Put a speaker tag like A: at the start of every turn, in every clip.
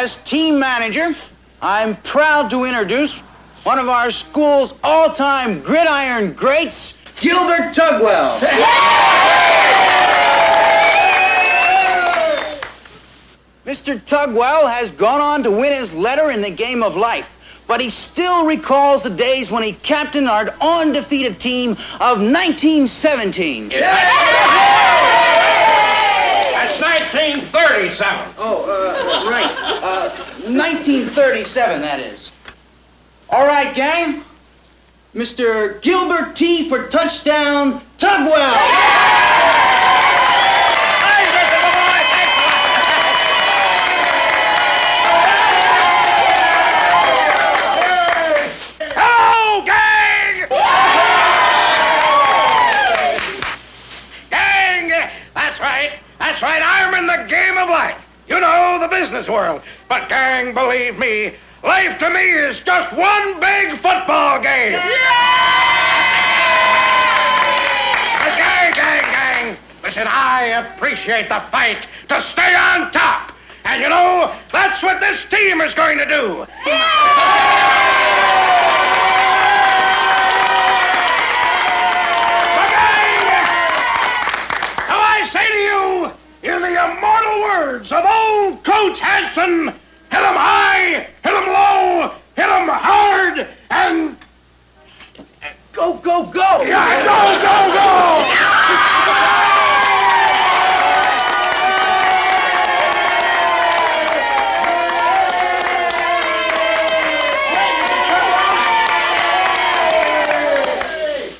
A: As team manager, I'm proud to introduce one of our school's all-time gridiron greats, Gilbert Tugwell. Mr. Tugwell has gone on to win his letter in the game of life, but he still recalls the days when he captained our undefeated team of 1917.
B: That's 1937.
A: Oh, right. 1937, that is. All right, gang. Mr. Gilbert T. for touchdown, Tugwell.
B: Hello, gang! Gang, that's right. That's right. I'm in the game of life. You know, the business world. But, gang, believe me, life to me is just one big football game. Gang. Listen, I appreciate the fight to stay on top. And, you know, that's what this team is going to do. So, gang, now I say to you, in the immortal words of old Coach Hanson, hit 'em high, hit 'em low, hit 'em hard, and
A: Go, go, go!
B: yeah, go!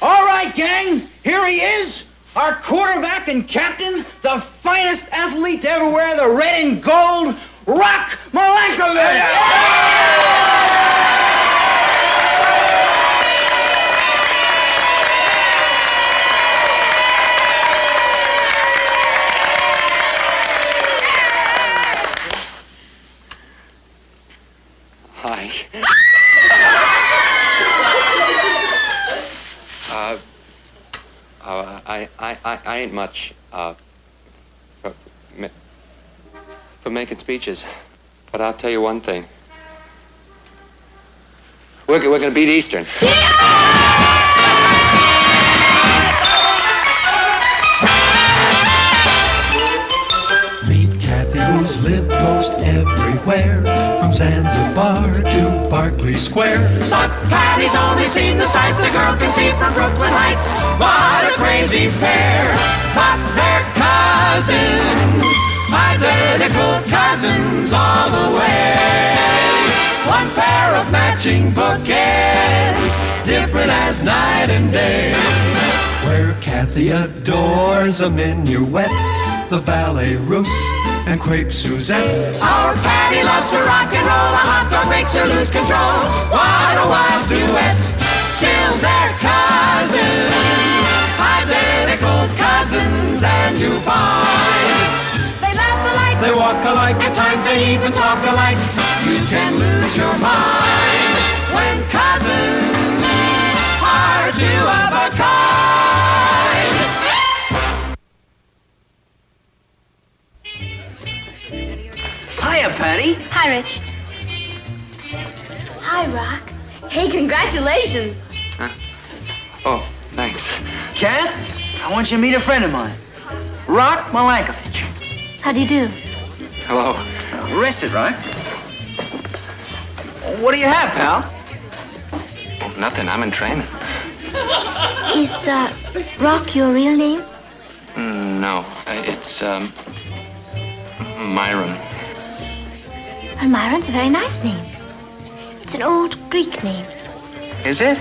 A: All right, gang, here he is, our quarterback and captain, the finest athlete to ever wear the red and gold, Rock Malenkovich!
C: Hi. I ain't much, for making speeches. But I'll tell you one thing. We're gonna beat Eastern.
D: Meet Kathy, who's lived most everywhere, from Zanzibar to Berkeley Square.
E: But Patty's only seen the sights a girl can see from Brooklyn Heights. What a crazy pair, but they're cousins, identical cousins all the way. One pair of matching bookends, different as night and day.
D: Where Kathy adores a minuet, the ballet russe, and crepe Suzette.
E: Our Patty loves to rock and roll, a hot dog makes her lose control. What a wild duet, still they're cousins, identical cousins, and you find they laugh alike,
D: They walk alike,
E: at times they even talk alike. You can lose your mind when cousins are two of a kind.
A: Hiya, Patty.
F: Hi, Rich. Hi, Rock. Hey, congratulations.
C: Oh, thanks.
A: Kath, I want you to meet a friend of mine, Rock Malenkovich.
F: How do you do?
C: Hello.
A: Arrested, right? What do you have, pal?
C: Oh, nothing. I'm in training.
F: Is, Rock your real name?
C: No, it's, Myron.
F: Well, Myron's a very nice name. It's an old Greek name.
A: Is it?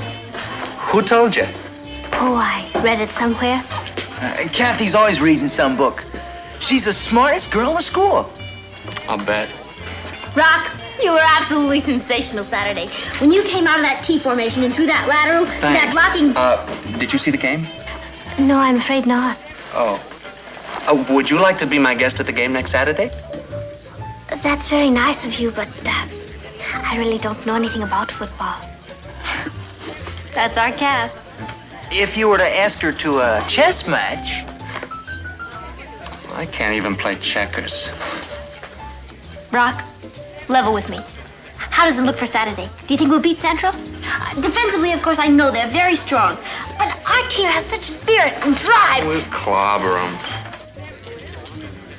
A: Who told you?
F: Oh, I read it somewhere.
A: Kathy's always reading some book. She's the smartest girl in the school.
C: I'll bet.
F: Rock, you were absolutely sensational Saturday. When you came out of that T formation and threw that lateral, that blocking...
C: Did you see the game?
F: No, I'm afraid not.
C: Oh. Would you like to be my guest at the game next Saturday?
F: That's very nice of you, but I really don't know anything about football. That's our cast.
A: If you were to ask her to a chess match...
C: I can't even play checkers.
F: Rock, Level with me. How does it look for Saturday? Do you think we'll beat Central? Defensively, of course, I know they're very strong. But our team has such spirit and drive.
C: We'll clobber them.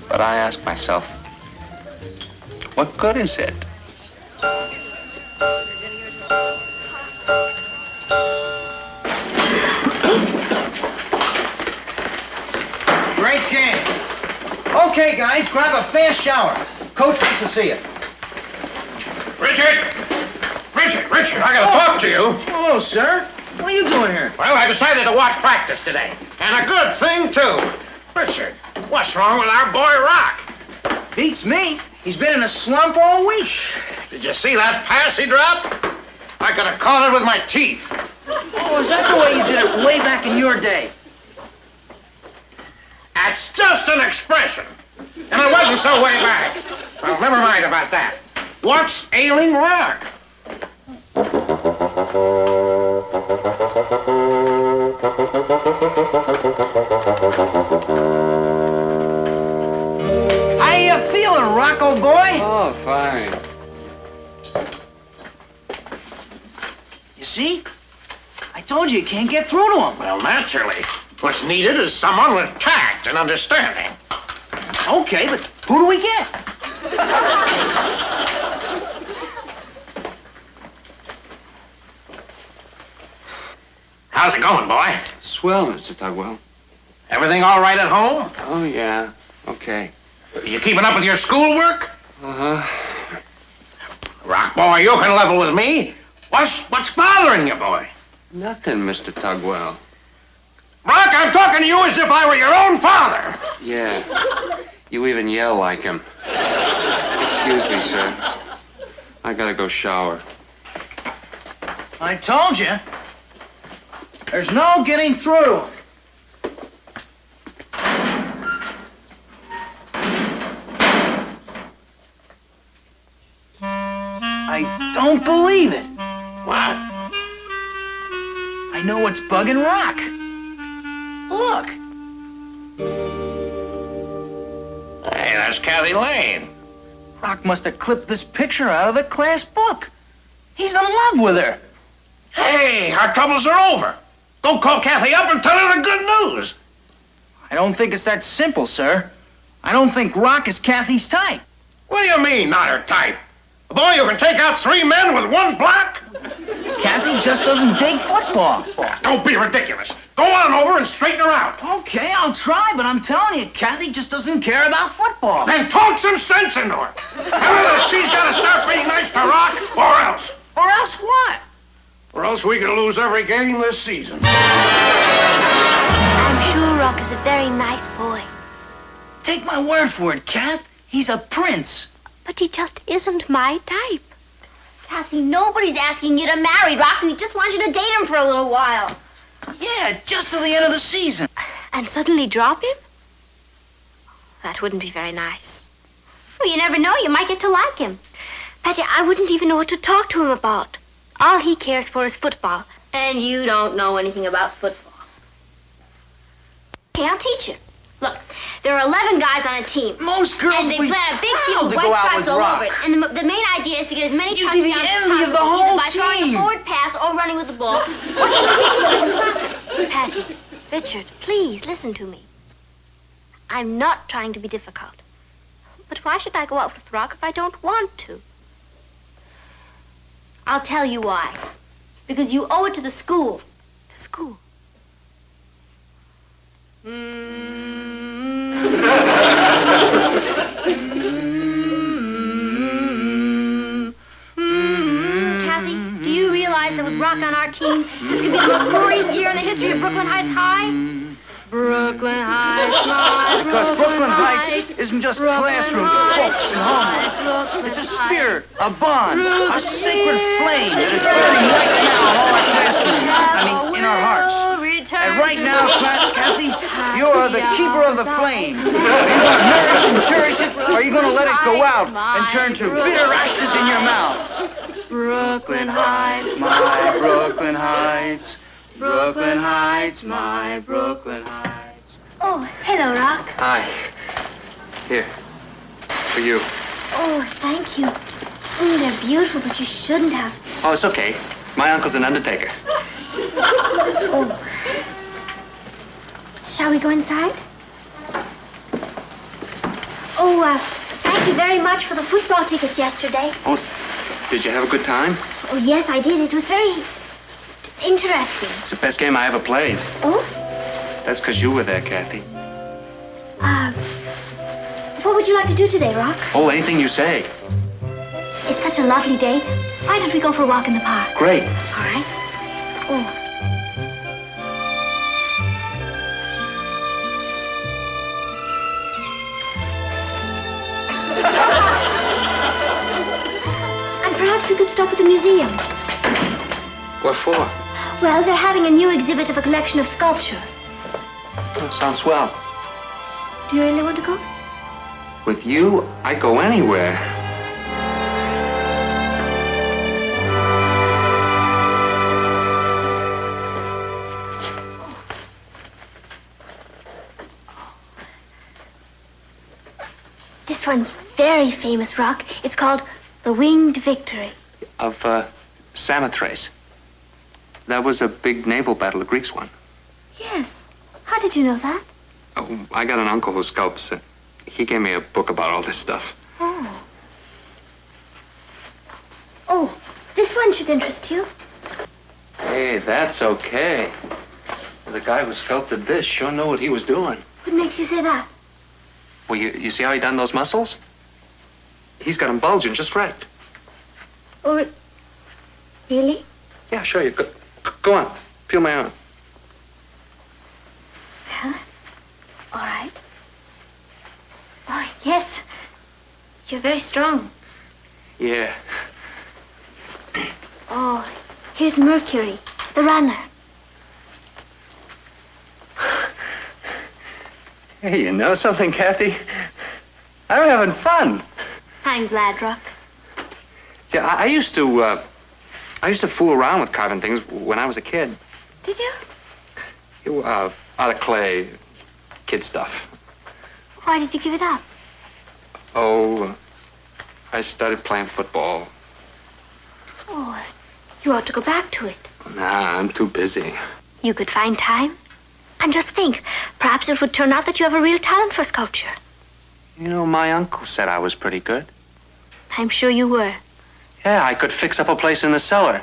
C: But I ask myself, what good is it?
A: Great game. Okay, guys, grab a fast shower. Coach wants to see you.
B: Richard, I gotta talk to you.
A: Hello, sir. What are you doing here?
B: Well, I decided to watch practice today. And a good thing, too. Richard, what's wrong with our boy Rock?
A: Beats me. He's been in a slump all week.
B: Did you see that pass he dropped? I could have caught it with my teeth.
A: Oh, is that the way you did it way back in your day?
B: That's just an expression. And it wasn't so way back. Well, never mind about that. What's ailing Rock?
A: How you feeling, Rocco boy?
C: Oh, fine.
A: You see? I told you can't get through to him.
B: Well, naturally. What's needed is someone with tact and understanding.
A: Okay, but who do we get?
B: How's it going, boy?
C: Swell, Mr. Tugwell.
B: Everything all right at home?
C: Oh, yeah. Okay.
B: You keeping up with your schoolwork?
C: Uh-huh.
B: Rock, boy, you can level with me. What's bothering you, boy?
C: Nothing, Mr. Tugwell.
B: Rock, I'm talking to you as if I were your own father.
C: Yeah. You even yell like him. Excuse me, sir. I gotta go shower.
A: I told you. There's no getting through. I don't believe it.
B: What?
A: I know what's bugging Rock. Look.
B: Hey, that's Kathy Lane.
A: Rock must have clipped this picture out of the class book. He's in love with her.
B: Hey, our troubles are over. Go call Kathy up and tell her the good news.
A: I don't think it's that simple, sir. I don't think Rock is Kathy's type.
B: What do you mean, not her type? A boy who can take out 3 men with 1 block?
A: Kathy just doesn't dig football.
B: Don't be ridiculous. Go on over and straighten her out.
A: Okay, I'll try, but I'm telling you, Kathy just doesn't care about football.
B: And talk some sense into her. Tell her that she's got to start being nice to Rock, or else.
A: Or else what?
B: Or else we could lose every game this season.
F: I'm sure Rock is a very nice boy.
A: Take my word for it, Kath. He's a prince.
F: But he just isn't my type. Kathy, nobody's asking you to marry Rock. We just want you to date him for a little while.
A: Yeah, just to the end of the season.
F: And suddenly drop him? That wouldn't be very nice. Well, you never know. You might get to like him. Patty, I wouldn't even know what to talk to him about. All he cares for is football. And you don't know anything about football. Okay, I'll teach you. Look, there are 11 guys on a team.
A: Most girls
F: and they
A: would be
F: plant a big field
A: proud
F: with
A: to
F: white
A: go out
F: stripes
A: with
F: all
A: Rock.
F: over it. And the main idea is to get as many
A: You'd be
F: touchdowns
A: the
F: as
A: envy of the
F: possible,
A: whole
F: either by throwing
A: team.
F: a forward pass or running with the ball. Or something. Patty, Richard, please listen to me. I'm not trying to be difficult. But why should I go out with Rock if I don't want to? I'll tell you why. Because you owe it to the school. The school. Kathy, do you realize that with Rock on our team, this could be the most glorious year in the history of Brooklyn Heights High? Brooklyn Heights, my
A: Because Brooklyn Heights isn't just classrooms, books, and homework. It's a spirit, a bond, a sacred flame that is burning right now in all our classrooms. I mean, in our hearts. And right now, Kathy, you're the keeper of the flame. Are you going to nourish and cherish it, or are you going to let it go out and turn to bitter ashes in your mouth?
F: Brooklyn Heights,
A: My Brooklyn Heights, Brooklyn Heights, my Brooklyn Heights.
F: Oh, hello, Rock.
C: Hi. Here. For you.
F: Oh, thank you. They're beautiful, but you shouldn't have.
C: Oh, it's okay. My uncle's an undertaker.
F: Shall we go inside? Oh, thank you very much for the football tickets yesterday.
C: Oh, did you have a good time?
F: Oh, yes, I did. It was very interesting.
C: It's the best game I ever played.
F: Oh?
C: That's because you were there, Kathy.
F: What would you like to do today, Rock?
C: Oh, anything you say.
F: It's such a lovely day. Why don't we go for a walk in the park?
C: Great.
F: All right. Oh. And perhaps we could stop at the museum.
C: What for?
F: Well, they're having a new exhibit of a collection of sculpture.
C: Oh, sounds swell.
F: Do you really want to go?
C: With you, I go anywhere.
F: This one's very famous, Rock. It's called The Winged Victory.
C: Of, Samothrace. That was a big naval battle the Greeks won.
F: Yes. How did you know that?
C: Oh, I got an uncle who sculpts. He gave me a book about all this stuff.
F: Oh. Oh, this one should interest you.
C: Hey, that's okay. The guy who sculpted this sure knew what he was doing.
F: What makes you say that?
C: Well, you see how he done those muscles? He's got them bulging just right.
F: Or... Really?
C: Yeah, sure. Go on. Feel my arm.
F: Well, all right. Oh, yes. You're very strong.
C: Yeah.
F: Oh, here's Mercury, the runner.
C: Hey, you know something, Kathy? I'm having fun.
F: I'm glad, Rock.
C: Yeah, I used to fool around with carving things when I was a kid.
F: Did you?
C: Out of clay, kid stuff.
F: Why did you give it up?
C: Oh, I started playing football.
F: Oh, you ought to go back to it.
C: Nah, I'm too busy.
F: You could find time. And just think, perhaps it would turn out that you have a real talent for sculpture.
C: You know, my uncle said I was pretty good.
F: I'm sure you were.
C: Yeah, I could fix up a place in the cellar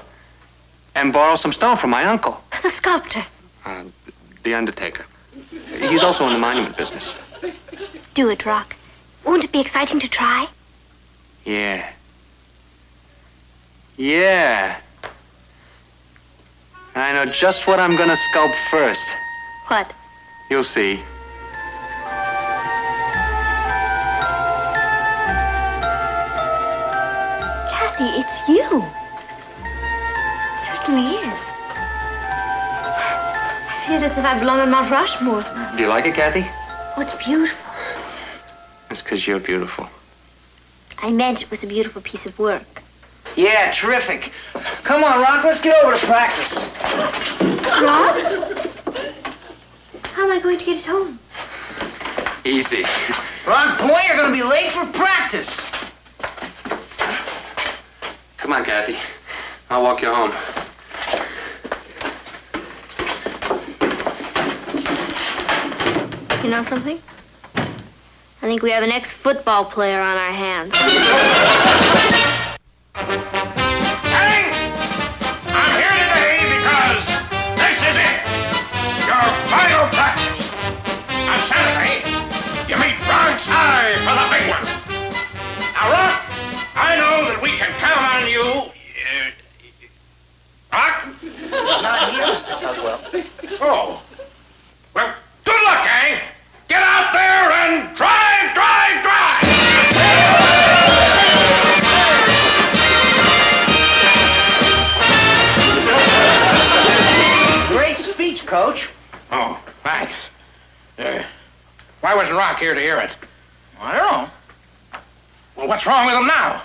C: and borrow some stone from my uncle.
F: As a sculptor.
C: The undertaker. He's also in the monument business.
F: Do it, Rock. Won't it be exciting to try?
C: Yeah. Yeah. I know just what I'm gonna sculpt first.
F: What?
C: You'll see.
F: Kathy, it's you. It certainly is. I feel as if I belong on Mount Rushmore.
C: Do you like it, Kathy?
F: Oh, it's beautiful.
C: It's because you're beautiful.
F: I meant it was a beautiful piece of work.
A: Yeah, terrific. Come on, Rock, let's get over to practice.
F: Rock? How am I going to get it home?
C: Easy.
A: Rock, boy, you're gonna be late for practice.
C: Come on, Kathy. I'll walk you home.
F: You know something? I think we have an ex-football player on our hands.
B: Gang, I'm here today because this is it. Your final practice. On Saturday, you meet Bronx High for the big one. Now, Rock, I know that we can count on you. Rock?
A: Not here, Mr. Tugwell.
B: Oh. Well, good luck, gang. Get out there and drive, drive, drive!
A: Great speech, Coach.
B: Oh, thanks. Why wasn't Rock here to hear it?
A: I don't know.
B: Well, what's wrong with him now?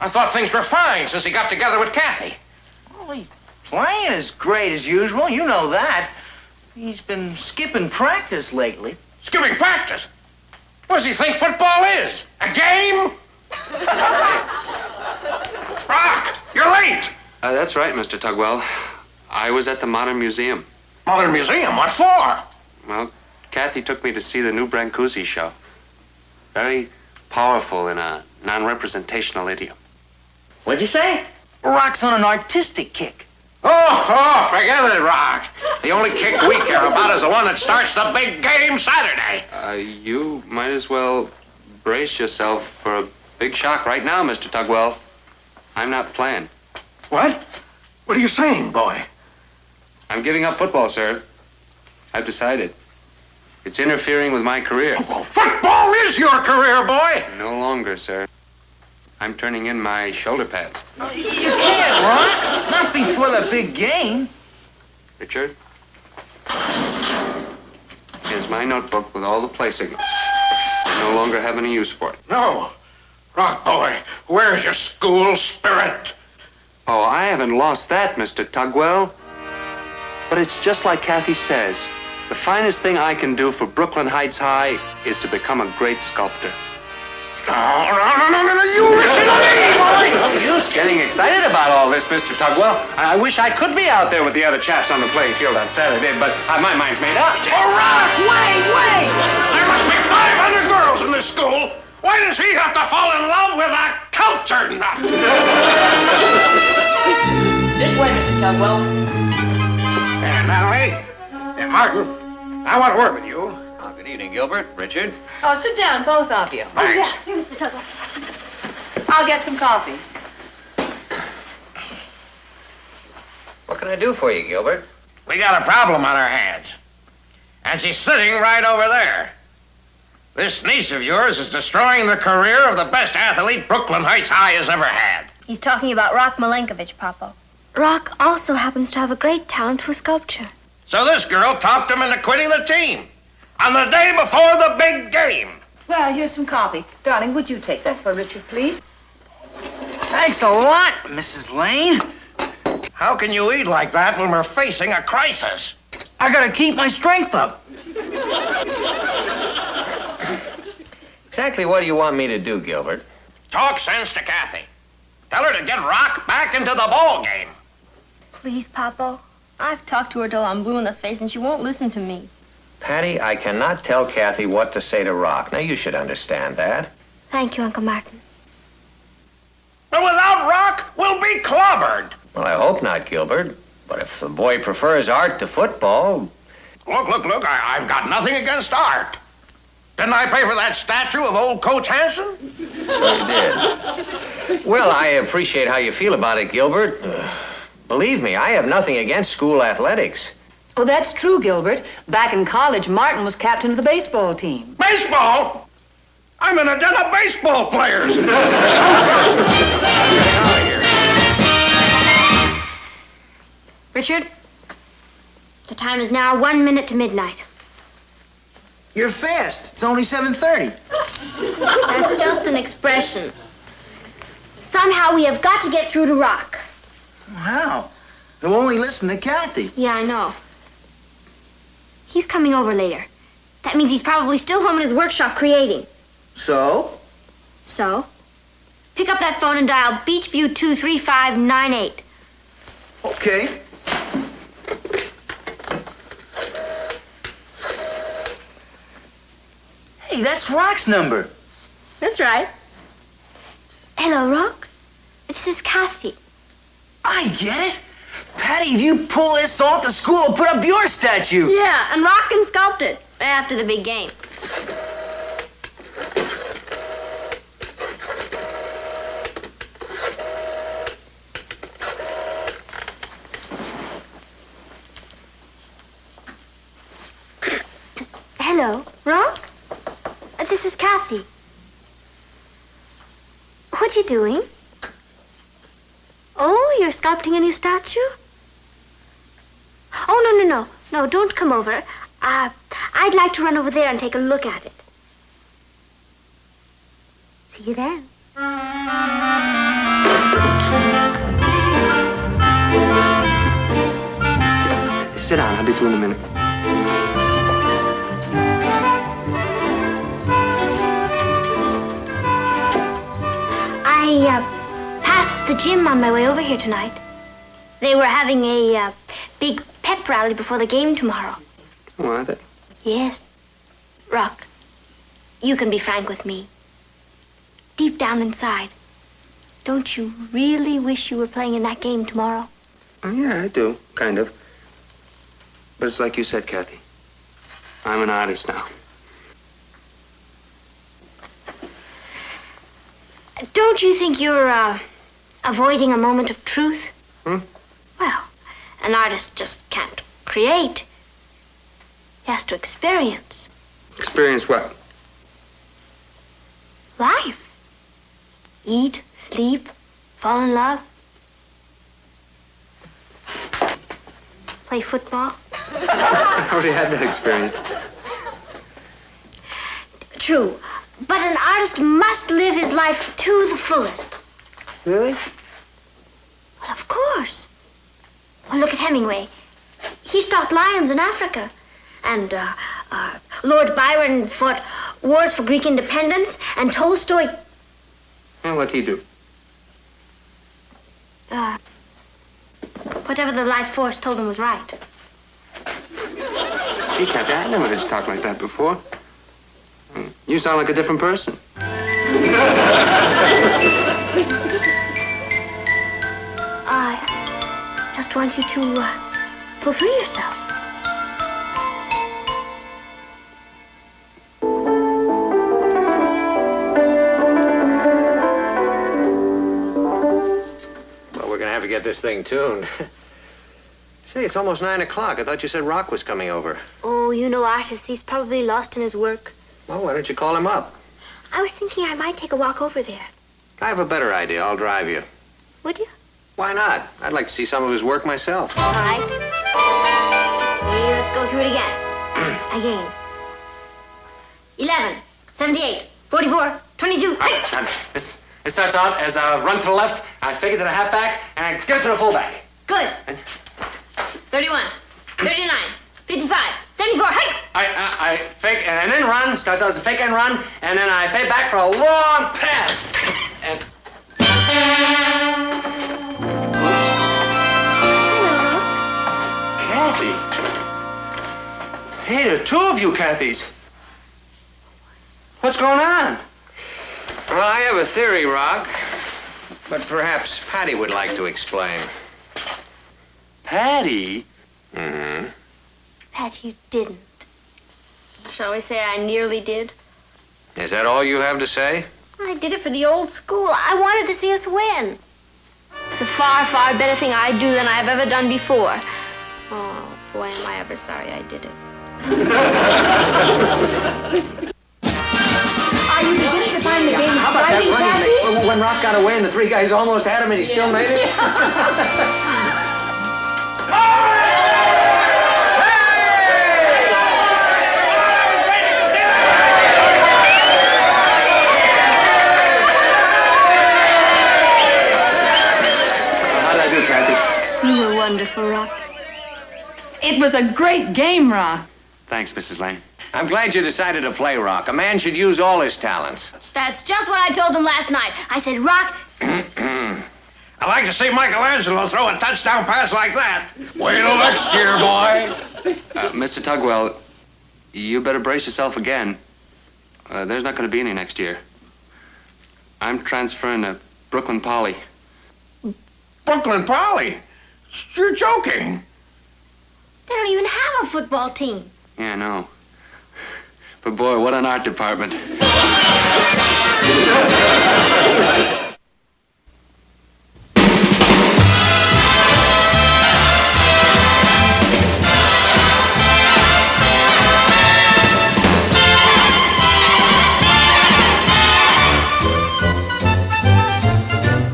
B: I thought things were fine since he got together with Kathy.
A: Well, he's playing as great as usual. You know that. He's been skipping practice lately.
B: Skipping practice? What does he think football is? A game? You're late!
C: That's right, Mr. Tugwell. I was at the Modern Museum.
B: Modern Museum? What for?
C: Well, Kathy took me to see the new Brancusi show. Very powerful in a non-representational idiom.
A: What'd you say? Rock's on an artistic kick.
B: Oh, forget it, Rock. The only kick we care about is the one that starts the big game Saturday.
C: You might as well brace yourself for a big shock right now, Mr. Tugwell. I'm not playing.
B: What? What are you saying, boy?
C: I'm giving up football, sir. I've decided. It's interfering with my career.
B: Well, football is your career, boy.
C: No longer, sir. I'm turning in my shoulder pads.
A: You can't, Rock. Not before the big game.
C: Richard? Here's my notebook with all the play signals. I no longer have any use for it.
B: No. Rock, boy, where's your school spirit?
C: Oh, I haven't lost that, Mr. Tugwell. But it's just like Kathy says. The finest thing I can do for Brooklyn Heights High is to become a great sculptor.
B: No, you listen to me, boy!
C: You're getting excited about all this, Mr. Tugwell. I wish I could be out there with the other chaps on the playing field on Saturday, but my mind's made up.
B: Oh, Rock, wait! There must be 500 girls in this school. Why does he have to fall in love with a culture nut?
G: This way, Mr. Tugwell.
B: And Natalie, and Martin, I want to work with you.
H: Oh, good evening, Gilbert. Richard.
G: Oh, sit down, both of you.
B: Thanks.
F: Here, Mr. Tugwell.
G: I'll get some coffee.
H: What can I do for you, Gilbert?
B: We got a problem on our hands. And she's sitting right over there. This niece of yours is destroying the career of the best athlete Brooklyn Heights High has ever had.
F: He's talking about Rock Milenkovich, Papa. Rock also happens to have a great talent for sculpture.
B: So this girl talked him into quitting the team on the day before the big game.
G: Well, here's some coffee. Darling, would you take that for Richard, please?
A: Thanks a lot, Mrs. Lane.
B: How can you eat like that when we're facing a crisis?
A: I gotta keep my strength up.
H: Exactly what do you want me to do, Gilbert?
B: Talk sense to Kathy. Tell her to get Rock back into the ball game.
F: Please, Papa. I've talked to her till I'm blue in the face, and she won't listen to me.
H: Patty, I cannot tell Kathy what to say to Rock. Now, you should understand that.
F: Thank you, Uncle Martin.
B: But without Rock, we'll be clobbered.
H: Well, I hope not, Gilbert. But if the boy prefers art to football...
B: Look, I've got nothing against art. Didn't I pay for that statue of old Coach Hansen?
H: So you did. Well, I appreciate how you feel about it, Gilbert. Believe me, I have nothing against school athletics.
G: Oh, that's true, Gilbert. Back in college, Martin was captain of the baseball team.
B: Baseball? I'm in a den of baseball players.
H: Get out of here.
F: Richard, the time is now 1 minute to midnight.
A: You're fast. It's only 7:30.
F: That's just an expression. Somehow we have got to get through to Rock.
A: How? They'll only listen to Kathy.
F: Yeah, I know. He's coming over later. That means he's probably still home in his workshop creating.
A: So?
F: So, pick up that phone and dial Beachview 23598.
A: Okay. Hey, that's Rock's number.
F: That's right. Hello, Rock. This is Kathy.
A: I get it. Patty, if you pull this off, the school will put up your statue.
F: Yeah, and Rock can sculpt it after the big game. Hello, Rock? This is Kathy. What you doing? Oh, you're sculpting a new statue? Oh, no. No, don't come over. I'd like to run over there and take a look at it. See you then.
C: Sit down. I'll be through in a minute.
F: I passed the gym on my way over here tonight. They were having a big pep rally before the game tomorrow.
C: Oh, are they?
F: Yes. Rock, you can be frank with me. Deep down inside, don't you really wish you were playing in that game tomorrow?
C: Oh, yeah, I do, kind of. But it's like you said, Kathy. I'm an artist now.
F: Don't you think you're, avoiding a moment of truth?
C: Hmm?
F: Well, an artist just can't create. He has to experience.
C: Experience what?
F: Life. Eat, sleep, fall in love. Play football.
C: I already had that experience.
F: True. But an artist must live his life to the fullest.
C: Really?
F: Well, of course. Well, look at Hemingway. He stalked lions in Africa. And Lord Byron fought wars for Greek independence. And Tolstoy...
C: And what'd he do?
F: Whatever the life force told him was right.
C: Gee, Kathy, I never heard you talk like that before. You sound like a different person.
F: I just want you to pull through yourself.
H: Well, we're gonna have to get this thing tuned. Say, it's almost 9 o'clock. I thought you said Rock was coming over.
F: Oh, you know artist. He's probably lost in his work.
H: Well, why don't you call him up?
F: I was thinking I might take a walk over there.
H: I have a better idea. I'll drive you.
F: Would you?
H: Why not? I'd like to see some of his work myself.
F: All right. Let's go through it again. Again. 11, 78, 44, 22. Hey!
C: This starts out as a run to the left, I fake it to the halfback, and I get it to the fullback.
F: Good. 31, 39, 55, 74. Hey!
C: I fake and then run, starts out as a fake and run, and then I fade back for a long pass. And... Kathy. Hey, there are two of you Kathys. What's going on?
H: Well, I have a theory, Rock. But perhaps Patty would like to explain.
C: Patty?
H: Mm-hmm.
F: Pat, you didn't. Shall we say I nearly did?
H: Is that all you have to say?
F: I did it for the old school. I wanted to see us win. It's a far, far better thing I do than I've ever done before. Oh, boy, am I ever sorry I did it.
G: Are you beginning to find the game exciting, Kathy?
H: When Rock got away and the three guys almost had him and he still made it?
F: You were wonderful, Rock.
G: It was a great game, Rock.
C: Thanks, Mrs. Lane.
H: I'm glad you decided to play Rock. A man should use all his talents.
F: That's just what I told him last night. I said, Rock,
B: I'd like to see Michelangelo throw a touchdown pass like that. Wait till next year, boy.
C: Mr. Tugwell, you better brace yourself again. There's not going to be any next year. I'm transferring to Brooklyn Poly.
B: Brooklyn Poly? You're joking.
F: they don't even have a football team.
C: Yeah, I know. But boy, what an art department.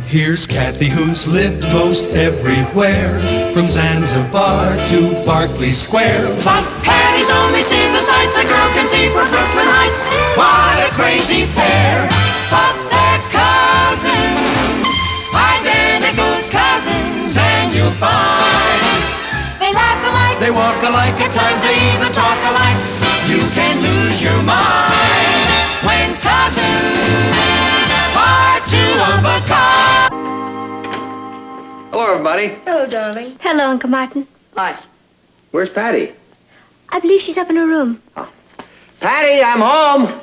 D: Here's Kathy, who's lived most everywhere, from Zanzibar to Berkeley Square.
E: But Patty's only seen the sights a girl can see from Brooklyn Heights. What a crazy pair! But they're cousins, identical cousins, and you'll find they laugh alike,
D: They walk alike,
E: at times they even talk alike. You can lose your mind when cousins are two of a kind.
C: everybody.
G: Hello, darling.
F: Hello, Uncle Martin.
G: Hi.
C: Where's Patty?
F: I believe she's up in her room.
H: Patty, I'm home.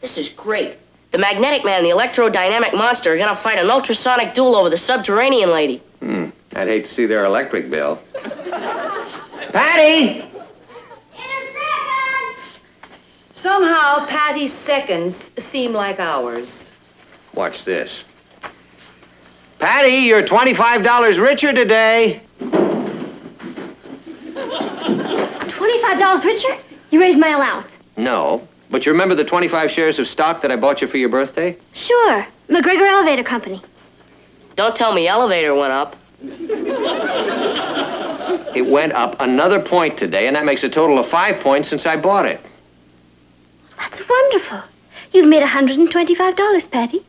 I: This is great. The Magnetic Man and the Electrodynamic Monster are gonna fight an ultrasonic duel over the Subterranean Lady.
H: I'd hate to see their electric bill. Patty!
G: Somehow, Patty's seconds seem like hours.
H: Watch this. Patty, you're $25 richer today.
F: $25 richer? You raised my allowance.
H: No, but you remember the 25 shares of stock that I bought you for your birthday?
F: Sure. McGregor Elevator Company.
I: Don't tell me elevator went up.
H: It went up another point today, and that makes a total of 5 points since I bought it.
F: That's wonderful. You've made $125, Patty.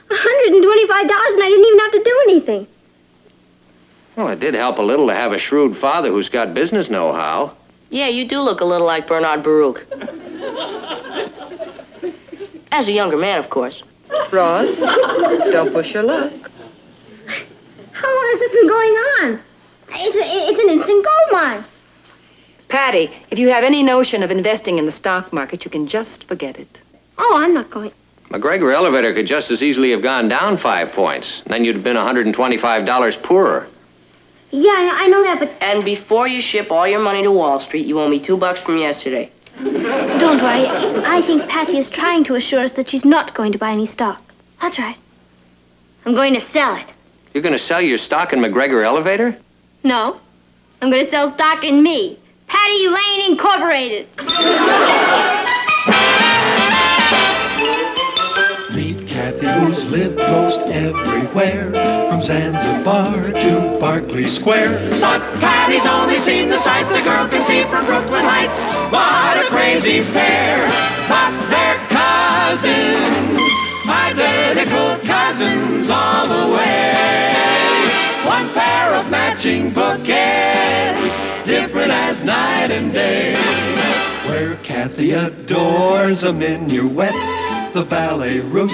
F: $125 and I didn't even have to do anything.
H: Well, it did help a little to have a shrewd father who's got business know-how.
I: Yeah, you do look a little like Bernard Baruch. As a younger man, of course.
G: Ross, don't push your luck.
F: How long has this been going on? It's an instant gold mine.
G: Patty, if you have any notion of investing in the stock market, you can just forget it.
F: Oh, I'm not going.
H: McGregor Elevator could just as easily have gone down 5 points. Then you'd have been $125 poorer.
F: Yeah, I know that, but
I: And before you ship all your money to Wall Street, you owe me $2 from yesterday.
F: don't worry. I think Patty is trying to assure us that she's not going to buy any stock. That's right. I'm going to sell it.
H: You're going to sell your stock in McGregor Elevator?
F: No, I'm going to sell stock in me. Patty Lane Incorporated.
D: Meet Kathy, who's lived most everywhere, from Zanzibar to Berkeley Square.
E: But Patty's only seen the sights a girl can see from Brooklyn Heights. What a crazy pair, but they're cousins, identical cousins all the way. One pair of matching bookends, different as night and day.
D: Where Kathy adores a minuet, the ballet russe,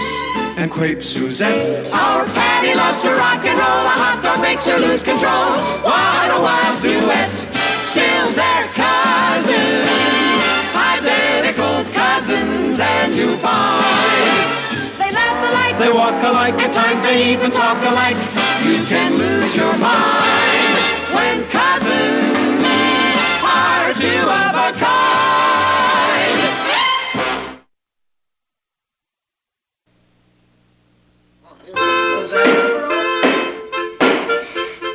D: and crepe Suzette.
E: Our Patty loves to rock and roll, a hot dog makes her lose control. What a wild duet, still they're cousins, identical cousins, and you find they laugh alike, they walk alike, at times they even talk alike. You can lose your mind when cousins are two of a kind.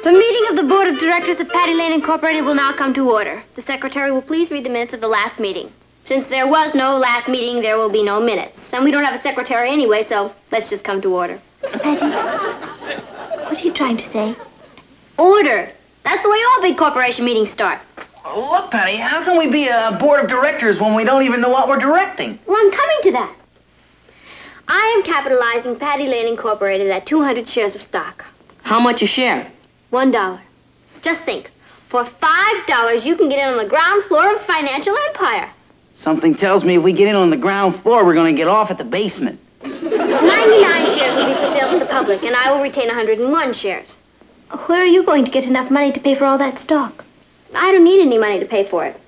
F: The meeting of the Board of Directors of Patty Lane Incorporated will now come to order. The secretary will please read the minutes of the last meeting. Since there was no last meeting, there will be no minutes. And we don't have a secretary anyway, so let's just come to order. Patty, what are you trying to say? Order. That's the way all big corporation meetings start.
A: Look, Patty, how can we be a board of directors when we don't even know what we're directing?
F: Well, I'm coming to that. I am capitalizing Patty Lane Incorporated at 200 shares of stock.
I: How much a share?
F: $1. Just think. For $5, you can get in on the ground floor of a financial empire.
A: Something tells me if we get in on the ground floor, we're going to get off at the basement.
F: 99 shares will be for sale to the public, and I will retain 101 shares. Where are you going to get enough money to pay for all that stock? I don't need any money to pay for it.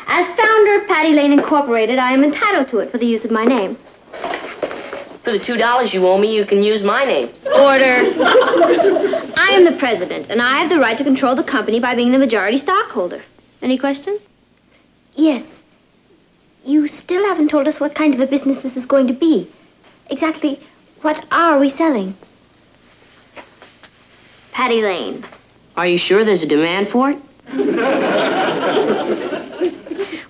F: As founder of Patty Lane Incorporated, I am entitled to it for the use of my name.
I: For the $2 you owe me, you can use my name.
F: Order. I am the president, and I have the right to control the company by being the majority stockholder. Any questions? Yes. You still haven't told us what kind of a business this is going to be. Exactly what are we selling? Patty Lane.
I: Are you sure there's a demand for it?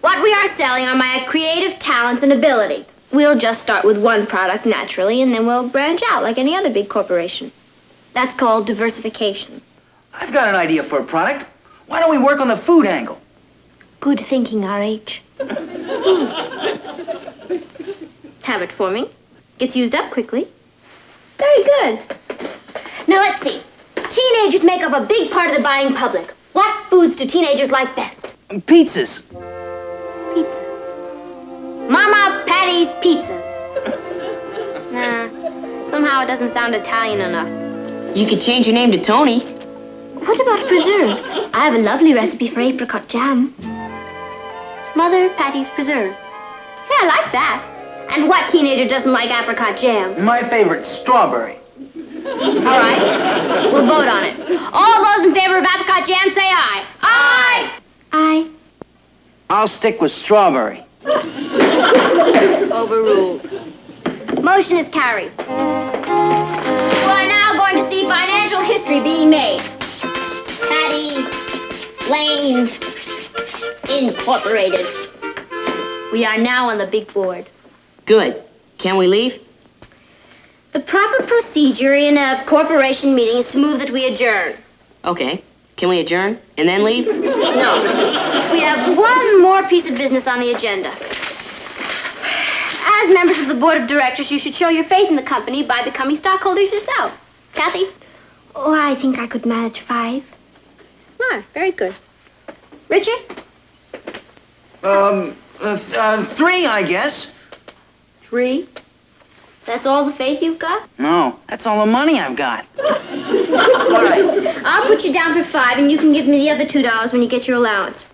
F: What we are selling are my creative talents and ability. We'll just start with one product naturally, and then we'll branch out like any other big corporation. That's called diversification.
A: I've got an idea for a product. Why don't we work on the food angle?
F: Good thinking, R.H. Habit forming. Gets used up quickly. Very good. Now let's see. Teenagers make up a big part of the buying public. What foods do teenagers like best?
A: Pizzas.
F: Pizza. Mama Patty's Pizzas. Nah. Somehow it doesn't sound Italian enough.
I: You could change your name to Tony.
F: What about preserves? I have a lovely recipe for apricot jam. Mother Patty's preserves. Hey, I like that. And what teenager doesn't like apricot jam?
A: My favorite, strawberry.
F: All right, we'll vote on it. All those in favor of apricot jam, say aye. Aye. Aye.
A: I'll stick with strawberry.
F: Overruled. Motion is carried. We are now going to see financial history being made. Patty Lane Incorporated. We are now on the big board.
I: Good. Can we leave?
F: The proper procedure in a corporation meeting is to move that we adjourn.
I: Okay. Can we adjourn and then leave?
F: No. We have one more piece of business on the agenda. As members of the board of directors, you should show your faith in the company by becoming stockholders yourselves. Kathy? Oh, I think I could manage 5. Ah, very good. Richard?
A: 3, I guess.
F: 3? That's all the faith you've got?
A: No, that's all the money I've got.
F: All right. I'll put you down for 5, and you can give me the other $2 when you get your allowance.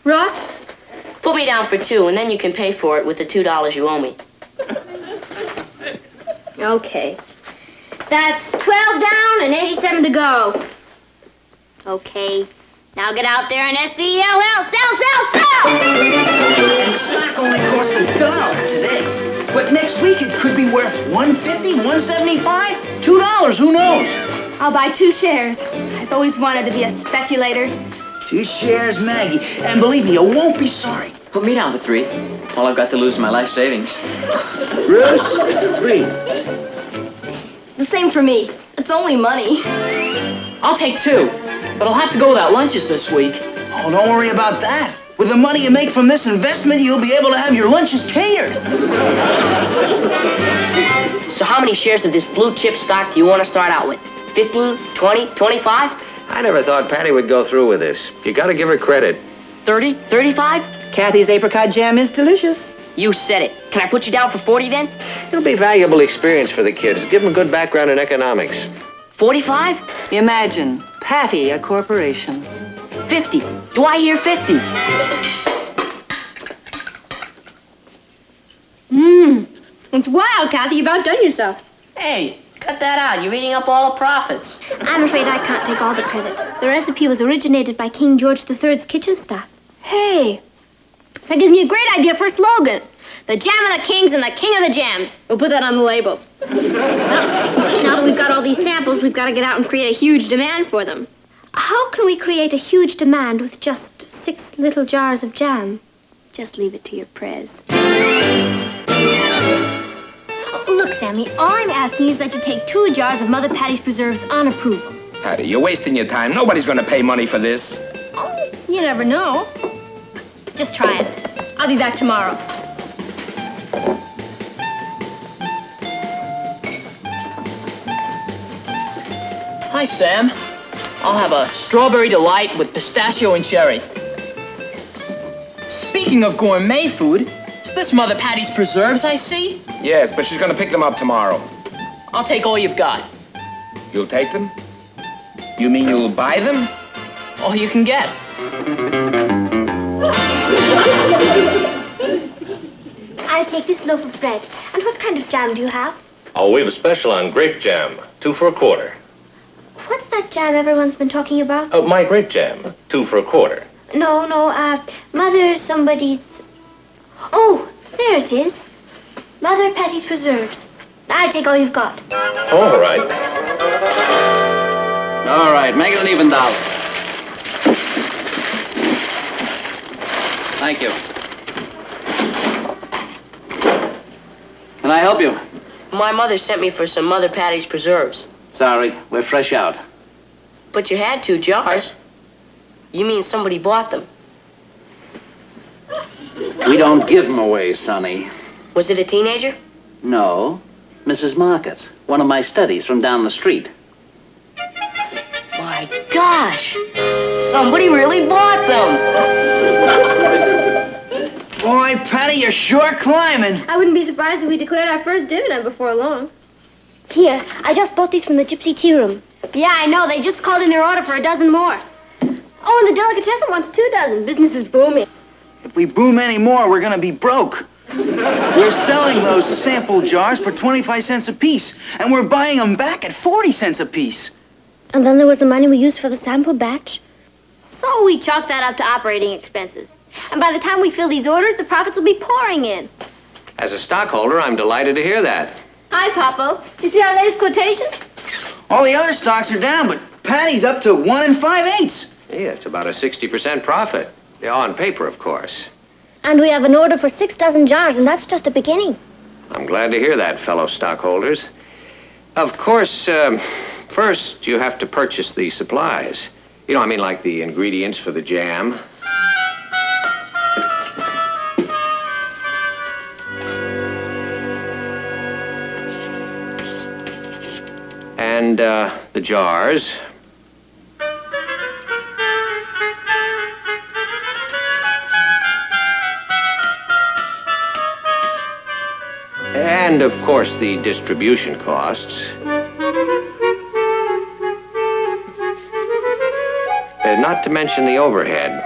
F: Ross?
I: Put me down for 2, and then you can pay for it with the $2 you owe me.
F: Okay. That's 12 down and 87 to go. Okay. Now get out there and SELL. Sell, sell, sell!
A: And the stock only costs $1 today. But next week it could be worth $1.50, $1.75, $2, who knows?
J: I'll buy 2 shares. I've always wanted to be a speculator.
A: 2 shares, Maggie. And believe me, you won't be sorry.
K: Put me down for 3. All I've got to lose is my life savings.
A: Bruce, 3.
J: The same for me. It's only money.
K: I'll take 2, but I'll have to go without lunches this week.
A: Oh, don't worry about that. With the money you make from this investment, you'll be able to have your lunches catered.
I: So how many shares of this blue chip stock do you want to start out with? 15, 20, 25?
H: I never thought Patty would go through with this. You gotta give her credit.
I: 30, 35?
G: Kathy's apricot jam is delicious.
I: You said it. Can I put you down for 40 then?
H: It'll be valuable experience for the kids. Give them a good background in economics.
I: 45?
G: Imagine, Patty, a corporation.
I: 50. Do I hear 50?
F: It's wild, Kathy. You've outdone yourself.
I: Hey, cut that out. You're eating up all the profits.
F: I'm afraid I can't take all the credit. The recipe was originated by King George III's kitchen staff. Hey, that gives me a great idea for a slogan. The jam of the kings and the king of the jams. We'll put that on the labels. Now that we've got all these samples, we've got to get out and create a huge demand for them. How can we create a huge demand with just 6 little jars of jam? Just leave it to your prez. Look, Sammy, all I'm asking is that you take 2 jars of Mother Patty's preserves on approval.
B: Patty, you're wasting your time. Nobody's going to pay money for this.
F: Oh, you never know. Just try it. I'll be back tomorrow.
K: Hi, Sam. I'll have a strawberry delight with pistachio and cherry. Speaking of gourmet food, is this Mother Patty's preserves I see?
B: Yes, but she's going to pick them up tomorrow.
K: I'll take all you've got.
B: You'll take them? You mean you'll buy them?
K: All you can get.
F: I'll take this loaf of bread. And what kind of jam do you have?
L: Oh, we have a special on grape jam. 2 for $1.
F: What's that jam everyone's been talking about?
L: Oh, my grape jam. 2 for $1.
F: No, Mother somebody's... Oh, there it is. Mother Patty's preserves. I'll take all you've got.
L: All right.
M: All right, make it an even dollar. Thank you. Can I help you?
I: My mother sent me for some Mother Patty's preserves.
M: Sorry, we're fresh out.
I: But you had 2 jars. You mean somebody bought them?
M: We don't give them away, Sonny.
I: Was it a teenager?
M: No, Mrs. Market, one of my studies from down the street.
I: My gosh! Somebody really bought them!
A: Boy, Patty, you're sure climbing.
F: I wouldn't be surprised if we declared our first dividend before long. Here, I just bought these from the Gypsy Tea Room. Yeah, I know. They just called in their order for a dozen more. Oh, and the delicatessen wants 2 dozen. Business is booming.
A: If we boom any more, we're gonna be broke. We're selling those sample jars for 25 cents apiece, and we're buying them back at 40 cents apiece.
F: And then there was the money we used for the sample batch. So we chalked that up to operating expenses. And by the time we fill these orders, the profits will be pouring in.
H: As a stockholder, I'm delighted to hear that.
F: Hi, Popo. Did you see our latest quotation?
A: All the other stocks are down, but Patty's up to 1 5/8.
H: Yeah, it's about a 60% profit. Yeah, on paper, of course.
F: And we have an order for 6 dozen jars, and that's just a beginning.
H: I'm glad to hear that, fellow stockholders. Of course, first you have to purchase the supplies. You know, I mean, like the ingredients for the jam. And the jars. And, of course, the distribution costs. Not to mention the overhead.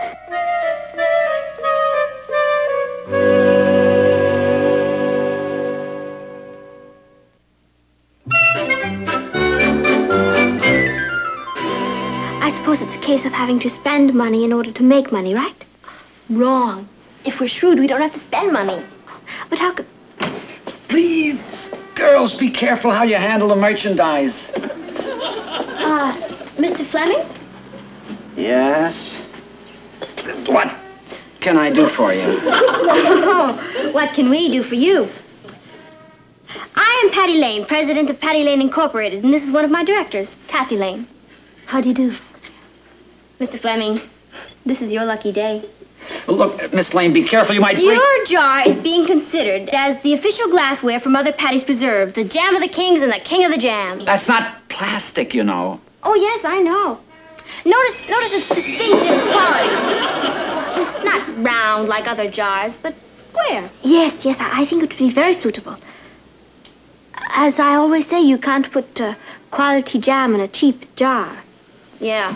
F: I suppose it's a case of having to spend money in order to make money, right? Wrong. If we're shrewd, we don't have to spend money. But how could...
M: Please, girls, be careful how you handle the merchandise.
F: Mr. Fleming?
M: Yes? What can I do for you?
F: Oh, what can we do for you? I am Patty Lane, president of Patty Lane Incorporated, and this is one of my directors, Kathy Lane. How do you do? Mr. Fleming, this is your lucky day.
M: Look, Miss Lane, be careful. You might break...
F: Your jar is being considered as the official glassware for Mother Patty's Preserve, the jam of the kings and the king of the jam.
M: That's not plastic, you know.
F: Oh, yes, I know. Notice its distinctive quality. Not round like other jars, but square. Yes, I think it would be very suitable. As I always say, you can't put quality jam in a cheap jar. Yeah.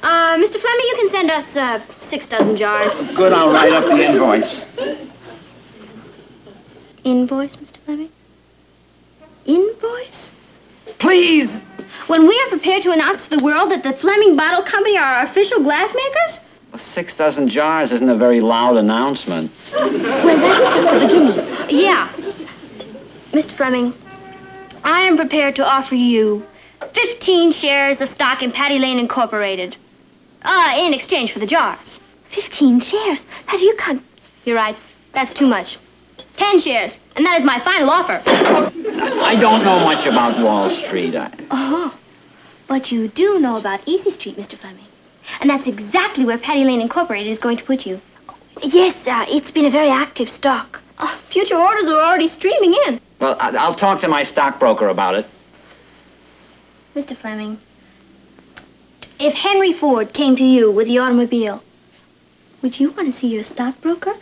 F: Mr. Fleming, you can send us 6 dozen jars.
M: Good, I'll write up the invoice.
F: Invoice, Mr. Fleming? Invoice?
M: Please!
F: When we are prepared to announce to the world that the Fleming Bottle Company are our official glass makers?
M: Well, 6 dozen jars isn't a very loud announcement.
F: Well, that's just a beginning. Yeah. Mr. Fleming, I am prepared to offer you 15 shares of stock in Patty Lane Incorporated. In exchange for the jars. 15 shares? Patty, you can't... You're right. That's too much. 10 shares, and that is my final offer.
M: I don't know much about Wall Street.
F: Oh, but you do know about Easy Street, Mr. Fleming. And that's exactly where Patty Lane Incorporated is going to put you. Yes, it's been a very active stock. Future orders are already streaming in.
M: Well, I'll talk to my stockbroker about it.
F: Mr. Fleming, if Henry Ford came to you with the automobile, would you want to see your stockbroker?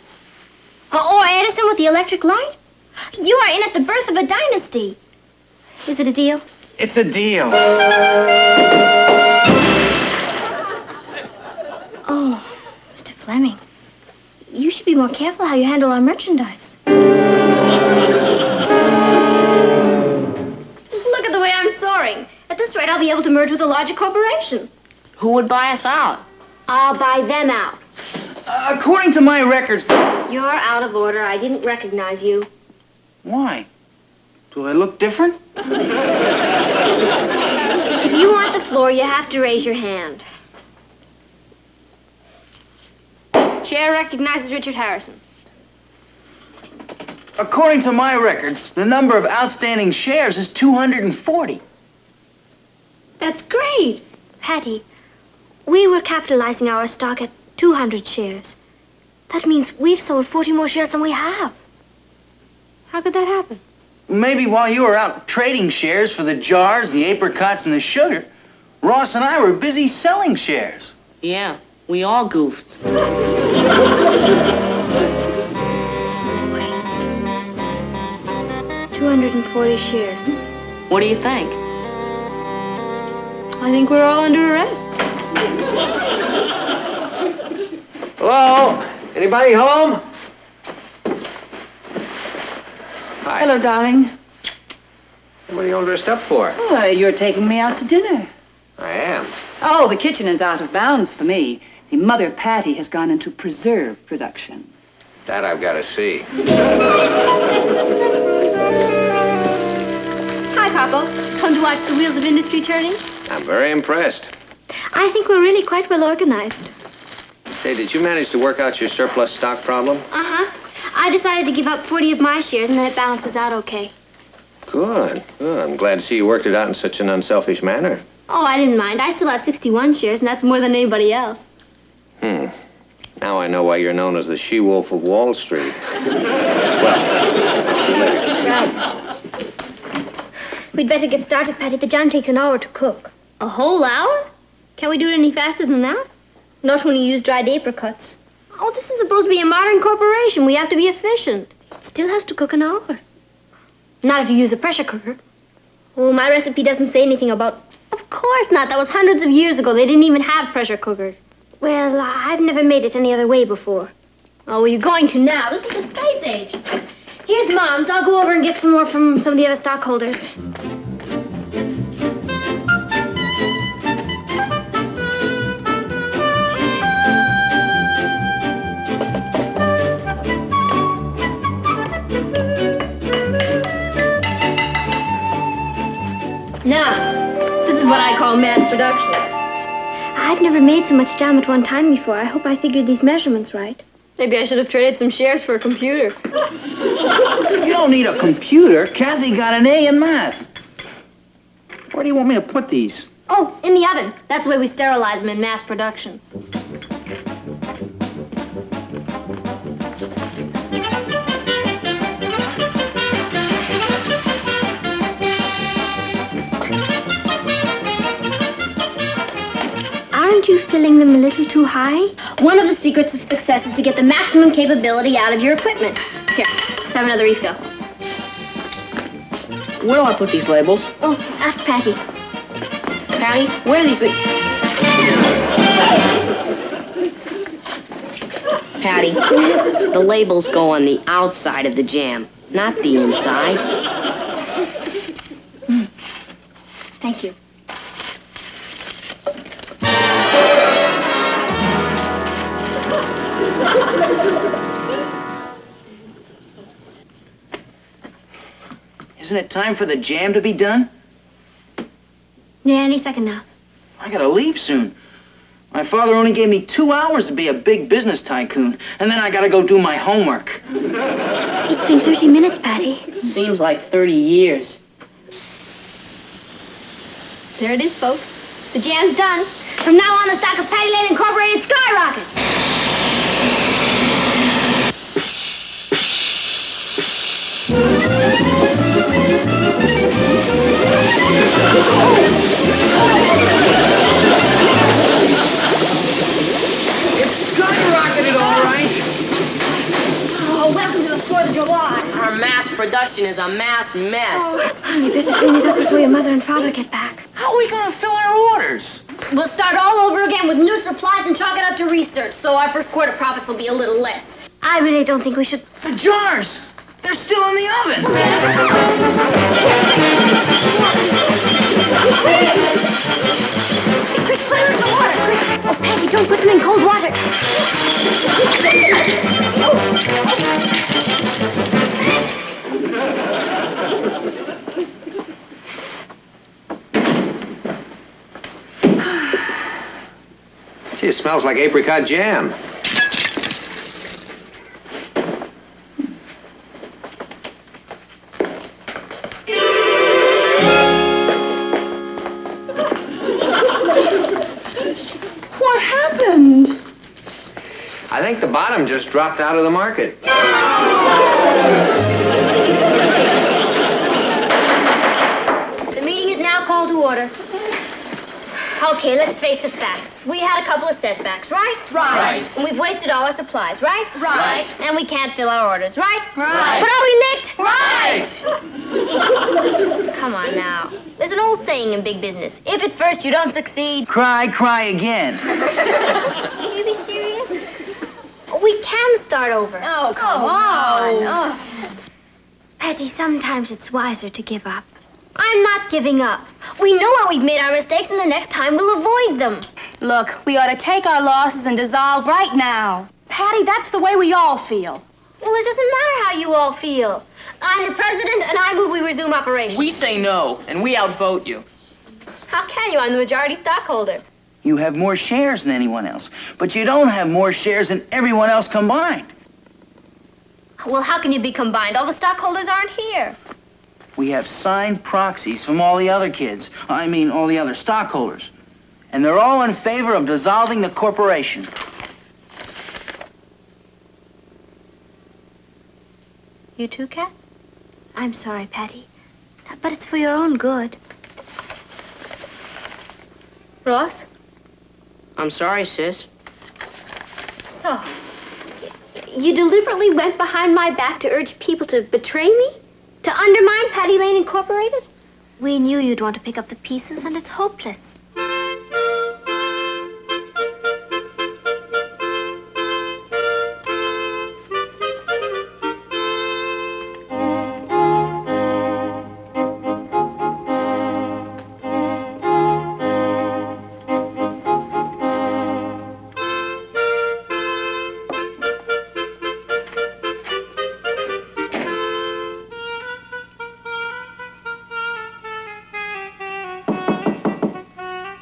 F: Or Edison with the electric light? You are in at the birth of a dynasty. Is it a deal?
M: It's a deal.
F: Oh, Mr. Fleming, you should be more careful how you handle our merchandise. Just look at the way I'm soaring. At this rate, I'll be able to merge with a larger corporation.
I: Who would buy us out?
F: I'll buy them out.
A: According to my records...
F: You're out of order. I didn't recognize you.
A: Why? Do I look different?
F: If you want the floor, you have to raise your hand. Chair recognizes Richard Harrison.
A: According to my records, the number of outstanding shares is 240.
F: That's great. Patty, we were capitalizing our stock at 200 shares. That means we've sold 40 more shares than we have. How could that happen?
A: Maybe while you were out trading shares for the jars, the apricots, and the sugar, Ross and I were busy selling shares.
I: Yeah, we all goofed.
F: 240 shares.
I: What do you think?
F: I think we're all under arrest.
H: Hello? Anybody home? Hi.
N: Hello, darling.
H: What are you all dressed up for?
N: Oh, you're taking me out to dinner.
H: I am.
N: Oh, the kitchen is out of bounds for me. See, Mother Patty has gone into preserve production.
H: That I've got to see.
F: Hi, Papa. Come to watch the wheels of industry turning?
H: I'm very impressed.
F: I think we're really quite well organized.
H: Say, did you manage to work out your surplus stock problem?
F: Uh-huh. I decided to give up 40 of my shares, and then it balances out okay.
H: Good. Good. I'm glad to see you worked it out in such an unselfish manner.
F: Oh, I didn't mind. I still have 61 shares, and that's more than anybody else.
H: Now I know why you're known as the she-wolf of Wall Street. Well, I'll see you later.
F: We'd better get started, Patty. The jam takes an hour to cook. A whole hour? Can we do it any faster than that? Not when you use dried apricots. Oh, this is supposed to be a modern corporation. We have to be efficient. It still has to cook an hour. Not if you use a pressure cooker. Oh, my recipe doesn't say anything about... Of course not. That was hundreds of years ago. They didn't even have pressure cookers. Well, I've never made it any other way before. Oh, well, you're going to now. This is the space age. Here's Mom's. I'll go over and get some more from some of the other stockholders. Now, this is what I call mass production. I've never made so much jam at one time before. I hope I figured these measurements right. Maybe I should have traded some shares for a computer.
A: You don't need a computer. Kathy got an A in math. Where do you want me to put these?
F: Oh, in the oven. That's the way we sterilize them in mass production. Aren't you filling them a little too high? One of the secrets of success is to get the maximum capability out of your equipment. Here, let's have another refill.
I: Where do I put these labels?
F: Oh, ask Patty.
I: Patty, where are these things? Patty, the labels go on the outside of the jam, not the inside.
F: Thank you.
A: Isn't it time for the jam to be done?
F: Yeah, any second now.
A: I gotta leave soon. My father only gave me 2 hours to be a big business tycoon, and then I gotta go do my homework.
F: It's been 30 minutes, Patty.
I: Seems like 30 years.
F: There it is, folks. The jam's done. From now on, the stock of Patty Lane Incorporated skyrockets.
A: It's skyrocketed, all right.
F: Oh, welcome to the 4th of July.
I: Our mass production is a mass mess.
F: Oh, you better clean it up before your mother and father get back.
A: How are we gonna fill our orders?
F: We'll start all over again with new supplies and chalk it up to research, so our first quarter profits will be a little less. I really don't think we should...
A: The jars! They're still in the oven!
F: Quick, put her in the water, quick! Oh, Patty, don't put them in cold water.
H: Gee, it smells like apricot jam.
N: What happened?
H: I think the bottom just dropped out of the market.
F: The meeting is now called to order. Okay, let's face the facts. We had a couple of setbacks, right?
J: Right.
F: And we've wasted all our supplies, right?
J: Right.
F: And we can't fill our orders, right?
J: Right.
F: But are we licked?
J: Right.
F: Come on now. There's an old saying in big business. If at first you don't succeed...
A: Cry, cry again.
F: Can you be serious? We can start over.
J: Oh, come on.
F: Oh. Patty, sometimes it's wiser to give up. I'm not giving up. We know how we've made our mistakes, and the next time we'll avoid them.
J: Look, we ought to take our losses and dissolve right now. Patty, that's the way we all feel.
F: Well, it doesn't matter how you all feel. I'm the president, and I move we resume operations.
K: We say no, and we outvote you.
F: How can you? I'm the majority stockholder.
A: You have more shares than anyone else, but you don't have more shares than everyone else combined.
F: Well, how can you be combined? All the stockholders aren't here.
A: We have signed proxies from all the other kids. I mean, all the other stockholders. And they're all in favor of dissolving the corporation.
F: You too, Kat? I'm sorry, Patty. But it's for your own good. Ross?
I: I'm sorry, sis.
F: So, you deliberately went behind my back to urge people to betray me? To undermine Patty Lane Incorporated? We knew you'd want to pick up the pieces, and it's hopeless.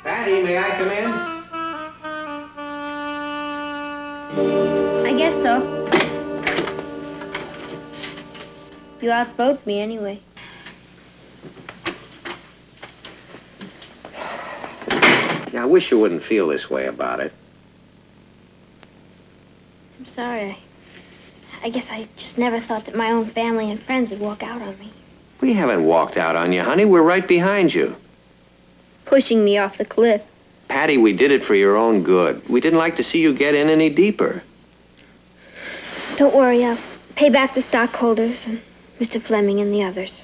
H: Patty, may I come in?
F: I guess so. You outvote me anyway.
H: Yeah, I wish you wouldn't feel this way about it.
F: I'm sorry. I guess I just never thought that my own family and friends would walk out on me.
H: We haven't walked out on you, honey. We're right behind you.
F: Pushing me off the cliff.
H: Patty, we did it for your own good. We didn't like to see you get in any deeper.
F: Don't worry, I'll pay back the stockholders and Mr. Fleming and the others.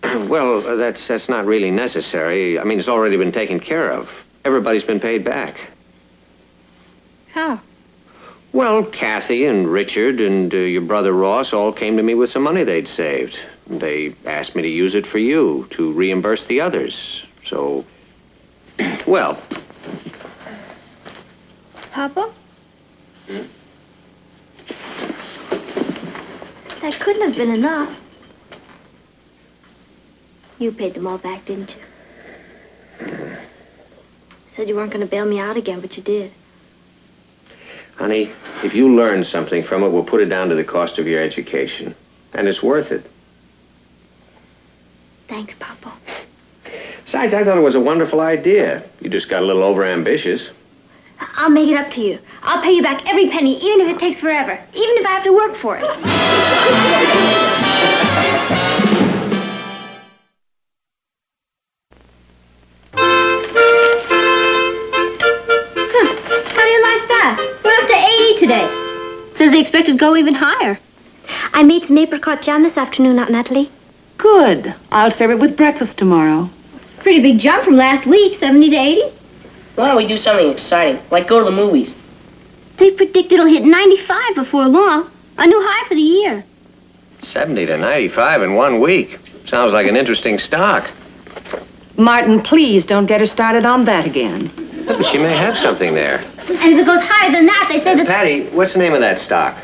H: Well, that's not really necessary. I mean, it's already been taken care of. Everybody's been paid back.
F: How?
H: Well, Kathy and Richard and your brother Ross all came to me with some money they'd saved. They asked me to use it for you, to reimburse the others. So, well.
F: Papa? That couldn't have been enough. You paid them all back, didn't you? Said you weren't going to bail me out again, but you did.
H: Honey, if you learn something from it, we'll put it down to the cost of your education. And it's worth it.
F: Thanks, Papa.
H: Besides, I thought it was a wonderful idea. You just got a little overambitious.
F: I'll make it up to you. I'll pay you back every penny, even if it takes forever. Even if I have to work for it. How do you like that? We're up to 80 today. Says they expect it to go even higher. I made some apricot jam this afternoon, Aunt Natalie.
N: Good. I'll serve it with breakfast tomorrow.
F: Pretty big jump from last week, 70 to 80.
I: Why don't we do something exciting, like go to the movies?
F: They predict it'll hit 95 before long. A new high for the year.
H: 70 to 95 in 1 week. Sounds like an interesting stock.
N: Martin, please don't get her started on that again.
H: But she may have something there.
F: And if it goes higher than that, they say that...
H: Patty, what's the name of that stock?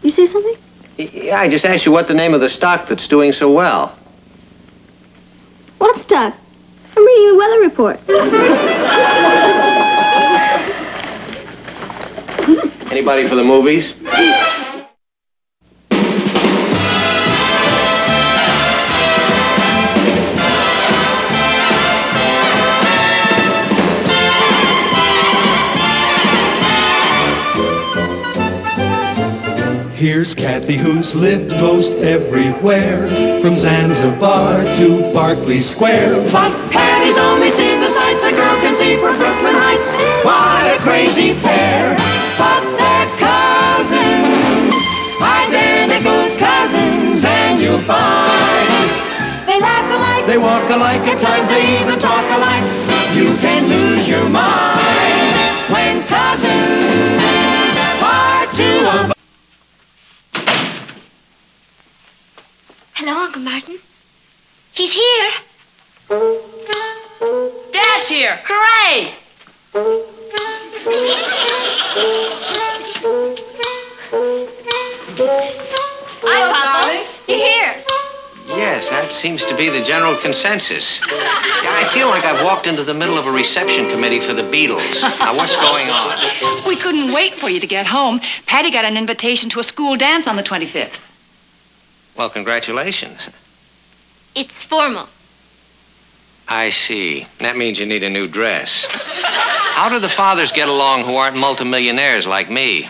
F: You say something?
H: Yeah, I just asked you what the name of the stock that's doing so well.
F: What stock? I'm reading the weather report.
H: Anybody for the movies?
D: Here's Kathy, who's lived most everywhere, from Zanzibar to Berkeley Square.
E: But Patty's only seen the sights a girl can see from Brooklyn Heights. What a crazy pair. But they're cousins, identical cousins, and you'll find they laugh alike, they walk alike, at times they even talk alike. You can lose your mind when cousins are two of.
F: Hello, Uncle Martin. He's here.
I: Dad's here! Hooray! Hi, Papa.
F: You're here.
H: Yes, that seems to be the general consensus. I feel like I've walked into the middle of a reception committee for the Beatles. Now, what's going on?
N: We couldn't wait for you to get home. Patty got an invitation to a school dance on the 25th.
H: Well, congratulations.
F: It's formal.
H: I see. That means you need a new dress. How do the fathers get along who aren't multimillionaires like me?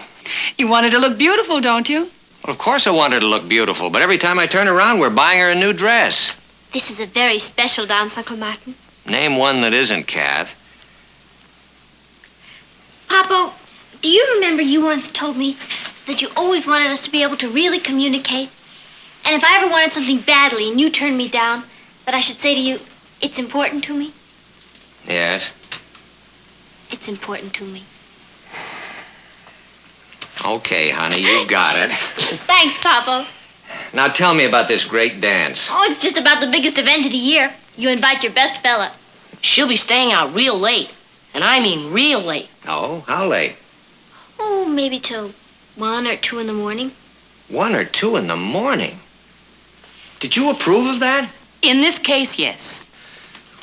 N: You wanted to look beautiful, don't you?
H: Well, of course I want her to look beautiful, but every time I turn around, we're buying her a new dress.
F: This is a very special dance, Uncle Martin.
H: Name one that isn't, Kath.
F: Papa, do you remember you once told me that you always wanted us to be able to really communicate? And if I ever wanted something badly and you turned me down, that I should say to you, it's important to me?
H: Yes?
F: It's important to me.
H: Okay, honey, you got it.
F: Thanks, Papa.
H: Now tell me about this great dance.
F: Oh, it's just about the biggest event of the year. You invite your best fella.
I: She'll be staying out real late. And I mean real late.
H: Oh, how late?
F: Oh, maybe till 1 or 2 in the morning.
H: 1 or 2 in the morning? Did you approve of that?
N: In this case, yes.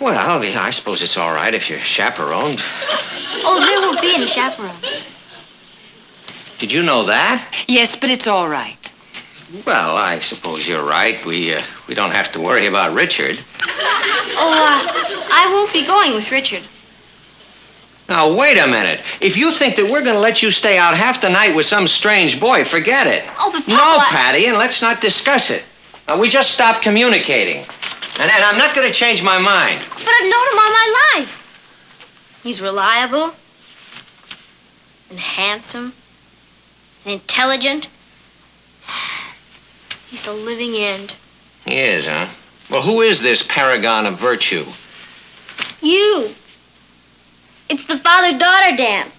H: Well, I suppose it's all right if you're chaperoned.
F: Oh, there won't be any chaperones.
H: Did you know that?
N: Yes, but it's all right.
H: Well, I suppose you're right. We don't have to worry about Richard.
F: I won't be going with Richard.
H: Now, wait a minute. If you think that we're going to let you stay out half the night with some strange boy, forget it.
F: Oh, but Papa...
H: No, Patty, and let's not discuss it. We just stopped communicating. And I'm not going to change my mind.
F: But I've known him all my life. He's reliable and handsome and intelligent. He's the living end.
H: He is, huh? Well, who is this paragon of virtue?
F: You. It's the father-daughter dance.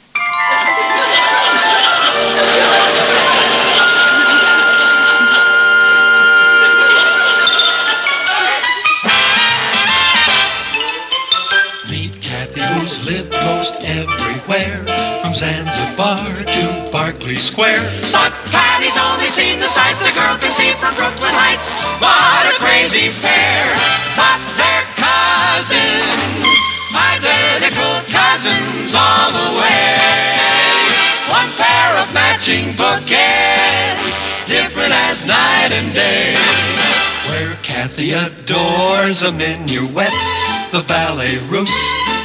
D: Meet Kathy, who's lived most everywhere, from Zanzibar to Berkeley Square.
E: But Patty's only seen the sights a girl can see from Brooklyn Heights. What a crazy pair. But they're cousins, identical cousins all the way. One pair of matching bookends, different as night and day.
D: Where Kathy adores a minuet, the ballet russe,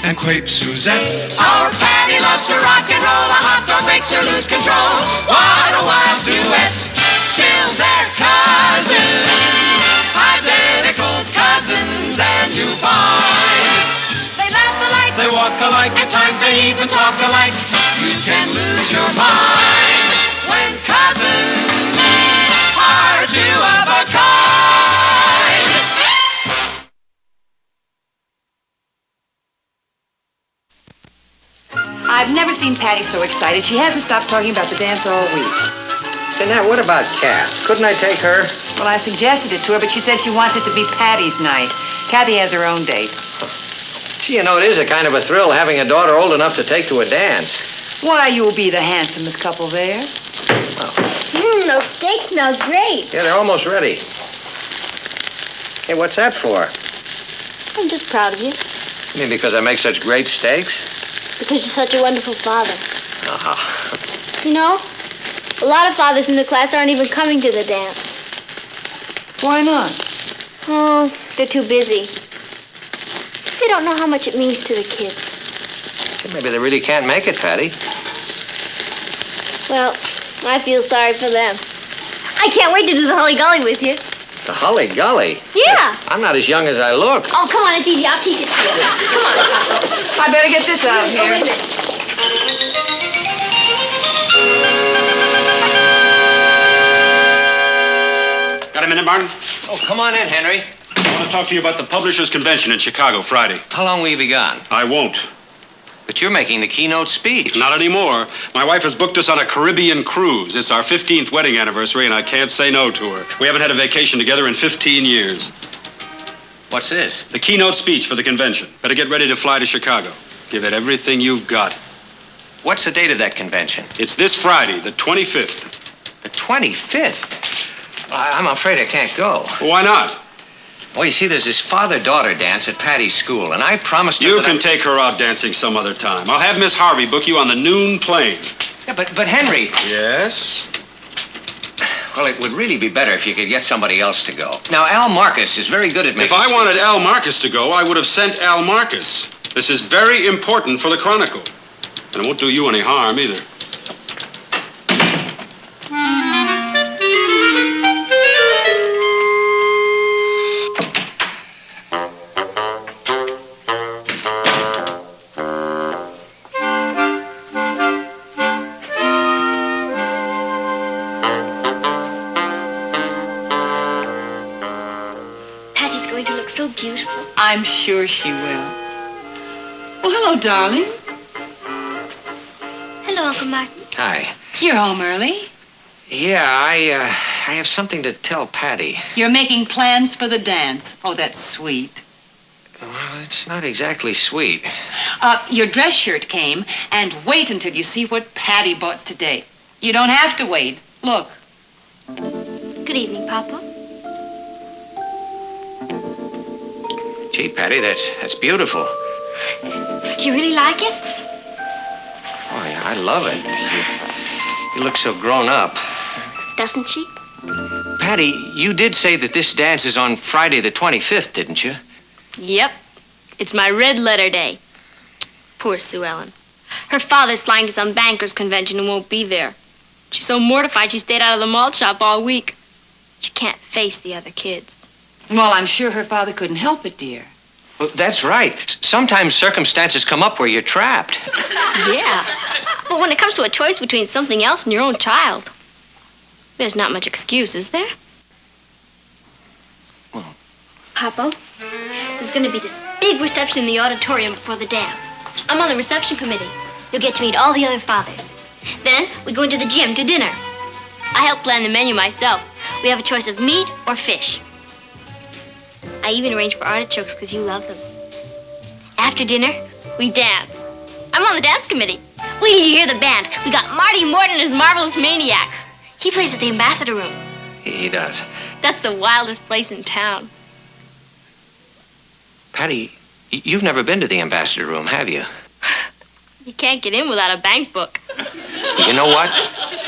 D: and crepe Suzette.
E: Our Patty loves to rock and roll, a hot dog makes her lose control. What a wild duet, still they're cousins, identical cousins, and you find they laugh alike, they walk alike, at times they even talk alike. You can lose your mind when cousins are two of a kind.
N: I've never seen Patty so excited. She hasn't stopped talking about the dance all week.
H: Say, now, what about Kath? Couldn't I take her?
N: Well, I suggested it to her, but she said she wants it to be Patty's night. Kathy has her own date.
H: Gee, you know, it is a kind of a thrill having a daughter old enough to take to a dance.
N: Why, you'll be the handsomest couple there.
F: Those steaks smell great.
H: Yeah, they're almost ready. Hey, what's that for?
F: I'm just proud of you.
H: You mean because I make such great steaks?
F: Because you're such a wonderful father.
H: Uh-huh.
F: You know, a lot of fathers in the class aren't even coming to the dance.
N: Why not?
F: Oh, they're too busy. Guess they don't know how much it means to the kids.
H: Maybe they really can't make it, Patty.
F: Well, I feel sorry for them. I can't wait to do the Holly Golly with you.
H: Holly golly.
F: Yeah.
H: I'm not as young as I look.
F: Oh, come on, it's easy. I'll teach it to you. Come on, Papa.
G: I better get this out of
F: Oh, wait a
G: here.
F: minute.
O: Got a minute, Martin?
H: Oh, come on in, Henry.
O: I want to talk to you about the Publishers Convention in Chicago Friday.
H: How long will you be gone?
O: I won't.
H: But you're making the keynote speech.
O: Not anymore. My wife has booked us on a Caribbean cruise. It's our 15th wedding anniversary, and I can't say no to her. We haven't had a vacation together in 15 years.
H: What's this?
O: The keynote speech for the convention. Better get ready to fly to Chicago. Give it everything you've got.
H: What's the date of that convention?
O: It's this Friday, the 25th.
H: The 25th? I'm afraid I can't go.
O: Why not?
H: Well, you see, there's this father-daughter dance at Patty's school, and I promised her
O: You
H: that
O: can take her out dancing some other time. I'll have Miss Harvey book you on the noon plane.
H: Yeah, but Henry...
O: Yes?
H: Well, it would really be better if you could get somebody else to go. Now, Al Marcus is very good at making
O: If I wanted
H: speeches.
O: Al Marcus to go, I would have sent Al Marcus. This is very important for the Chronicle. And it won't do you any harm, either.
F: Patty's going to look so beautiful.
N: I'm sure she will. Well, hello, darling.
F: Hello, Uncle Martin.
H: Hi.
N: You're home early.
H: Yeah, I have something to tell Patty.
N: You're making plans for the dance. Oh, that's sweet.
H: Well, it's not exactly sweet.
N: Your dress shirt came, and wait until you see what Patty bought today. You don't have to wait. Look.
F: Good evening, Papa.
H: Gee, Patty, that's beautiful.
F: Do you really like it?
H: Oh, yeah, I love it. You look so grown up.
F: Doesn't she?
H: Patty, you did say that this dance is on Friday the 25th, didn't you?
F: Yep. It's my red letter day. Poor Sue Ellen. Her father's flying to some bankers' convention and won't be there. She's so mortified she stayed out of the malt shop all week. She can't face the other kids.
N: Well, I'm sure her father couldn't help it, dear.
H: Well, that's right. Sometimes circumstances come up where you're trapped.
F: Yeah. But when it comes to a choice between something else and your own child, there's not much excuse, is there?
H: Well.
F: Papa, there's going to be this big reception in the auditorium before the dance. I'm on the reception committee. You'll get to meet all the other fathers. Then we go into the gym to dinner. I help plan the menu myself. We have a choice of meat or fish. I even arrange for artichokes because you love them. After dinner, we dance. I'm on the dance committee. Wait till you hear the band. We got Marty Morton and his Marvelous Maniacs. He plays at the Ambassador Room.
H: He does.
F: That's the wildest place in town.
H: Patty, you've never been to the Ambassador Room, have you?
F: You can't get in without a bank book.
H: You know what?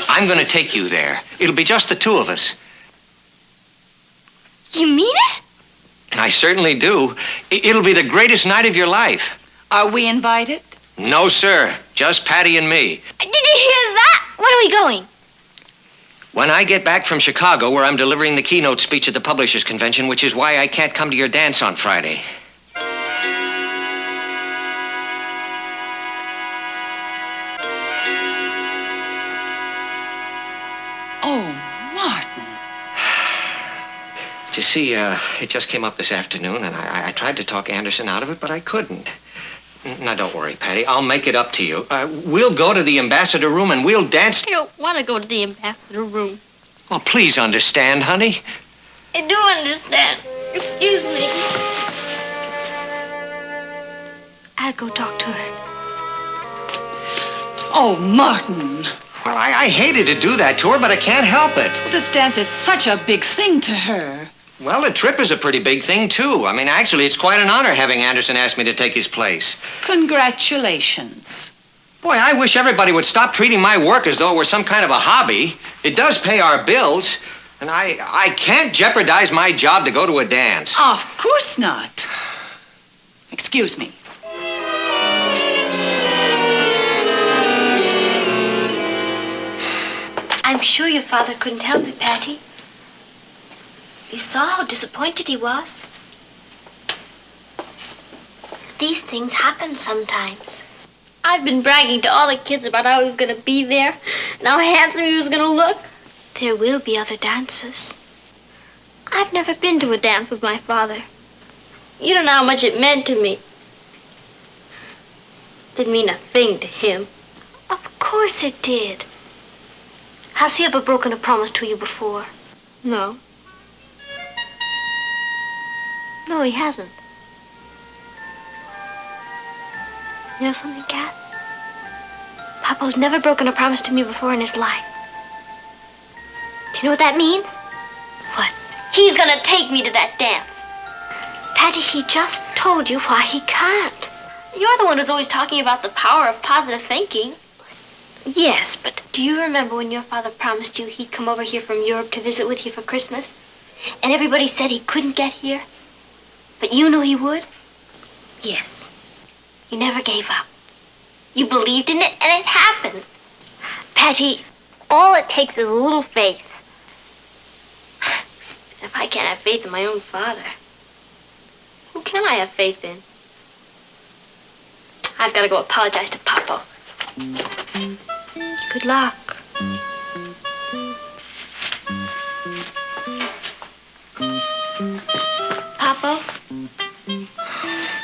H: I'm going to take you there. It'll be just the two of us.
F: You mean it?
H: I certainly do. It'll be the greatest night of your life.
N: Are we invited?
H: No, sir. Just Patty and me.
F: Did you hear that? When are we going?
H: When I get back from Chicago, where I'm delivering the keynote speech at the Publishers Convention, which is why I can't come to your dance on Friday.
N: Oh, Martin.
H: You see, it just came up this afternoon, and I tried to talk Anderson out of it, but I couldn't. Now, don't worry, Patty. I'll make it up to you. We'll go to the Ambassador Room, and we'll dance.
F: I don't want to go to the Ambassador Room.
H: Well, please understand, honey.
F: I do understand. Excuse me. I'll go talk to her.
N: Oh, Martin.
H: Well, I hated to do that to her, but I can't help it.
N: This dance is such a big thing to her.
H: Well, the trip is a pretty big thing, too. I mean, actually, it's quite an honor having Anderson ask me to take his place.
N: Congratulations.
H: Boy, I wish everybody would stop treating my work as though it were some kind of a hobby. It does pay our bills, and I can't jeopardize my job to go to a dance.
N: Of course not. Excuse me.
F: I'm sure your father couldn't help it, Patty. You saw how disappointed he was. These things happen sometimes. I've been bragging to all the kids about how he was going to be there and how handsome he was going to look. There will be other dances. I've never been to a dance with my father. You don't know how much it meant to me. Didn't mean a thing to him. Of course it did. Has he ever broken a promise to you before? No. No, he hasn't. You know something, Kat? Papa's never broken a promise to me before in his life. Do you know what that means? What? He's gonna take me to that dance. Patty, he just told you why he can't. You're the one who's always talking about the power of positive thinking. Yes, but do you remember when your father promised you he'd come over here from Europe to visit with you for Christmas? And everybody said he couldn't get here? But you knew he would? Yes. You never gave up. You believed in it, and it happened. Patty, all it takes is a little faith. If I can't have faith in my own father, who can I have faith in? I've got to go apologize to Papa. Good luck. Papa?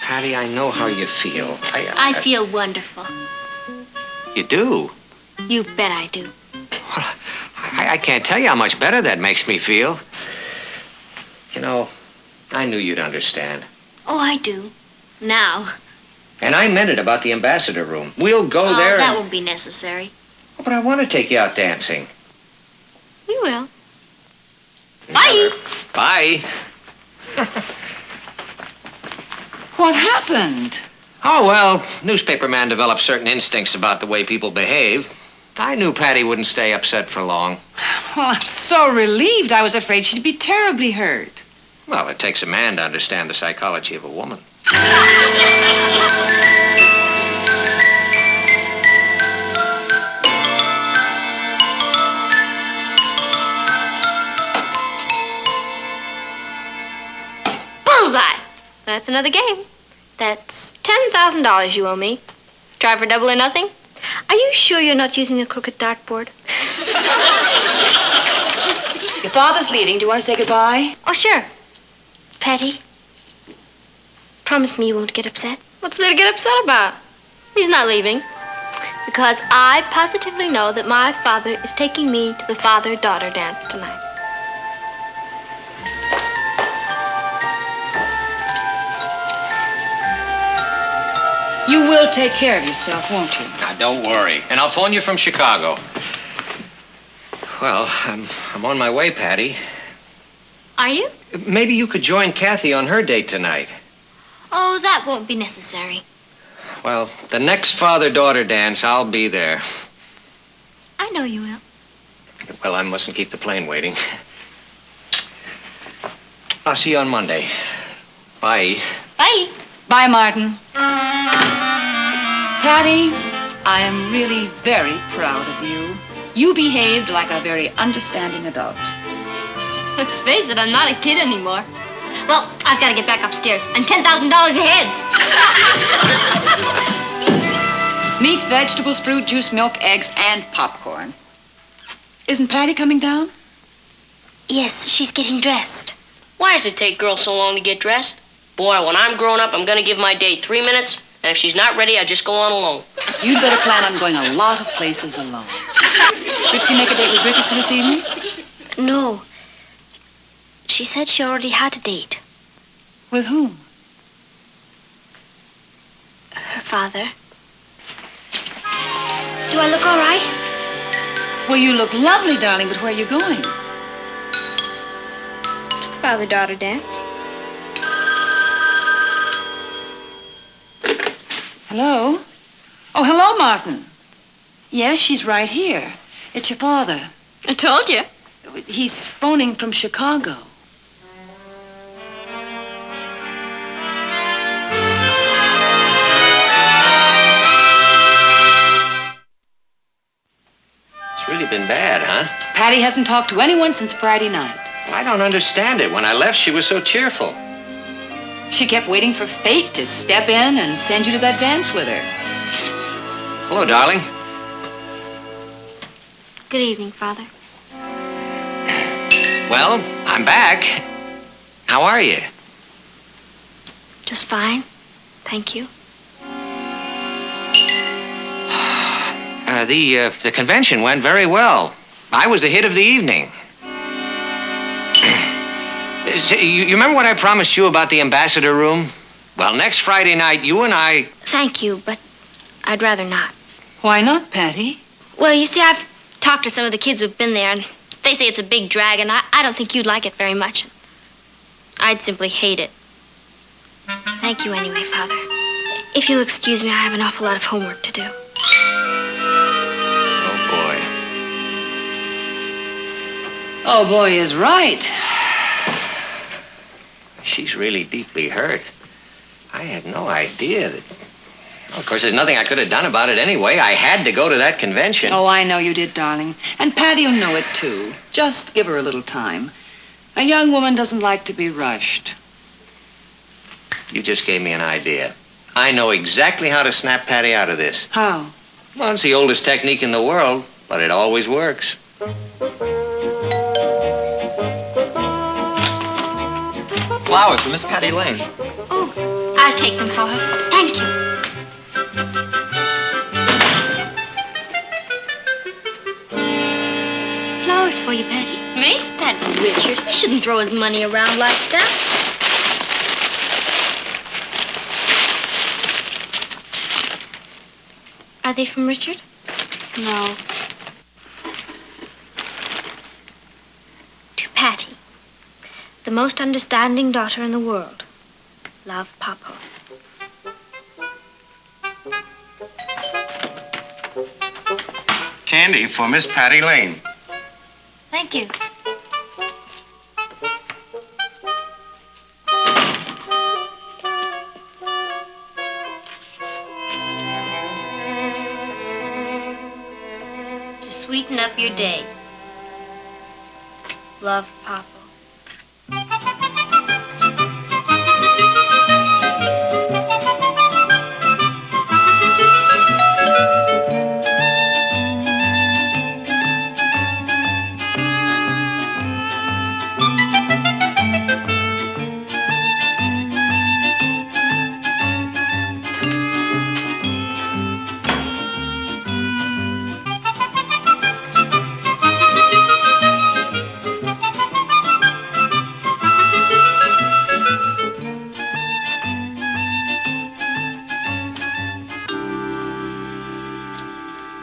H: Patty, I know how you feel.
F: I feel wonderful.
H: You do?
F: You bet I do.
H: I can't tell you how much better that makes me feel. You know, I knew you'd understand.
F: Oh, I do. Now.
H: And I meant it about the ambassador room. We'll go
F: Oh,
H: there.
F: that won't be necessary.
H: But I want to take you out dancing.
F: You will. Bye.
H: Bye.
N: What happened?
H: Oh, well, newspaper man developed certain instincts about the way people behave. I knew Patty wouldn't stay upset for long.
N: Well, I'm so relieved. I was afraid she'd be terribly hurt.
H: Well, it takes a man to understand the psychology of a woman.
F: Bullseye! That's another game. That's $10,000 you owe me. Try for double or nothing. Are you sure you're not using a crooked dartboard?
N: Your father's leaving. Do you want to say goodbye?
F: Oh, sure. Patty, promise me you won't get upset. What's there to get upset about? He's not leaving. Because I positively know that my father is taking me to the father-daughter dance tonight.
N: You will take care of yourself, won't you?
H: Now, don't worry. And I'll phone you from Chicago. Well, I'm on my way, Patty.
F: Are you?
H: Maybe you could join Kathy on her date tonight.
F: Oh, that won't be necessary.
H: Well, the next father-daughter dance, I'll be there.
F: I know you will.
H: Well, I mustn't keep the plane waiting. I'll see you on Monday. Bye.
F: Bye.
N: Bye, Martin. Patty, I am really very proud of you. You behaved like a very understanding adult.
F: Let's face it, I'm not a kid anymore. Well, I've got to get back upstairs. I'm $10,000 ahead.
N: Meat, vegetables, fruit, juice, milk, eggs, and popcorn. Isn't Patty coming down?
F: Yes, she's getting dressed.
I: Why does it take girls so long to get dressed? Boy, when I'm grown up, I'm gonna give my date 3 minutes, and if she's not ready, I just go on alone.
N: You'd better plan on going a lot of places alone. Did she make a date with Richard for this evening?
F: No. She said she already had a date.
N: With whom?
F: Her father. Do I look all right?
N: Well, you look lovely, darling, but where are you going?
F: To the father-daughter dance.
N: Hello? Oh, hello, Martin. Yes, she's right here. It's your father.
F: I told you.
N: He's phoning from Chicago.
H: It's really been bad, huh?
N: Patty hasn't talked to anyone since Friday night.
H: I don't understand it. When I left, she was so cheerful.
N: She kept waiting for fate to step in and send you to that dance with her.
H: Hello, darling.
F: Good evening, Father.
H: Well, I'm back. How are you?
F: Just fine. Thank you.
H: The convention went very well. I was the hit of the evening. You remember what I promised you about the ambassador room? Well, next Friday night, you and I...
F: Thank you, but I'd rather not.
N: Why not, Patty?
F: Well, you see, I've talked to some of the kids who've been there, and they say it's a big drag, and I don't think you'd like it very much. I'd simply hate it. Thank you anyway, Father. If you'll excuse me, I have an awful lot of homework to do.
H: Oh, boy.
N: Oh, boy is right.
H: She's really deeply hurt. I had no idea that... Well, of course, there's nothing I could have done about it anyway. I had to go to that convention.
N: Oh, I know you did, darling. And Patty'll know it, too. Just give her a little time. A young woman doesn't like to be rushed.
H: You just gave me an idea. I know exactly how to snap Patty out of this.
N: How?
H: Well, it's the oldest technique in the world, but it always works.
P: Flowers for Miss Patty Lane.
F: Oh, I'll take them for her. Thank you. Flowers for you, Patty. Me? That Richard. He shouldn't throw his money around like that. Are they from Richard? No. To Patty, the most understanding daughter in the world. Love, Papa.
B: Candy for Miss Patty Lane.
F: Thank you. To sweeten up your day. Love, Papa.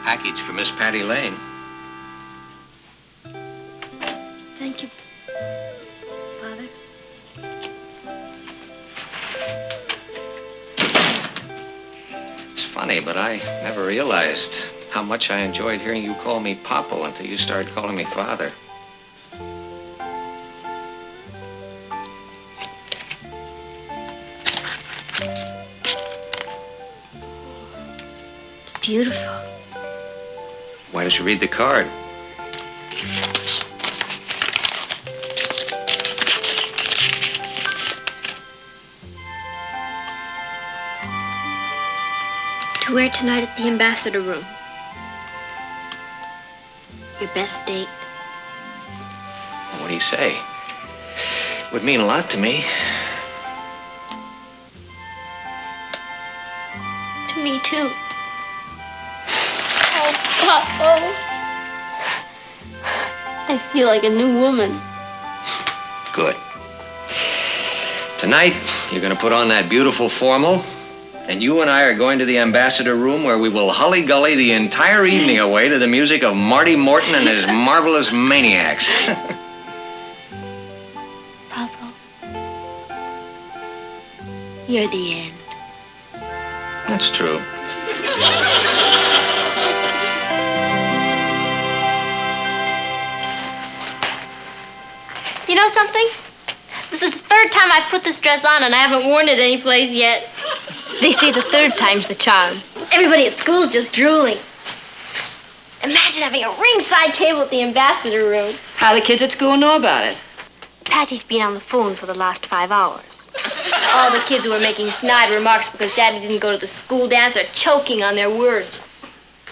H: Package for Miss Patty Lane.
F: Thank you, Father.
H: It's funny, but I never realized how much I enjoyed hearing you call me Papa until you started calling me Father.
F: Beautiful.
H: Why don't you read the card?
F: To wear tonight at the ambassador room. Your best date.
H: What do you say? Would mean a lot to me.
F: To me, too. Oh, Papa. I feel like a new woman.
H: Good. Tonight, you're going to put on that beautiful formal, and you and I are going to the ambassador room where we will hully-gully the entire evening away to the music of Marty Morton and his marvelous Maniacs.
F: Papa, you're the end.
H: That's true.
F: You know something? This is the third time I've put this dress on and I haven't worn it anyplace yet. They say the third time's the charm. Everybody at school's just drooling. Imagine having a ringside table at the ambassador room.
N: How the kids at school know about it?
F: Patty's been on the phone for the last 5 hours. All the kids who were making snide remarks because Daddy didn't go to the school dance are choking on their words.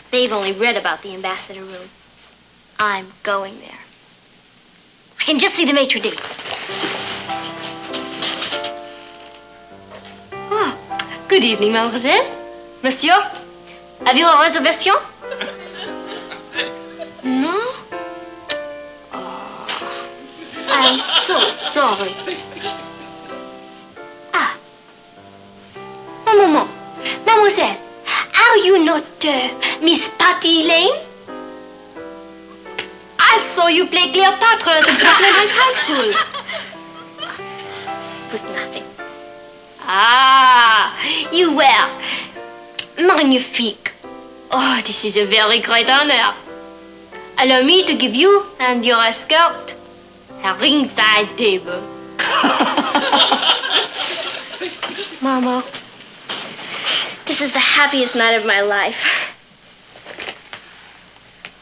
F: They've only read about the ambassador room. I'm going there. I can just see the maitre d'. Oh, good evening, mademoiselle. Monsieur, have you a reservation? No? Oh, I'm so sorry. Ah. Un moment. Mademoiselle, are you not Miss Patty Lane? I saw you play Cleopatra at the Brooklyn Heights High School. It was nothing. Ah, you were magnifique. Oh, this is a very great honor. Allow me to give you and your escort a ringside table. Mama, this is the happiest night of my life.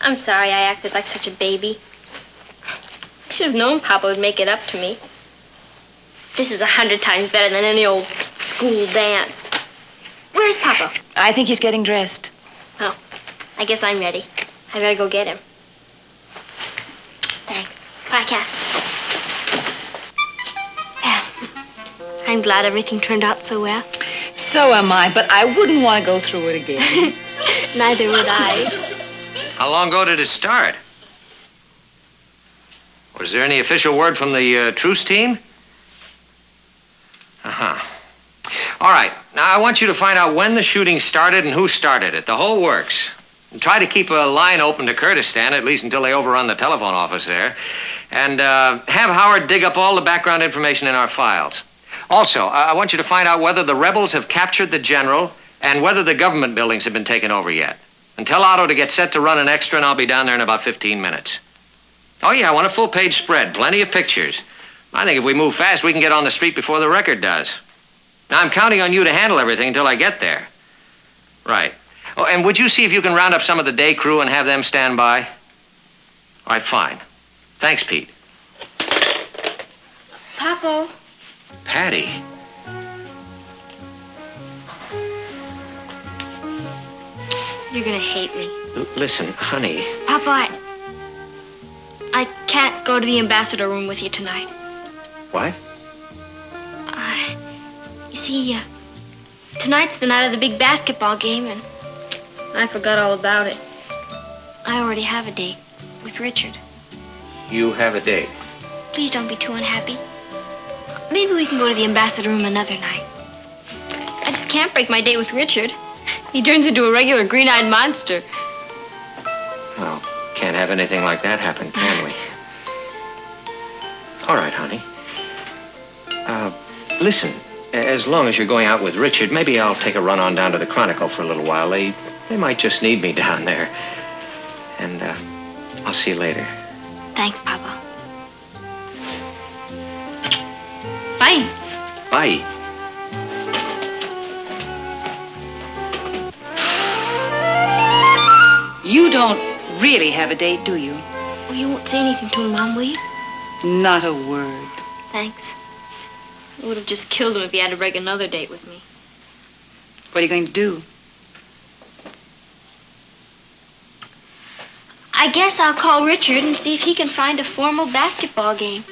F: I'm sorry I acted like such a baby. I should have known Papa would make it up to me. This is 100 times better than any old school dance. Where's Papa?
N: I think he's getting dressed.
F: Oh, I guess I'm ready. I better go get him. Thanks. Bye, Kath. I'm glad everything turned out so well.
N: So am I, but I wouldn't want to go through it again.
F: Neither would I.
H: How long ago did it start? Was there any official word from the truce team? Uh-huh. All right. Now, I want you to find out when the shooting started and who started it. The whole works. And try to keep a line open to Kurdistan, at least until they overrun the telephone office there. And have Howard dig up all the background information in our files. Also, I want you to find out whether the rebels have captured the general and whether the government buildings have been taken over yet. And tell Otto to get set to run an extra, and I'll be down there in about 15 minutes. Oh, yeah, I want a full-page spread, plenty of pictures. I think if we move fast, we can get on the street before the Record does. Now, I'm counting on you to handle everything until I get there. Right. Oh, and would you see if you can round up some of the day crew and have them stand by? All right, fine. Thanks, Pete.
F: Papa.
H: Patty.
F: You're gonna hate me.
H: Listen, honey.
F: Papa, I can't go to the ambassador room with you tonight.
H: What?
F: You see, tonight's the night of the big basketball game, and I forgot all about it. I already have a date with Richard.
H: You have a date?
F: Please don't be too unhappy. Maybe we can go to the ambassador room another night. I just can't break my date with Richard. He turns into a regular green-eyed monster.
H: Well, can't have anything like that happen, can we? All right, honey. Listen, as long as you're going out with Richard, maybe I'll take a run on down to the Chronicle for a little while. They might just need me down there. And, I'll see you later.
F: Thanks, Papa. Bye.
H: Bye.
N: You don't really have a date, do you?
F: Well, you won't say anything to him, Mom, will you?
N: Not a word.
F: Thanks. It would have just killed him if he had to break another date with me.
N: What are you going to do?
F: I guess I'll call Richard and see if he can find a formal basketball game.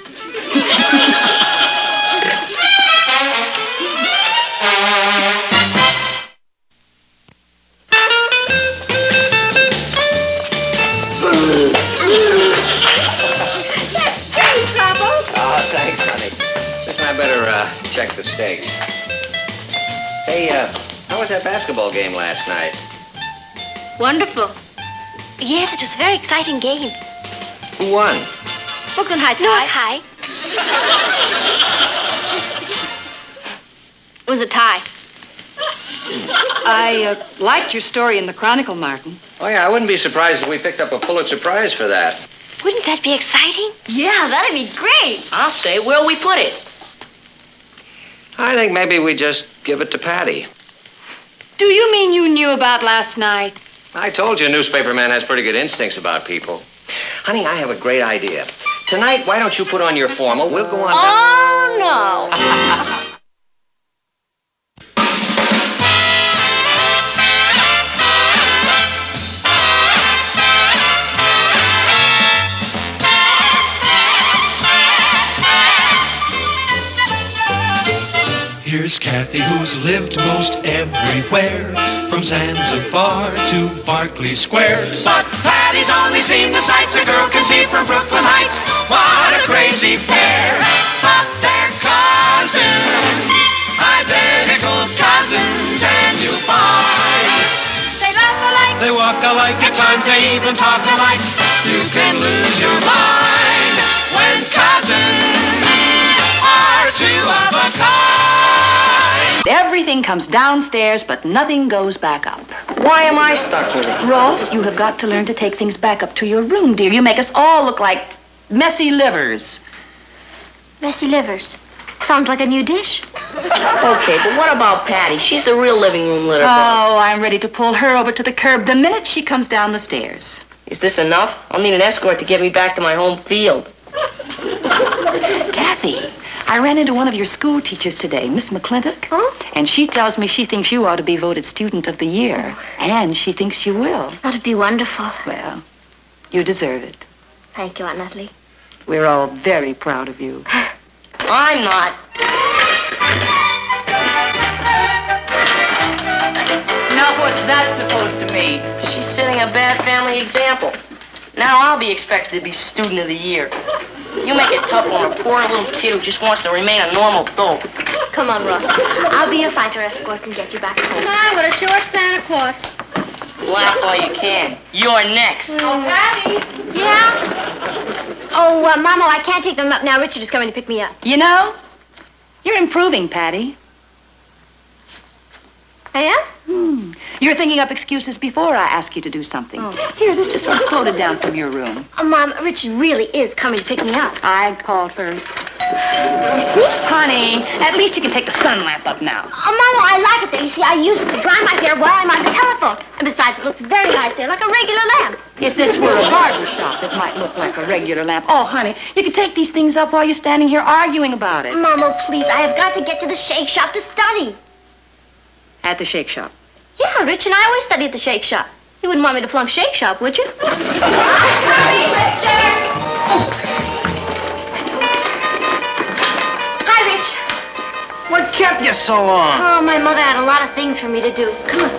H: Oh, thanks, honey. Listen, I better check the stakes. Say, how was that basketball game last night?
F: Wonderful. Yes, it was a very exciting game.
H: Who won?
F: Brooklyn Heights High. It was a tie.
N: I liked your story in the Chronicle, Martin.
H: Oh, yeah, I wouldn't be surprised if we picked up a Pulitzer Prize for that.
F: Wouldn't that be exciting?
I: Yeah, that'd be great. I'll say, where'll we put it?
H: I think maybe we just give it to Patty.
N: Do you mean you knew about last night?
H: I told you a newspaper man has pretty good instincts about people. Honey, I have a great idea.
M: Tonight, why don't you put on your formal? We'll go on down.
I: Oh, no.
D: Here's Kathy, who's lived most everywhere, from Zanzibar to Berkeley Square.
E: But Patty's only seen the sights a girl can see from Brooklyn Heights. What a crazy pair, but they're cousins, identical cousins, and you'll find they laugh alike,
D: They walk alike,
E: at times they even talk alike. You can lose your mind when cousins are two of a kind.
N: Everything comes downstairs, but nothing goes back up.
I: Why am I stuck with it?
N: Ross, you have got to learn to take things back up to your room, dear. You make us all look like messy livers.
F: Messy livers. Sounds like a new dish.
I: Okay, but what about Patty? She's the real living room litter.
N: Oh, I'm ready to pull her over to the curb the minute she comes down the stairs.
I: Is this enough? I'll need an escort to get me back to my home field.
N: Kathy, I ran into one of your school teachers today, Miss McClintock.
F: Huh?
N: And she tells me she thinks you ought to be voted Student of the Year. And she thinks you will.
F: That'd be wonderful.
N: Well, you deserve it.
F: Thank you, Aunt Natalie.
N: We're all very proud of you.
I: I'm not.
N: Now, what's that supposed to mean?
I: She's setting a bad family example. Now I'll be expected to be Student of the Year. You make it tough on a poor little kid who just wants to remain a normal dope.
F: Come on, Ross. I'll be your fighter escort and get you back home.
J: Come on, with a short Santa Claus.
I: Laugh all you can. You're next.
J: Oh, Patty.
F: Yeah? Oh, Mama, I can't take them up now. Richard is coming to pick me up.
N: You know, you're improving, Patty.
F: I am?
N: You're thinking up excuses before I ask you to do something.
F: Oh.
N: Here, this just sort of floated down from your room.
F: Mom, Richard really is coming to pick me up.
N: I called first.
F: You see?
N: Honey, at least you can take the sun lamp up now.
F: Mama, I like it there. You see, I use it to dry my hair while I'm on the telephone. And besides, it looks very nice there, like a regular lamp.
N: If this were a barber shop, it might look like a regular lamp. Oh, honey, you can take these things up while you're standing here arguing about it.
F: Mama, please, I have got to get to the shake shop to study.
N: At the shake shop.
F: Yeah, Rich and I always study at the shake shop. You wouldn't want me to flunk shake shop, would you? Hi, Rich.
A: What kept you so long?
F: Oh, my mother had a lot of things for me to do. Come on.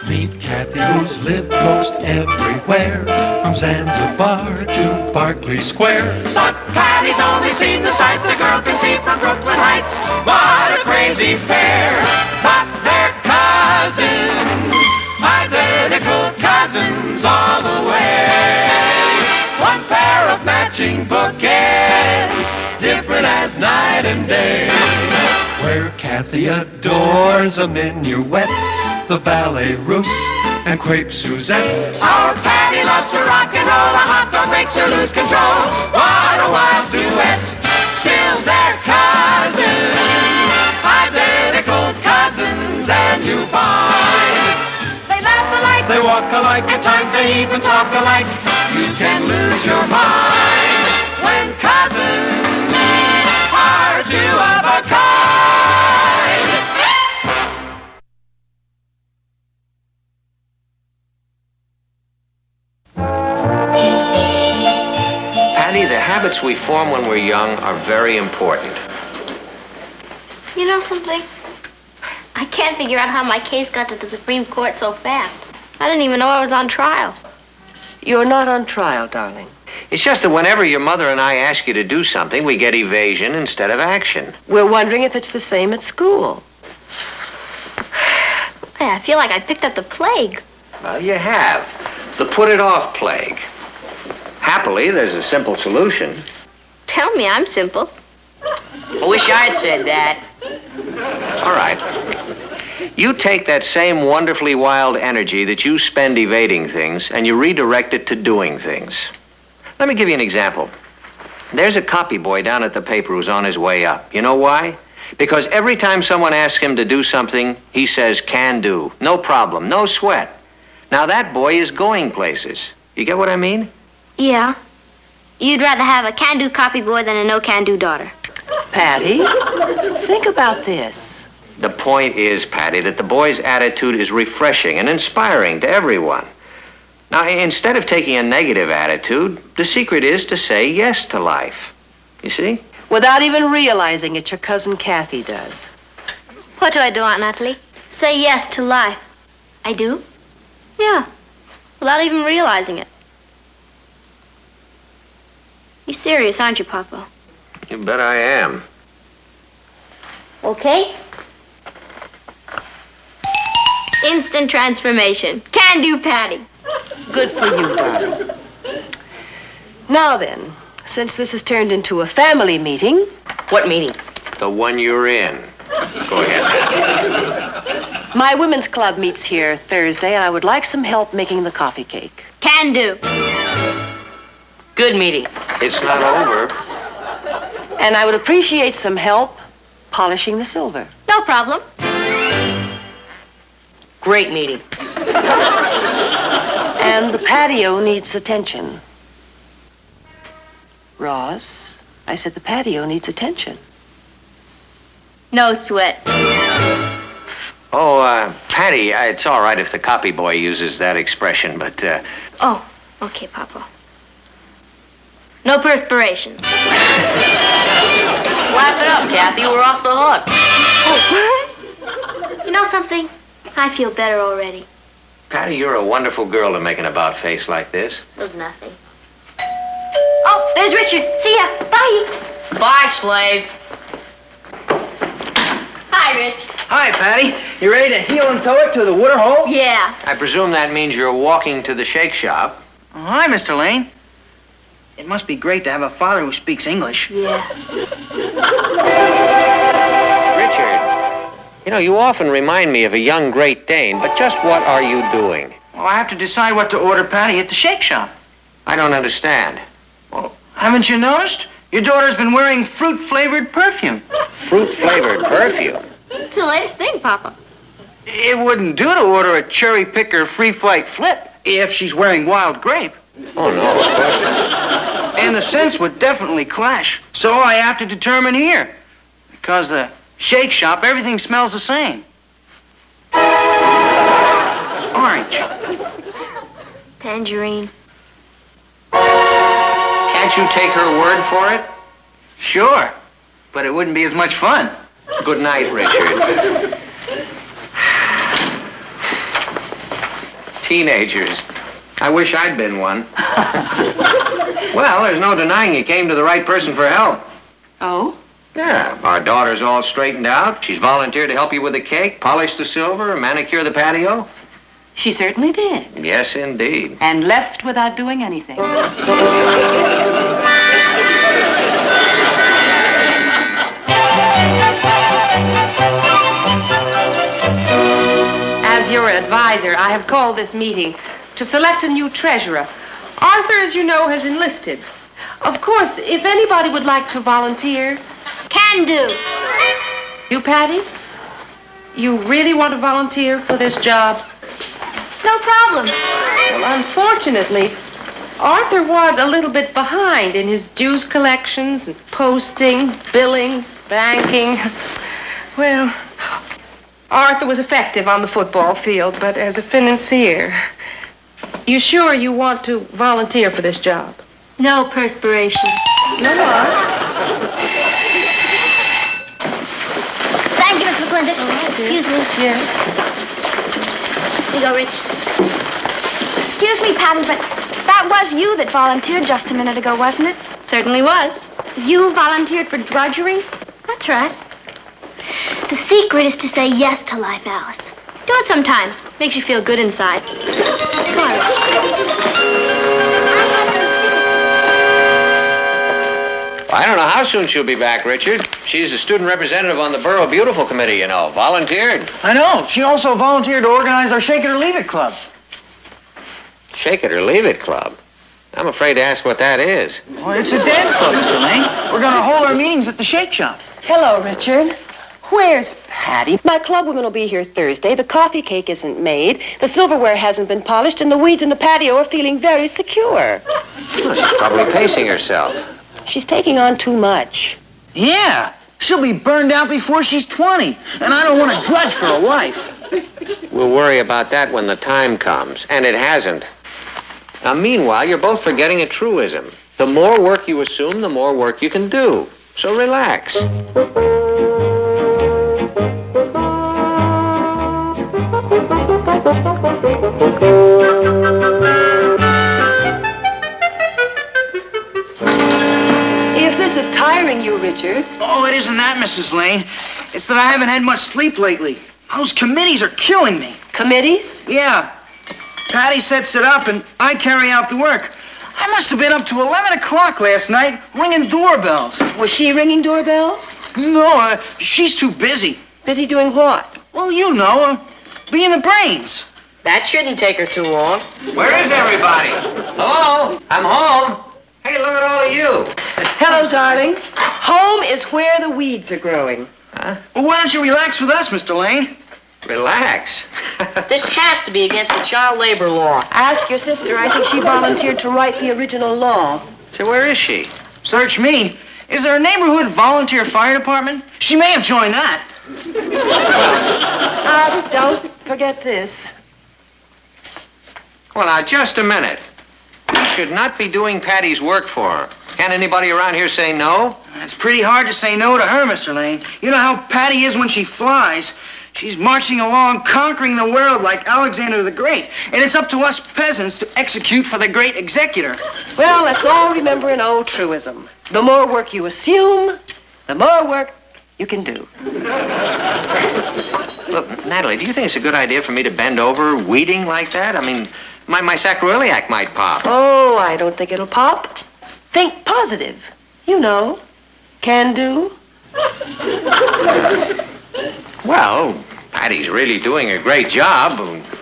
D: Meet Kathy, who's lived most everywhere, from Zanzibar to Berkeley Square.
E: But Patty's only seen the sights a girl can see from Brooklyn Heights. What a crazy pair, but they're cousins, identical cousins all the way. One pair of matching bookends, different as night and day.
D: Where Kathy adores a minuet, the ballet russe, and crepe Suzette.
E: Our Patty loves to rock and roll, a hot dog makes her lose control. What a wild duet, still they're cousins, identical cousins, and you find they laugh alike,
D: They walk alike,
E: at times they even talk alike. You can lose your mind when cousins are two of a kind.
H: Patty, the habits we form when we're young are very important.
F: You know something? I can't figure out how my case got to the Supreme Court so fast. I didn't even know I was on trial.
M: You're not on trial, darling.
H: It's just that whenever your mother and I ask you to do something, we get evasion instead of action.
M: We're wondering if it's the same at school.
F: Hey, I feel like I picked up the plague.
H: Well, you have. The put it off plague. Happily, there's a simple solution.
F: Tell me I'm simple.
I: I wish I'd said that.
H: All right. You take that same wonderfully wild energy that you spend evading things and you redirect it to doing things. Let me give you an example. There's a copy boy down at the paper who's on his way up. You know why? Because every time someone asks him to do something, he says, can do. No problem, no sweat. Now that boy is going places. You get what I mean?
F: Yeah. You'd rather have a can-do copy boy than a no-can-do daughter.
Q: Patty, think about this.
H: The point is, Patty, that the boy's attitude is refreshing and inspiring to everyone. Now, instead of taking a negative attitude, the secret is to say yes to life. You see?
Q: Without even realizing it, your cousin Kathy does.
F: What do I do, Aunt Natalie? Say yes to life. I do? Yeah. Without even realizing it. You're serious, aren't you, Papa?
H: You bet I am.
F: Okay. Instant transformation. Can-do Patty.
Q: Good for you, darling. Now then, since this has turned into a family meeting...
I: What meeting?
H: The one you're in. Go ahead.
Q: My women's club meets here Thursday, and I would like some help making the coffee cake.
F: Can do.
I: Good meeting.
H: It's not over.
Q: And I would appreciate some help polishing the silver.
F: No problem.
I: Great meeting.
Q: And the patio needs attention. Ross, I said the patio needs attention.
F: No sweat.
H: Oh, Patty, it's all right if the copy boy uses that expression, but,
F: Oh, okay, Papa. No perspiration.
I: Laugh it up, Kathy. We're off the hook.
F: Oh, what? You know something? I feel better already.
H: Patty, you're a wonderful girl to make an about-face like this.
F: It was nothing. Oh, there's Richard. See ya. Bye.
I: Bye, slave.
F: Hi, Rich.
A: Hi, Patty. You ready to heel and toe it to the water hole?
F: Yeah.
H: I presume that means you're walking to the shake shop.
A: Oh, hi, Mr. Lane. It must be great to have a father who speaks English.
F: Yeah.
H: Richard, you know, you often remind me of a young Great Dane, but just what are you doing?
A: Well, I have to decide what to order Patty at the shake shop.
H: I don't understand.
A: Well, haven't you noticed? Your daughter's been wearing fruit-flavored perfume.
H: Fruit-flavored perfume?
F: It's the latest thing, Papa.
A: It wouldn't do to order a cherry picker free flight flip if she's wearing wild grape.
H: Oh, no, of course not.
A: And the scents would definitely clash. So I have to determine here. Because the shake shop, everything smells the same. Orange.
F: Tangerine.
H: Can't you take her word for it?
A: Sure, but it wouldn't be as much fun.
H: Good night, Richard. Teenagers. I wish I'd been one. Well, there's no denying you came to the right person for help.
Q: Oh?
H: Yeah, our daughter's all straightened out. She's volunteered to help you with the cake, polish the silver, manicure the patio.
Q: She certainly did.
H: Yes, indeed.
Q: And left without doing anything. As your advisor, I have called this meeting to select a new treasurer. Arthur, as you know, has enlisted. Of course, if anybody would like to volunteer...
F: Can do.
Q: You, Patty? You really want to volunteer for this job?
F: No problem.
Q: Well, unfortunately, Arthur was a little bit behind in his dues collections and postings, billings, banking. Well, Arthur was effective on the football field, but as a financier, you sure you want to volunteer for this job?
F: No perspiration.
Q: No more.
F: Thank you, Miss McClintock. Excuse me.
Q: Yeah.
F: Here you go, Rich.
J: Excuse me, Patty, but that was you that volunteered just a minute ago, wasn't it?
F: Certainly was.
J: You volunteered for drudgery?
F: That's right. The secret is to say yes to life, Alice. Do it sometime. Makes you feel good inside. Come on, Rich.
H: I don't know how soon she'll be back, Richard. She's a student representative on the Borough Beautiful Committee, you know. Volunteered.
A: I know. She also volunteered to organize our Shake It or Leave It Club.
H: Shake It or Leave It Club? I'm afraid to ask what that is.
A: Well, it's a dance club, Mr. Lane. We're going to hold our meetings at the shake shop.
Q: Hello, Richard. Where's Patty? My club women will be here Thursday. The coffee cake isn't made. The silverware hasn't been polished, and the weeds in the patio are feeling very secure.
H: Well, she's probably pacing herself.
Q: She's taking on too much.
A: Yeah, she'll be burned out before she's 20, and I don't want to drudge for a wife.
H: We'll worry about that when the time comes, and it hasn't. Now, meanwhile, you're both forgetting a truism. The more work you assume, the more work you can do. So relax.
Q: If this is tiring you, Richard.
A: Oh, it isn't that, Mrs. Lane. It's that I haven't had much sleep lately. Those committees are killing me.
Q: Committees?
A: Yeah. Patty sets it up, and I carry out the work. I must have been up to 11 o'clock last night ringing doorbells.
Q: Was she ringing doorbells?
A: No, she's too busy.
Q: Busy doing what?
A: Well, you know, being the brains.
I: That shouldn't take her too long.
H: Where is everybody? Hello? I'm home. Hey, look at all of you.
Q: Hello, darling. Home is where the weeds are growing.
H: Huh?
A: Well, why don't you relax with us, Mr. Lane?
H: Relax.
I: This has to be against the child labor law.
Q: Ask your sister. I think she volunteered to write the original law.
H: So where is she?
A: Search me. Is there a neighborhood volunteer fire department? She may have joined that.
Q: Don't forget this.
H: Well, now, just a minute. You should not be doing Patty's work for her. Can anybody around here say no?
A: It's pretty hard to say no to her, Mr. Lane. You know how Patty is when she flies. She's marching along, conquering the world like Alexander the Great. And it's up to us peasants to execute for the great executor.
Q: Well, let's all remember an old truism. The more work you assume, the more work you can do.
H: Look, Natalie, do you think it's a good idea for me to bend over weeding like that? I mean, my sacroiliac might pop.
Q: Oh, I don't think it'll pop. Think positive. You know, can do.
H: Well, Patty's really doing a great job.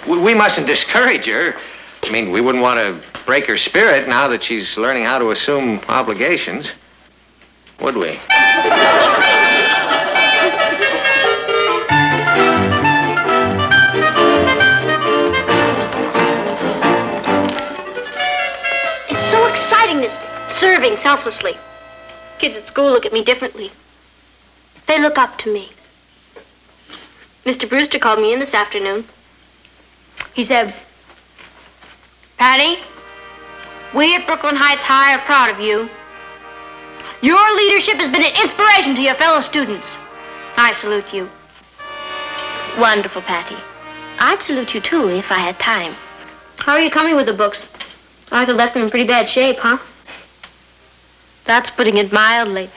H: We mustn't discourage her. I mean, we wouldn't want to break her spirit now that she's learning how to assume obligations. Would we?
F: It's so exciting, this serving selflessly. Kids at school look at me differently. They look up to me. Mr. Brewster called me in this afternoon. He said, Patty, we at Brooklyn Heights High are proud of you. Your leadership has been an inspiration to your fellow students. I salute you. Wonderful, Patty. I'd salute you, too, if I had time. How are you coming with the books? Arthur left them in pretty bad shape, huh? That's putting it mildly.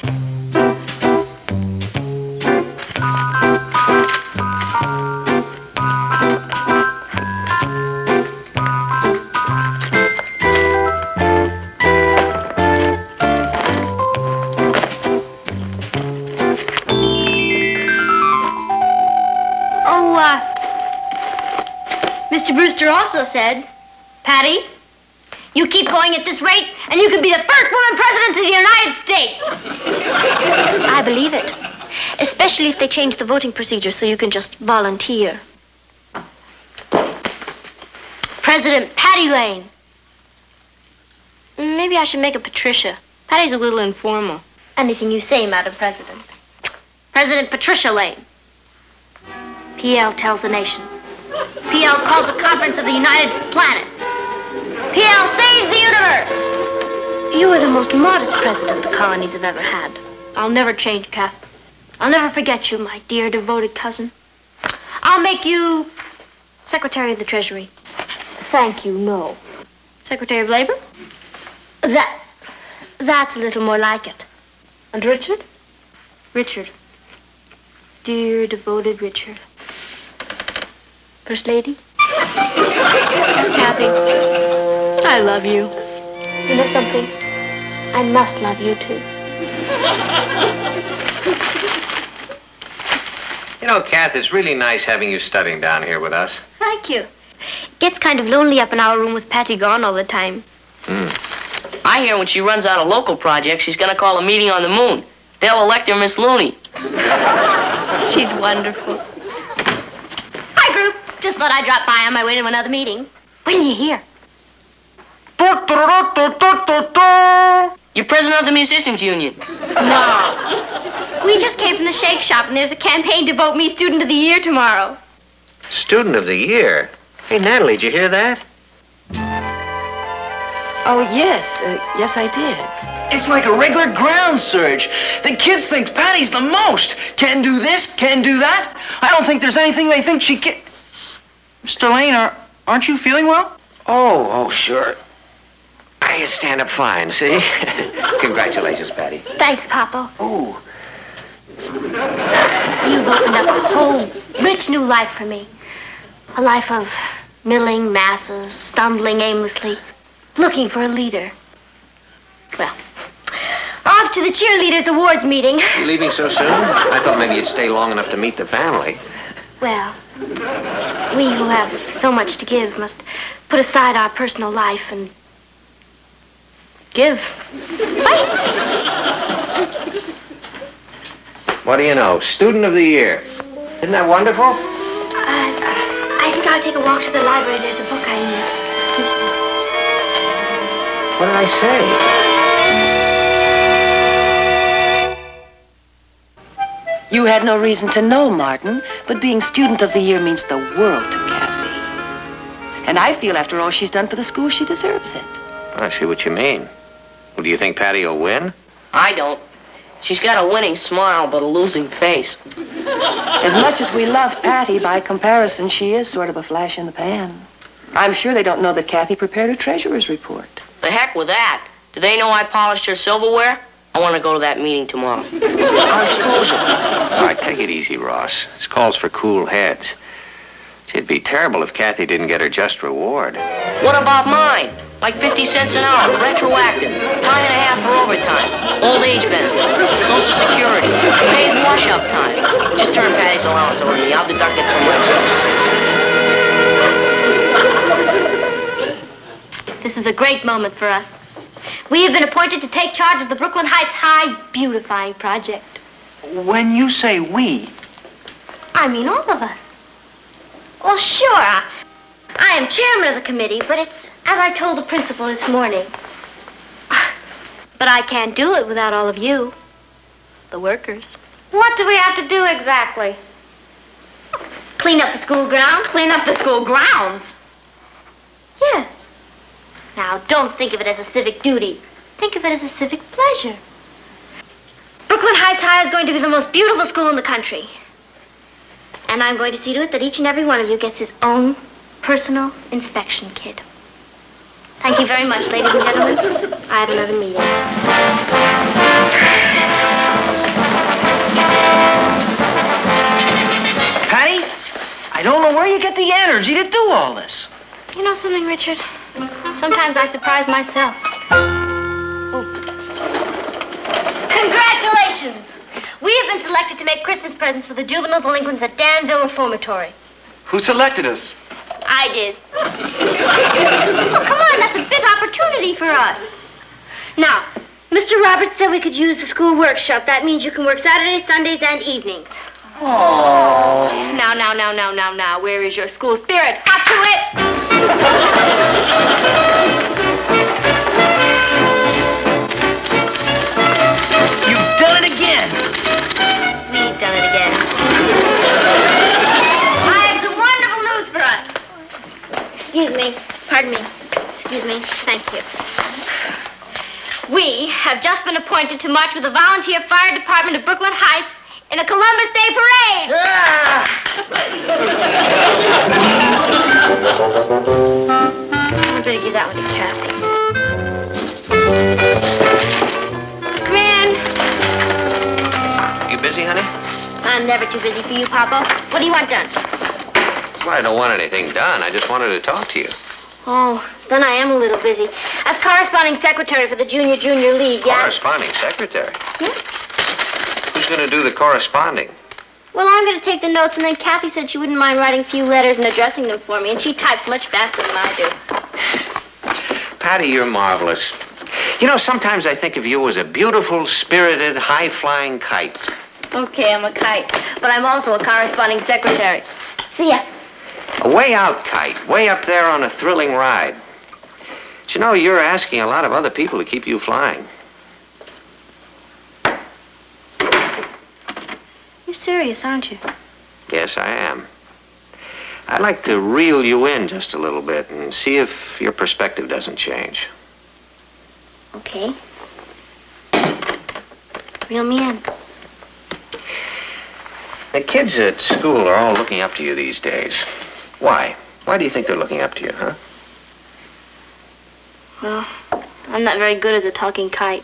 F: Mr. Brewster also said, Patty, you keep going at this rate, and you can be the first woman president of the United States. I believe it, especially if they change the voting procedure so you can just volunteer. President Patty Lane. Maybe I should make it Patricia. Patty's a little informal. Anything you say, Madam President. President Patricia Lane. PL tells the nation. PL calls a conference of the United Planets. PL saves the universe. You are the most modest president the colonies have ever had. I'll never change, Kath. I'll never forget you, my dear, devoted cousin. I'll make you Secretary of the Treasury. Thank you, no. Secretary of Labor? That's a little more like it. And Richard? Richard. Dear, devoted Richard. First Lady? Kathy, I love you. You know something? I must love you, too.
H: You know, Kath, it's really nice having you studying down here with us.
F: Thank you. It gets kind of lonely up in our room with Patty gone all the time.
I: I hear when she runs out of local projects, she's gonna call a meeting on the moon. They'll elect her Miss Looney.
F: She's wonderful. Hi, group. Just thought I'd drop by on my way to another meeting. When are you here?
I: You're president of the Musicians Union.
F: No. We just came from the shake shop, and there's a campaign to vote me Student of the Year tomorrow.
H: Student of the Year? Hey, Natalie, did you hear that?
I: Oh, yes. Yes, I did.
A: It's like a regular ground surge. The kids think Patty's the most. Can do this, can do that. I don't think there's anything they think she can. Mr. Lane, aren't you feeling well?
H: Oh, sure. I stand up fine, see? Congratulations, Patty.
F: Thanks, Papa.
H: Oh.
F: You've opened up a whole rich new life for me. A life of milling masses, stumbling aimlessly, looking for a leader. Well, off to the cheerleaders awards meeting.
H: You leaving so soon? I thought maybe you'd stay long enough to meet the family.
F: Well, we who have so much to give must put aside our personal life and give.
H: What do you know? Student of the Year. Isn't that wonderful?
F: I think I'll take a walk to the library. There's a book I need. Excuse me.
H: What did I say?
I: You had no reason to know, Martin, but being Student of the Year means the world to Kathy. And I feel after all she's done for the school, she deserves it.
H: I see what you mean. Well, do you think Patty will win?
I: I don't. She's got a winning smile, but a losing face. As much as we love Patty, by comparison, she is sort of a flash in the pan. I'm sure they don't know that Kathy prepared her treasurer's report.
R: The heck with that. Do they know I polished her silverware? I want to go to that meeting tomorrow.
H: I'll expose her. All right, take it easy, Ross. This calls for cool heads. It'd be terrible if Kathy didn't get her just reward.
R: What about mine? Like 50 cents an hour, retroactive, time and a half for overtime, old age benefits, Social Security, paid wash-up time. Just turn Patty's allowance over to me. I'll deduct it from my...
F: This is a great moment for us. We have been appointed to take charge of the Brooklyn Heights High Beautifying Project.
A: When you say we...
F: I mean all of us. Well, sure, I am chairman of the committee, but it's as I told the principal this morning. But I can't do it without all of you, the workers.
Q: What do we have to do exactly?
F: Clean up the school grounds.
Q: Clean up the school grounds?
F: Yes. Now, don't think of it as a civic duty. Think of it as a civic pleasure. Brooklyn Heights High is going to be the most beautiful school in the country. And I'm going to see to it that each and every one of you gets his own personal inspection kit. Thank you very much, ladies and gentlemen. I have another meeting.
A: Patty, I don't know where you get the energy to do all this.
F: You know something, Richard? Sometimes I surprise myself. Oh. Congratulations! We have been selected to make Christmas presents for the juvenile delinquents at Danville Reformatory.
A: Who selected us?
F: I did. Oh, come on, that's a big opportunity for us. Now, Mr. Roberts said we could use the school workshop. That means you can work Saturdays, Sundays, and evenings.
A: Oh.
F: Now. Where is your school spirit? Hop to it!
A: You've done it again.
F: We've done it again. I have some wonderful news for us. Excuse me. Pardon me. Excuse me. Thank you. We have just been appointed to march with the Volunteer Fire Department of Brooklyn Heights in the Columbus Day Parade. I better give that one to Kathy. Come in.
H: You busy, honey?
F: I'm never too busy for you, Papa. What do you want done?
H: Well, I don't want anything done. I just wanted to talk to you.
F: Oh, then I am a little busy. As corresponding secretary for the Junior League, yeah?
H: Corresponding secretary?
F: Yeah.
H: Who's going to do the corresponding?
F: Well, I'm going to take the notes, and then Kathy said she wouldn't mind writing a few letters and addressing them for me, and she types much faster than I do.
H: Patty, you're marvelous. You know, sometimes I think of you as a beautiful, spirited, high-flying kite.
F: Okay, I'm a kite, but I'm also a corresponding secretary. See ya.
H: A way out kite, way up there on a thrilling ride. But you know, you're asking a lot of other people to keep you flying.
F: You're serious, aren't you?
H: Yes, I am. I'd like to reel you in just a little bit and see if your perspective doesn't change.
F: Okay. Reel me in.
H: The kids at school are all looking up to you these days. Why? Why do you think they're looking up to you, huh?
F: Well, I'm not very good as a talking kite.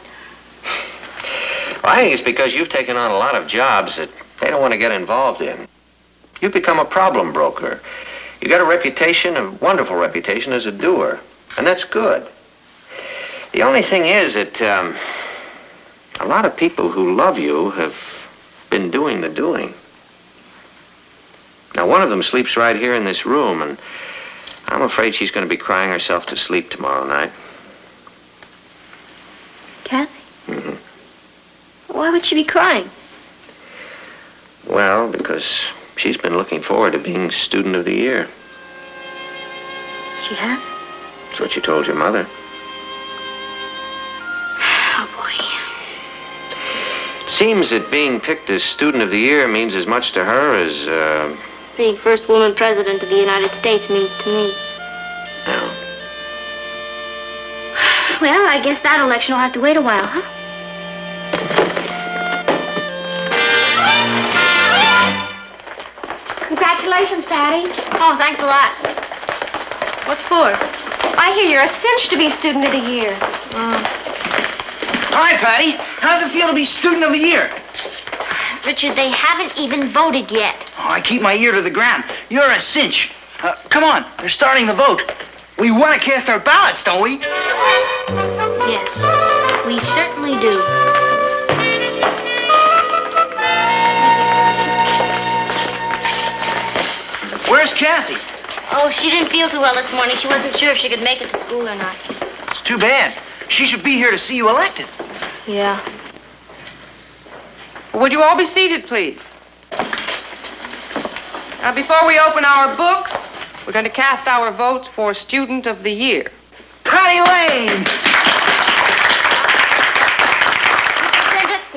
H: Well, I think it's because you've taken on a lot of jobs that they don't want to get involved in. You've become a problem broker. You got a reputation, a wonderful reputation as a doer, and that's good. The only thing is that a lot of people who love you have been doing the doing. Now, one of them sleeps right here in this room, and I'm afraid she's going to be crying herself to sleep tomorrow night.
F: Kathy?
H: Mm-hmm.
F: Why would she be crying?
H: Well, because she's been looking forward to being Student of the Year.
F: She has?
H: That's what you told your mother.
F: Oh, boy.
H: It seems that being picked as Student of the Year means as much to her as,
F: Being first woman president of the United States means to me.
H: No.
F: Well, I guess that election will have to wait a while, huh? Congratulations, Patty. Oh, thanks a lot. What for? I hear you're a cinch to be Student of the Year.
A: Hi, Patty. How's it feel to be Student of the Year?
F: Richard, they haven't even voted yet.
A: Oh, I keep my ear to the ground. You're a cinch. Come on, they're starting the vote. We want to cast our ballots, don't we?
F: Yes, we certainly do.
A: Where's Kathy?
F: Oh, she didn't feel too well this morning. She wasn't sure if she could make it to school or not.
A: It's too bad. She should be here to see you elected.
Q: Yeah. Would you all be seated, please? Now, before we open our books, we're going to cast our votes for Student of the Year.
A: Patty Lane!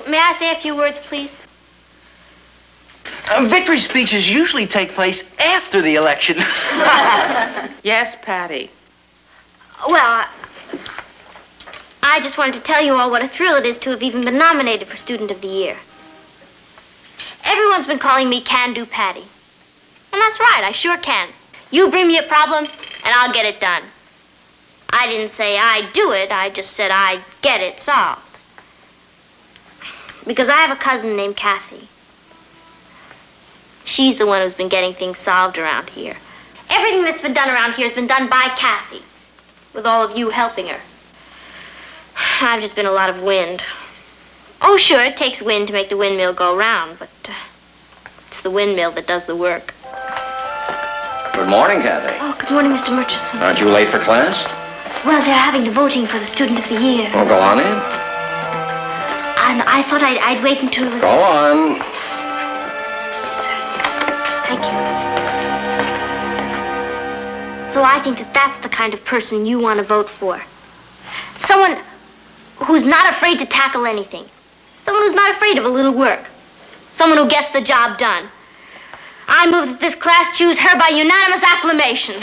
F: May I say a few words, please?
A: Victory speeches usually take place after the election.
Q: Yes, Patty.
F: Well, I just wanted to tell you all what a thrill it is to have even been nominated for Student of the Year. Everyone's been calling me Can-Do Patty. And that's right, I sure can. You bring me a problem, and I'll get it done. I didn't say I'd do it, I just said I'd get it solved. Because I have a cousin named Kathy. She's the one who's been getting things solved around here. Everything that's been done around here has been done by Kathy, with all of you helping her. I've just been a lot of wind. Oh, sure, it takes wind to make the windmill go round, but it's the windmill that does the work.
M: Good morning, Kathy.
F: Oh, good morning, Mr. Murchison.
M: Aren't you late for class?
F: Well, they're having the voting for the Student of the Year.
M: Well, go on in.
F: And I thought I'd wait until it was...
M: Go on.
F: Thank you. So I think that's the kind of person you want to vote for. Someone who's not afraid to tackle anything. Someone who's not afraid of a little work. Someone who gets the job done. I move that this class choose her by unanimous acclamation.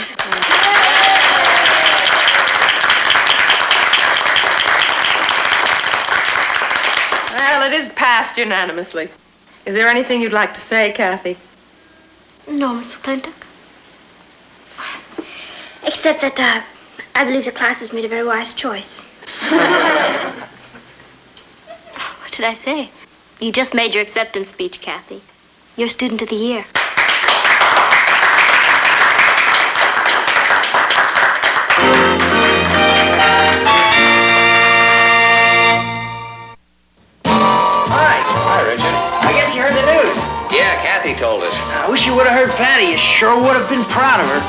Q: Well, it is passed unanimously. Is there anything you'd like to say, Kathy?
F: No, Miss McClintock. Except that I believe the class has made a very wise choice. What did I say? You just made your acceptance speech, Kathy. You're Student of the Year.
H: Hi, Richard.
A: I guess you heard the news.
H: Yeah, Kathy told us.
A: I wish you would have heard Patty. You sure would have been proud of her.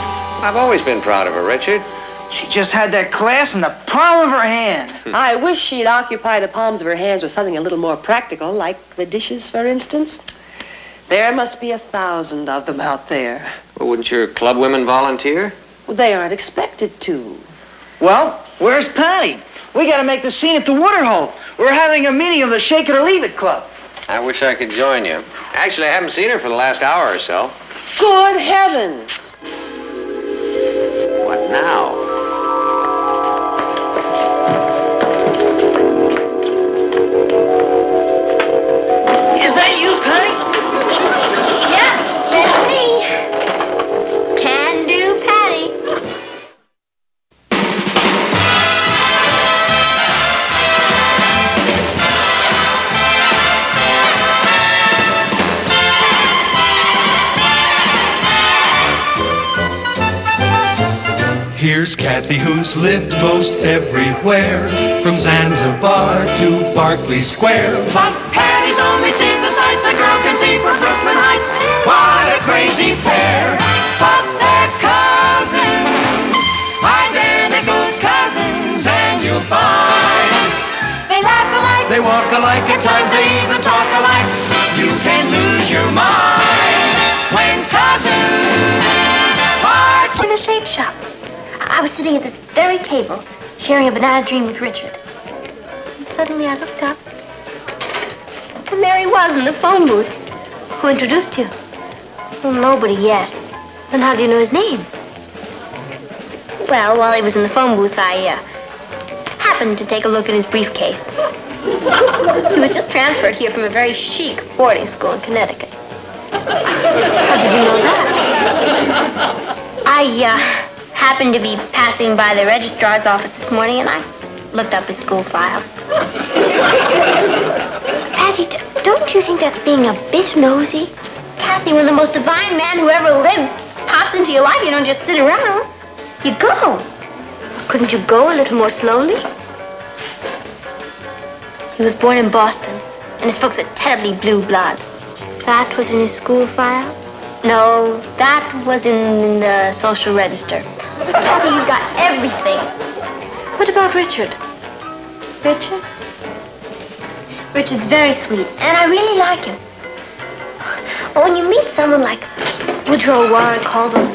H: I've always been proud of her, Richard.
A: She just had that class in the palm of her hand.
I: I wish she'd occupy the palms of her hands with something a little more practical, like the dishes, for instance. There must be 1,000 of them out there.
H: Well, wouldn't your club women volunteer?
I: Well, they aren't expected to.
A: Well, where's Patty? We gotta make the scene at the Waterhole. We're having a meeting of the Shake It or Leave It Club.
H: I wish I could join you. Actually, I haven't seen her for the last hour or so.
I: Good heavens!
H: What now?
A: Is that you, Patty?
F: Yeah, that's me. Can do, Patty.
D: Here's Kathy, who's lived most everywhere, from Zanzibar to Berkeley Square.
E: But Patty's only seen the sights a girl can see from Brooklyn Heights. What a crazy pair! But they're cousins, identical cousins, and you'll find they laugh alike,
D: They walk alike,
E: at times they even talk alike. You can lose your mind when cousins are
F: In the Shake Shop. I was sitting at this very table, sharing a banana dream with Richard. And suddenly I looked up, and there he was in the phone booth. Who introduced you? Well, nobody yet. Then how do you know his name? Well, while he was in the phone booth, I happened to take a look at his briefcase. He was just transferred here from a very chic boarding school in Connecticut. How did you know that? I happened to be passing by the registrar's office this morning, and I looked up his school file. Patty, don't you think that's being a bit nosy? Kathy, when the most divine man who ever lived pops into your life, you don't just sit around. You go. Couldn't you go a little more slowly? He was born in Boston, and his folks are terribly blue blood. That was in his school file? No, that was in the social register. Kathy, he's got everything. What about Richard? Richard? Richard's very sweet, and I really like him. But when you meet someone like Woodrow Warren Caldwell,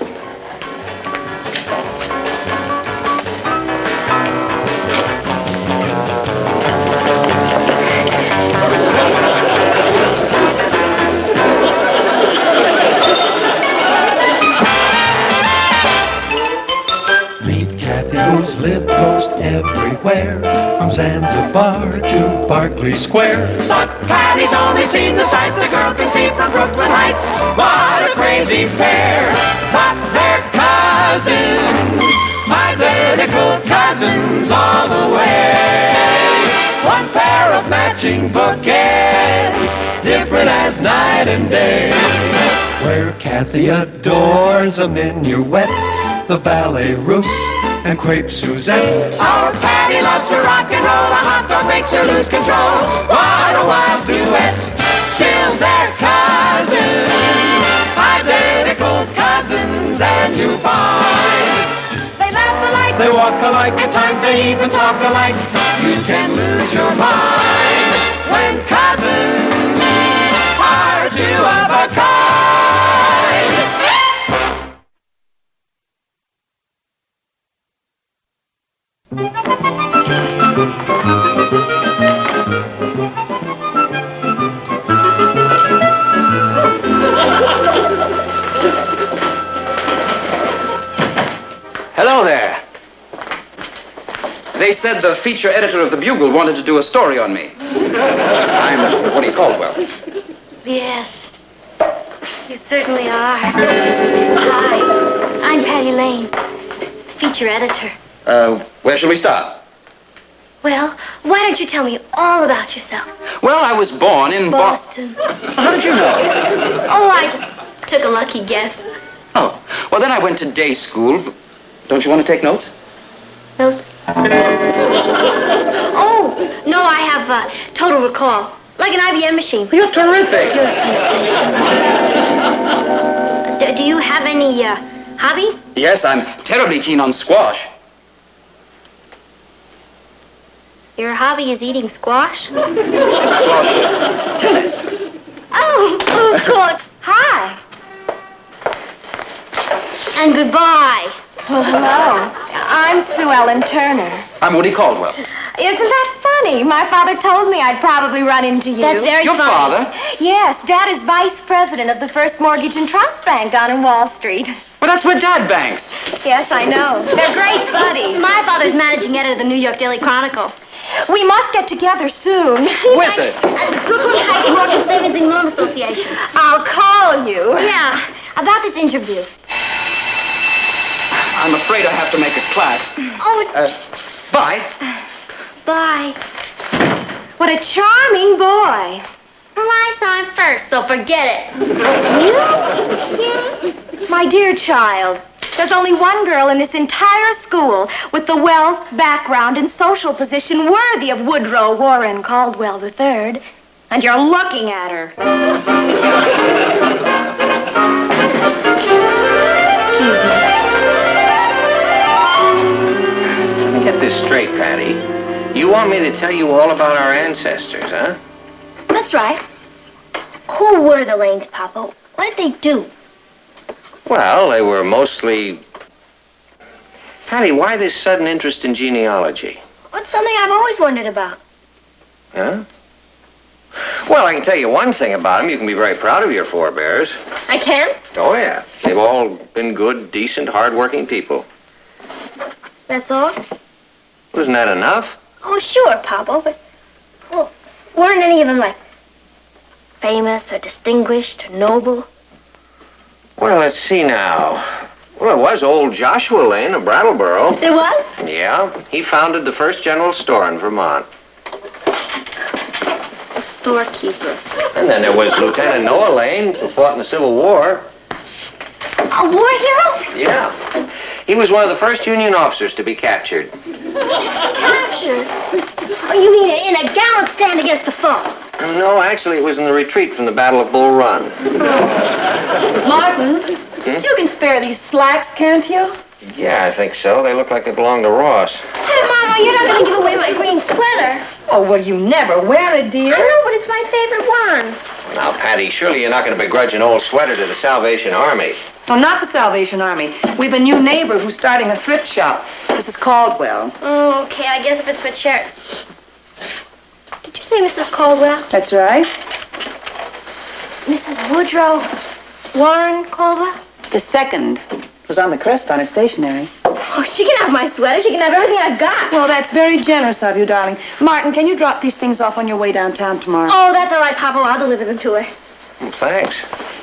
D: who's lived most everywhere, from Zanzibar to Berkeley Square.
E: But Patty's only seen the sights a girl can see from Brooklyn Heights. What a crazy pair! But they're cousins, identical cousins all the way. One pair of matching bookends, different as night and day.
D: Where Kathy adores a minuet, the ballet russe, and crepe Suzette.
E: Our Patty loves to rock and roll, a hot dog makes her lose control. What a wild duet, still they're cousins, identical cousins, and you find they laugh alike,
D: They walk alike,
E: at times they even talk alike. You can lose your mind when cousins are two of a kind.
P: Hello there. They said the feature editor of the Bugle wanted to do a story on me. I'm Woody Caldwell.
F: yes, you certainly are. Hi, I'm Patty Lane, feature editor.
P: Where shall we start?
F: Well, why don't you tell me all about yourself?
P: Well, I was born in
F: Boston.
P: How did you know?
F: Oh, I just took a lucky guess.
P: Oh, well, then I went to day school. Don't you want to take notes?
F: Notes? Oh, no, I have total recall. Like an IBM machine.
P: You're terrific.
F: You're a sensation. Do you have any hobbies?
P: Yes, I'm terribly keen on squash.
F: Your hobby is eating squash?
P: Squash. Tennis.
F: Oh, of course. Hi. And goodbye.
J: Well, hello. I'm Sue Ellen Turner.
P: I'm Woody Caldwell.
J: Isn't that funny? My father told me I'd probably run into you.
F: That's very
P: Your
F: funny.
P: father?
J: Yes, Dad is vice president of the First Mortgage and Trust Bank down in Wall Street.
P: Well, that's where Dad banks.
J: Yes, I know. They're great buddies.
F: My father's managing editor of the New York Daily Chronicle.
J: We must get together soon.
P: Where's it?
F: At the Brooklyn Heights Mortgage Savings and Loan Association.
J: I'll call you.
F: Yeah, about this interview.
P: I'm afraid I have to make a class.
F: Oh,
P: Bye.
F: bye.
J: What a charming boy.
F: Well, I saw him first, so forget it.
J: You?
F: Yes?
J: My dear child, there's only one girl in this entire school with the wealth, background, and social position worthy of Woodrow Warren Caldwell III, and you're looking at her.
F: Excuse me.
H: Let me get this straight, Patty. You want me to tell you all about our ancestors, huh?
F: That's right. Who were the Lanes, Papa? What did they do?
H: Well, they were mostly... Patty, why this sudden interest in genealogy?
F: What's something I've always wondered about?
H: Huh? Well, I can tell you one thing about them. You can be very proud of your forebears.
F: I can?
H: Oh, yeah. They've all been good, decent, hard-working people.
F: That's all?
H: Wasn't that enough?
F: Oh, sure, Papa, but... Well, weren't any of them, like, famous or distinguished or noble?
H: Well, let's see now. Well, it was old Joshua Lane of Brattleboro.
F: There was?
H: Yeah. He founded the first general store in Vermont.
F: A storekeeper.
H: And then there was Lieutenant Noah Lane, who fought in the Civil War.
F: A war hero?
H: Yeah. He was one of the first Union officers to be captured.
F: Captured? Oh, you mean in a gallant stand against the foe?
H: No, actually, it was in the retreat from the Battle of Bull Run.
G: Martin, you can spare these slacks, can't you?
H: Yeah, I think so. They look like they belong to Ross.
F: Hey, Mama, you're not going to give away my green sweater.
G: Oh, well, you never wear it, dear.
F: I know, but it's my favorite one.
H: Now, Patty, surely you're not going to begrudge an old sweater to the Salvation Army.
G: Oh, not the Salvation Army. We've a new neighbor who's starting a thrift shop. Mrs. Caldwell.
F: Oh, okay, I guess if it's for charity. Did you say Mrs. Caldwell?
G: That's right.
F: Mrs. Woodrow Warren Caldwell?
G: The second was on the crest on her stationery.
F: Oh, she can have my sweater. She can have everything I've got.
G: Well, that's very generous of you, darling. Martin, can you drop these things off on your way downtown tomorrow?
F: Oh, that's all right, Papa. I'll deliver them to her.
H: Well, thanks.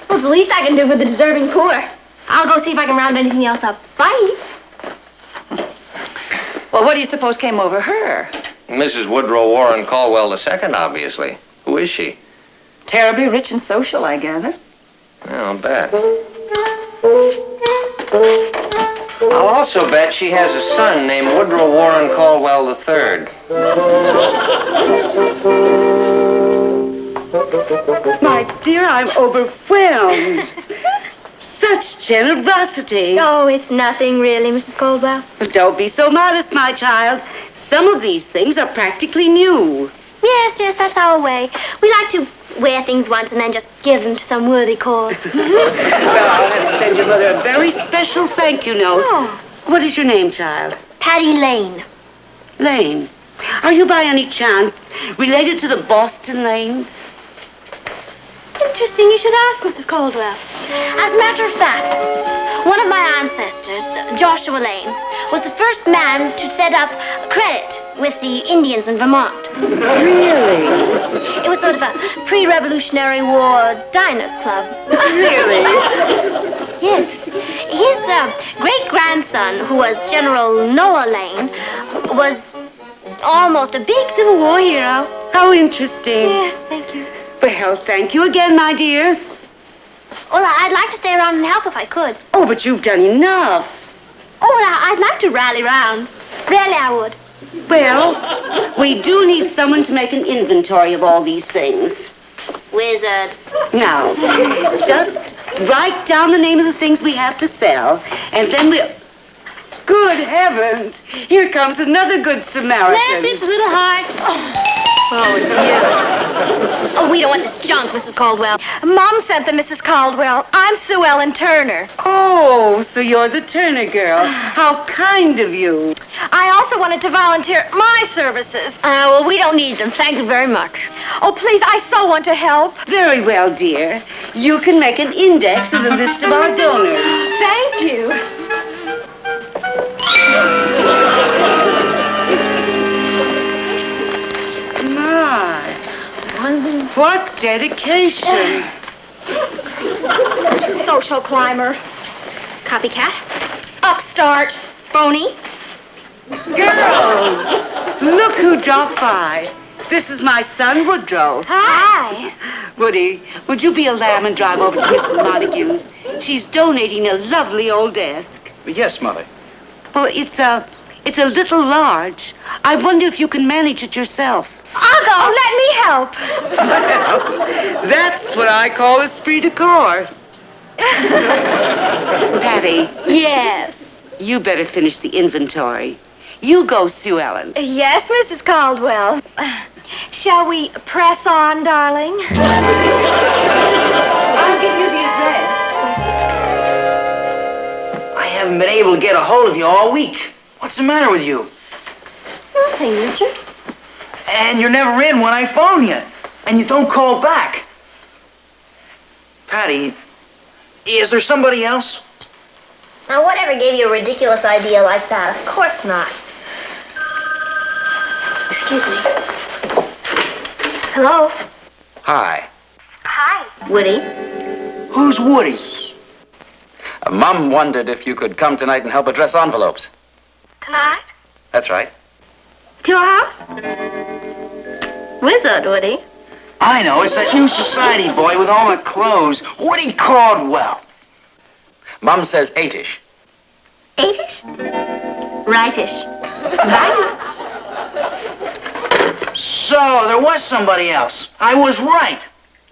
F: Well, it's the least I can do for the deserving poor. I'll go see if I can round anything else up. Bye.
G: Well, what do you suppose came over her?
H: Mrs. Woodrow Warren Caldwell II, obviously. Who is she?
G: Terribly rich and social, I gather.
H: Yeah, I'll bet. I'll also bet she has a son named Woodrow Warren Caldwell III.
S: My dear, I'm overwhelmed. Such generosity.
F: Oh, it's nothing really, Mrs. Caldwell.
S: Don't be so modest, my child. Some of these things are practically new.
F: Yes, that's our way. We like to wear things once and then just give them to some worthy cause.
S: Well, I'll have to send your mother a very special thank you note.
F: Oh.
S: What is your name, child?
F: Patty Lane.
S: Lane. Are you by any chance related to the Boston Lanes?
F: Interesting you should ask, Mrs. Caldwell. As a matter of fact, one of my ancestors, Joshua Lane, was the first man to set up credit with the Indians in Vermont.
S: Really?
F: It was sort of a pre-Revolutionary War diners club.
S: Really?
F: Yes. His great-grandson, who was General Noah Lane, was almost a big Civil War hero.
S: How interesting.
F: Yes, thank you.
S: Well, thank you again, my dear.
F: Well, I'd like to stay around and help if I could.
S: Oh, but you've done enough.
F: Oh, well, I'd like to rally round. Really, I would.
S: Well, we do need someone to make an inventory of all these things.
F: Wizard.
S: Now, just write down the name of the things we have to sell, and then we'll... Good heavens! Here comes another good Samaritan.
J: Bless its little heart.
F: Oh, it's you. Oh, we don't want this junk, Mrs. Caldwell.
J: Mom sent them, Mrs. Caldwell. I'm Sue Ellen Turner.
S: Oh, so you're the Turner girl. How kind of you.
J: I also wanted to volunteer my services.
F: Well, we don't need them. Thank you very much.
J: Oh, please, I so want to help.
S: Very well, dear. You can make an index of the list of our donors.
J: Thank you.
S: My, what dedication.
J: Social climber.
F: Copycat?
J: Upstart.
F: Phony?
S: Girls, look who dropped by. This is my son, Woodrow.
J: Hi.
S: Woody, would you be a lamb and drive over to Mrs. Montague's? She's donating a lovely old desk.
P: Yes, Mother.
S: Well, it's a little large. I wonder if you can manage it yourself.
J: I'll go. Let me help.
S: Well, that's what I call esprit de corps. Patty.
J: Yes.
S: You better finish the inventory. You go, Sue Ellen.
J: Yes, Mrs. Caldwell. Shall we press on, darling?
S: I'll give you the address.
A: I haven't been able to get a hold of you all week. What's the matter with you?
F: Nothing, Richard.
A: And you're never in when I phone you. And you don't call back. Patty, is there somebody else?
F: Now, whatever gave you a ridiculous idea like that? Of course not. Excuse me. Hello?
P: Hi.
F: Hi. Woody?
A: Who's Woody?
P: Mom wondered if you could come tonight and help address envelopes.
F: Tonight?
P: That's right.
F: To your house? Wizard, Woody.
A: I know, it's that new society boy with all the clothes. Woody Caldwell.
P: Mom says 8-ish.
F: 8-ish? Right-ish. Bye.
A: So, there was somebody else. I was right.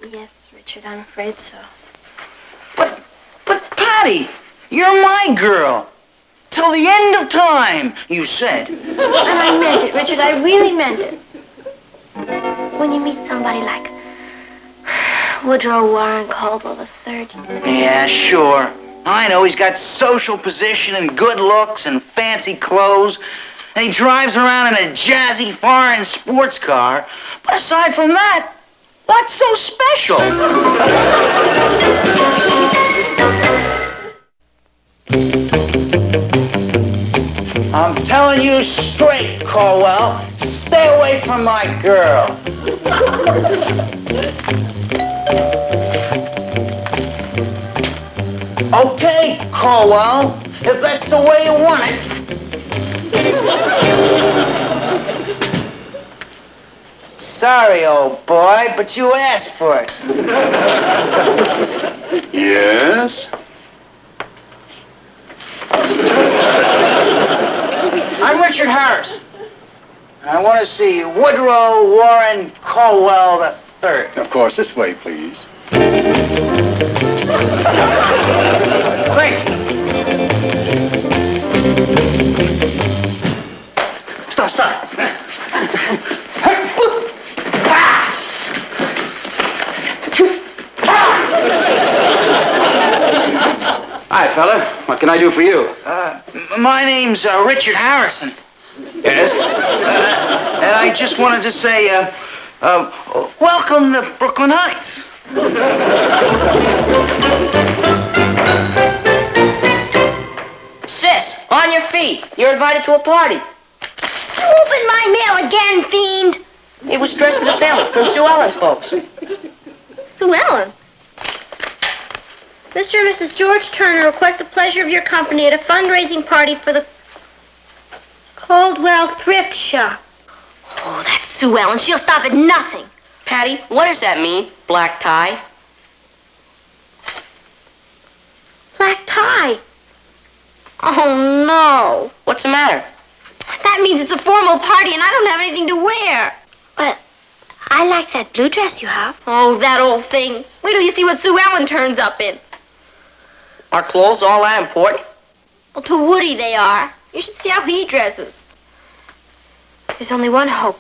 F: Yes, Richard, I'm afraid so.
A: But Patty, you're my girl. Till the end of time, you said.
F: And I meant it, Richard. I really meant it. When you meet somebody like Woodrow Warren Caldwell III.
A: Yeah, sure. I know he's got social position and good looks and fancy clothes. And he drives around in a jazzy foreign sports car. But aside from that, what's so special? I'm telling you straight, Caldwell. Stay away from my girl. Okay, Caldwell, if that's the way you want it. Sorry, old boy, but you asked for it.
O: Yes?
A: I'm Richard Harris. I want to see Woodrow Warren Caldwell III.
O: Of course, this way, please.
A: Thank you. Stop.
P: Hi, fella. What can I do for you?
A: My name's Richard Harrison.
P: Yes?
A: And I just wanted to say, welcome to Brooklyn Heights.
R: Sis, on your feet. You're invited to a party.
F: Open my mail again, fiend.
R: It was dressed for the family, from Sue Ellen's folks.
F: Sue Ellen? Mr. and Mrs. George Turner request the pleasure of your company at a fundraising party for the Caldwell Thrift Shop. Oh, that's Sue Ellen. She'll stop at nothing.
R: Patty, what does that mean? Black tie?
F: Black tie. Oh, no.
R: What's the matter?
F: That means it's a formal party and I don't have anything to wear. But I like that blue dress you have. Oh, that old thing. Wait till you see what Sue Ellen turns up in.
R: Are clothes all that important?
F: Well, to Woody they are. You should see how he dresses. There's only one hope.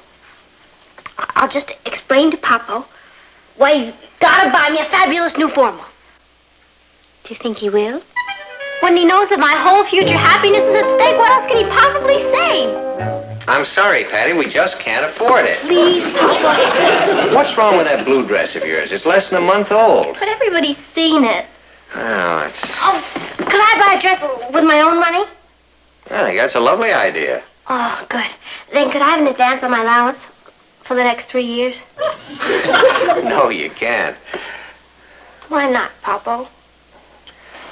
F: I'll just explain to Papa why he's gotta buy me a fabulous new formal. Do you think he will? When he knows that my whole future happiness is at stake, what else can he possibly say?
H: I'm sorry, Patty, we just can't afford it.
F: Please, Papa.
H: What's wrong with that blue dress of yours? It's less than a month old.
F: But everybody's seen it.
H: Oh, it's...
F: Oh, could I buy a dress with my own money?
H: I think that's a lovely idea.
F: Oh, good. Then could I have an advance on my allowance for the next 3 years?
H: No, you can't.
F: Why not, Papa?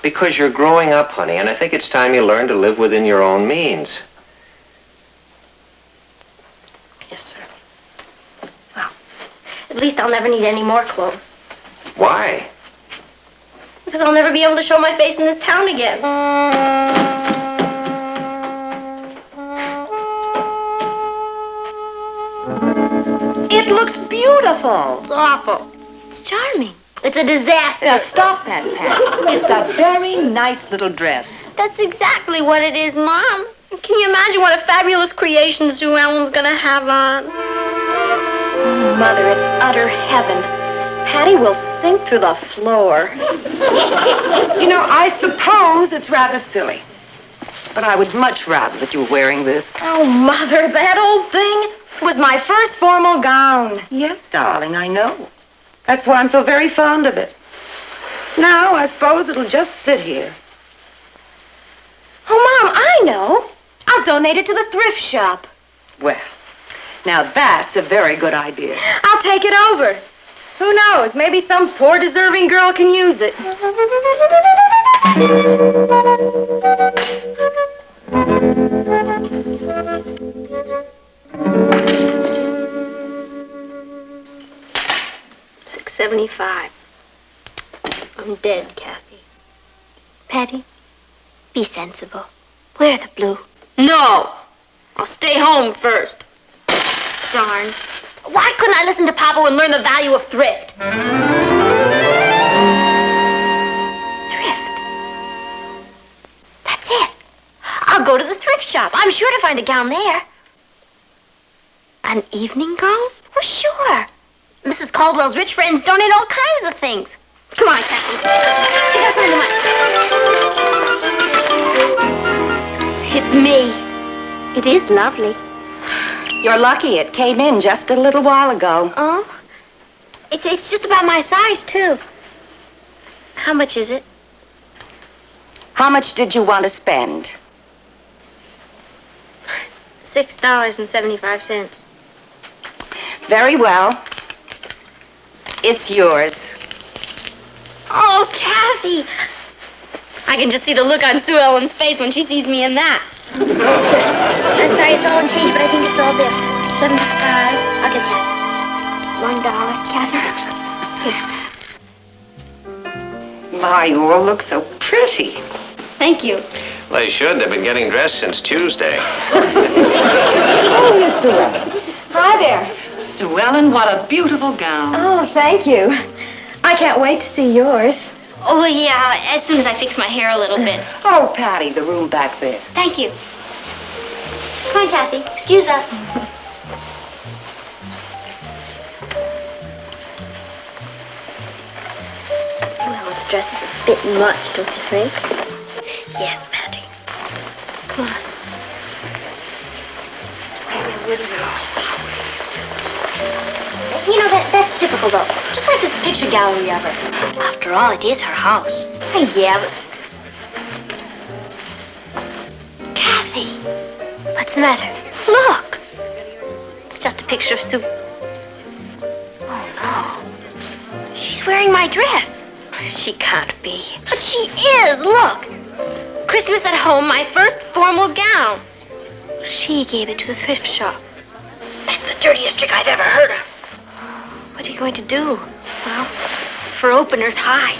H: Because you're growing up, honey, and I think it's time you learn to live within your own means.
F: Yes, sir. Well, at least I'll never need any more clothes.
H: Why?
F: Because I'll never be able to show my face in this town again.
N: It looks beautiful.
F: It's awful. It's charming. It's a disaster.
N: Now, stop that, Pat. It's a very nice little dress.
F: That's exactly what it is, Mom. Can you imagine what a fabulous creation Sue Ellen's gonna have on?
J: Oh, Mother, it's utter heaven. Patty will sink through the floor.
N: You know, I suppose it's rather silly. But I would much rather that you were wearing this.
J: Oh, Mother, that old thing was my first formal gown.
N: Yes, darling, I know. That's why I'm so very fond of it. Now, I suppose it'll just sit here.
J: Oh, Mom, I know. I'll donate it to the thrift shop.
N: Well, now that's a very good idea.
J: I'll take it over. Who knows? Maybe some poor deserving girl can use it.
F: $6.75. I'm dead, Kathy. Patty, be sensible. Wear the blue. No! I'll stay home first. Darn. Why couldn't I listen to Papa and learn the value of thrift? Thrift. That's it. I'll go to the thrift shop. I'm sure to find a gown there. An evening gown? Well, sure. Mrs. Caldwell's rich friends donate all kinds of things. Come on, Kathy. Pick up some of the money. It's me. It is lovely.
J: You're lucky it came in just a little while ago.
F: Oh? It's just about my size, too. How much is it?
J: How much did you want to spend?
F: $6.75.
J: Very well. It's yours.
F: Oh, Kathy! I can just see the look on Sue Ellen's face when she sees me in that. I'm sorry, it's all in change, but I think it's all there. 75. I'll get that. $1, Kathy. Here.
N: My, you all look so pretty.
F: Thank you.
H: Well, they should. They've been getting dressed since Tuesday.
J: Oh, Miss Sue Ellen. Hi there.
N: Sue Ellen, what a beautiful gown.
J: Oh, thank you. I can't wait to see yours.
F: Oh, yeah, as soon as I fix my hair a little bit.
N: Oh, Patty, the room back there.
F: Thank you. Come on, Kathy. Excuse us. Sue Ellen's dress is a bit much, don't you think? Yes, Patty. Come on. Maybe I wouldn't know. You know, that's typical, though. Just like this picture gallery of her. After all, it is her house. Yeah, but... Kathy! What's the matter? Look! It's just a picture of Sue. Oh, no. She's wearing my dress. She can't be. But she is, look! Christmas at home, my first formal gown. She gave it to the thrift shop. That's the dirtiest trick I've ever heard of. What are you going to do? Well, for openers, hide.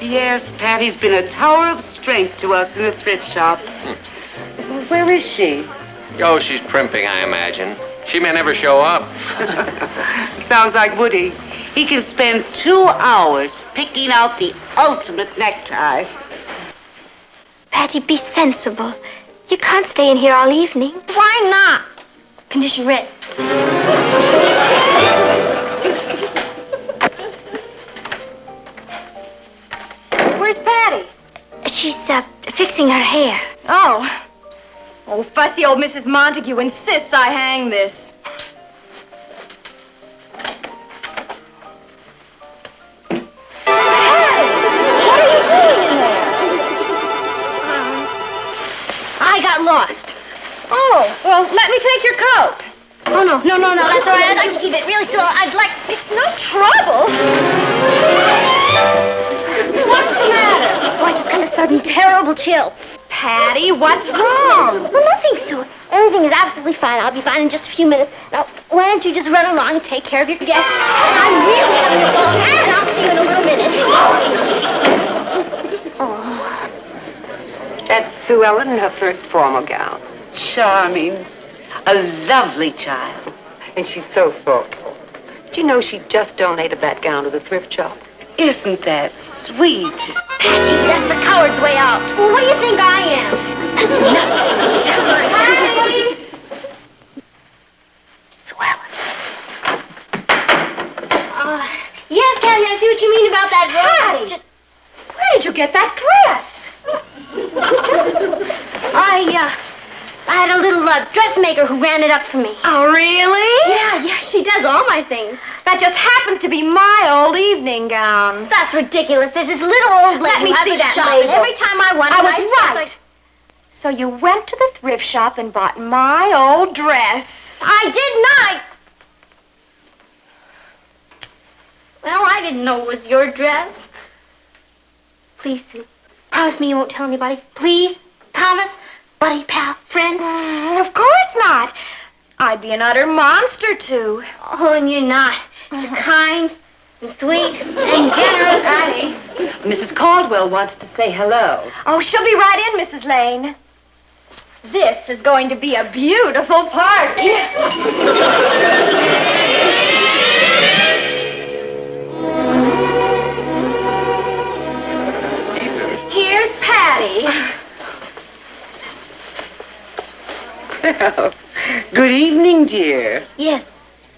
S: Yes, Patty's been a tower of strength to us in the thrift shop. Where is she?
H: Oh, she's primping, I imagine. She may never show up.
S: Sounds like Woody. He can spend 2 hours picking out the ultimate necktie.
F: Patty, be sensible. You can't stay in here all evening. Why not? Condition written.
J: Where's Patty?
F: She's, fixing her hair.
J: Oh. Oh, fussy old Mrs. Montague insists I hang this.
F: I got lost.
J: Oh, well, let me take your coat.
F: Oh, no, that's all right. I'd like to keep it really slow.
J: It's no trouble. What's the matter?
F: Oh, I just got a sudden terrible chill.
J: Patty, what's wrong?
F: Well, nothing, Sue. Everything is absolutely fine. I'll be fine in just a few minutes. Now, why don't you just run along and take care of your guests? And I'm really having a ball, and I'll see you in a little minute. Oh.
T: That's Sue Ellen in her first formal gown.
S: Charming. A lovely child.
T: And she's so thoughtful. Do you know she just donated that gown to the thrift shop?
S: Isn't that sweet?
F: Patty, that's the coward's way out. Well, what do you think I am? That's nothing. Come on, Patty! Swell. Yes, Kathy, I see what you mean about that dress.
J: Patty! Where did you get that dress?
F: I had a little dressmaker who ran it up for me.
J: Oh, really?
F: Yeah, she does all my things.
J: That just happens to be my old evening gown.
F: That's ridiculous. There's this little old lady
J: Let me
F: who has
J: see
F: a
J: that
F: shop,
J: label.
F: and every time I want a
J: I was
F: nice dress,
J: right. So you went to the thrift shop and bought my old dress.
F: I did not. Well, I didn't know it was your dress. Please, Sue. Promise me you won't tell anybody. Please? Promise? Buddy, pal, friend?
J: Of course not. I'd be an utter monster, too.
F: Oh, and you're not. You're kind and sweet and generous, Patty.
T: Mrs. Caldwell wants to say hello.
J: Oh, she'll be right in, Mrs. Lane. This is going to be a beautiful party. Here's Patty.
S: Well, good evening, dear.
F: Yes,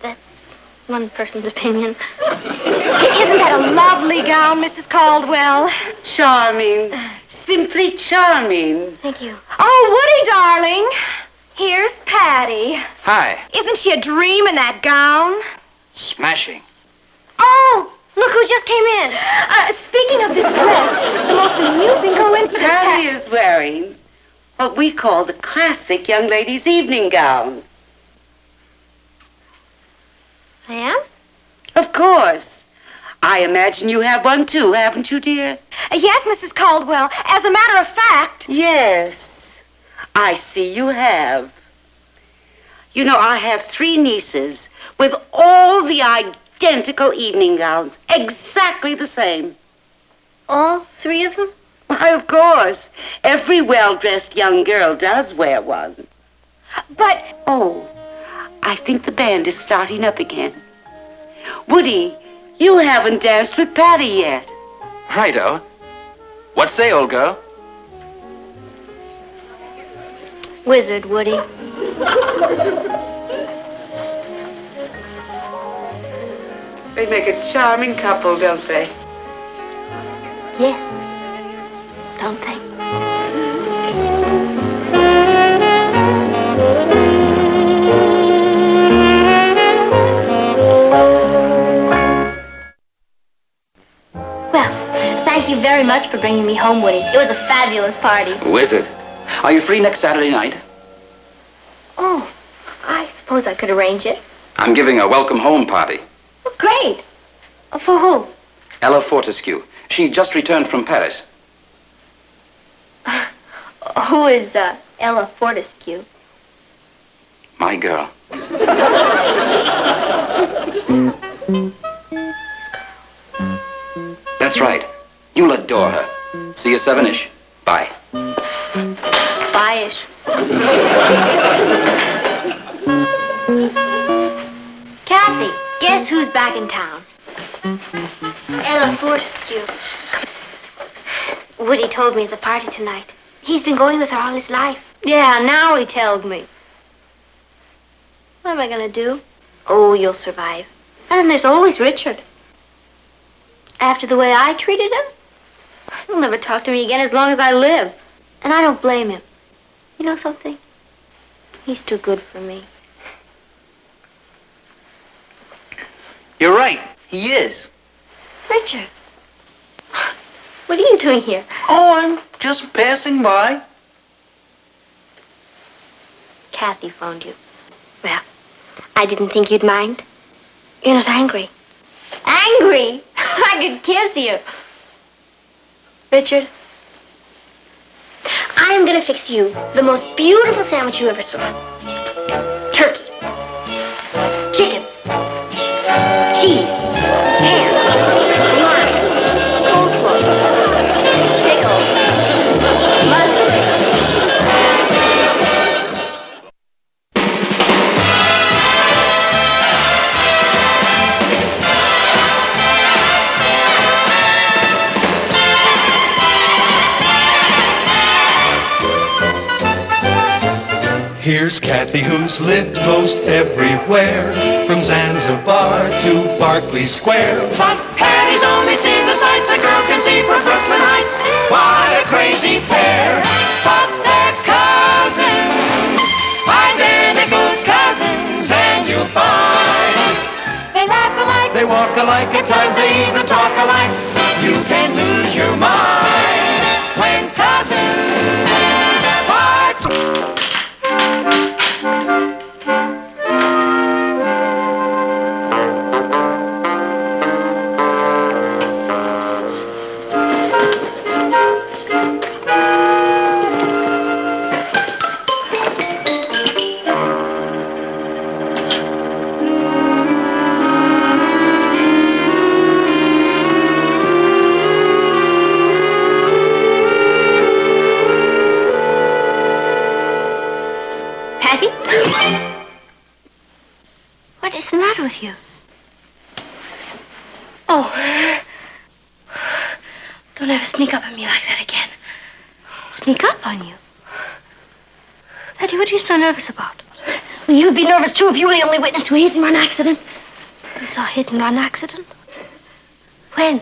F: that's one person's opinion.
J: Isn't that a lovely gown, Mrs. Caldwell?
S: Charming. Simply charming.
F: Thank you.
J: Oh, Woody, darling. Here's Patty.
P: Hi.
J: Isn't she a dream in that gown?
P: Smashing.
F: Oh, look who just came in.
J: Speaking of this dress, the most amusing coincidence.
S: Patty is wearing what we call the classic young lady's evening gown.
F: I am?
S: Of course. I imagine you have one too, haven't you, dear?
J: Yes, Mrs. Caldwell. As a matter of fact.
S: Yes, I see you have. You know, I have 3 nieces with all the identical evening gowns, exactly the same.
F: All 3 of them?
S: Why, of course. Every well-dressed young girl does wear one.
J: But...
S: Oh, I think the band is starting up again. Woody, you haven't danced with Patty yet.
P: Righto. What say, old girl?
F: Wizard, Woody.
S: They make a charming couple, don't they?
F: Yes. Don't they? Well, thank you very much for bringing me home, Woody. It was a fabulous party.
P: Wizard. Are you free next Saturday night?
F: Oh, I suppose I could arrange it.
P: I'm giving a welcome home party.
F: Oh, great. For who?
P: Ella Fortescue. She just returned from Paris.
F: Who is Ella Fortescue?
P: My girl. That's right. You'll adore her. See you 7-ish. Bye.
F: Bye-ish. Kathy, guess who's back in town? Ella Fortescue. Woody told me at the party tonight. He's been going with her all his life.
Q: Yeah, now he tells me.
F: What am I gonna do? Oh, you'll survive. And then there's always Richard. After the way I treated him, he'll never talk to me again as long as I live. And I don't blame him. You know something? He's too good for me.
A: You're right. He is.
F: Richard, what are you doing here?
A: Oh, I'm just passing by.
F: Kathy phoned you. Well, I didn't think you'd mind. You're not angry. Angry? I could kiss you. Richard, I am gonna fix you the most beautiful sandwich you ever saw. Turkey, chicken, cheese, ham, lime, coleslaw, pickles, mustard.
D: Here's Kathy, who's lived most everywhere, from Zanzibar to Berkeley Square.
E: But Patty's only seen the sights a girl can see from Brooklyn Heights. What a crazy pair, but they're cousins, identical cousins, and you'll find they laugh alike, they walk alike, at times they even talk alike. You can lose your mind when cousins part.
F: Patty? What is the matter with you? Oh. Don't ever sneak up on me like that again. Sneak up on you? Patty, what are you so nervous about? Well, you'd be nervous, too, if you were the only witness to a hit-and-run accident. You saw a hit-and-run accident? When?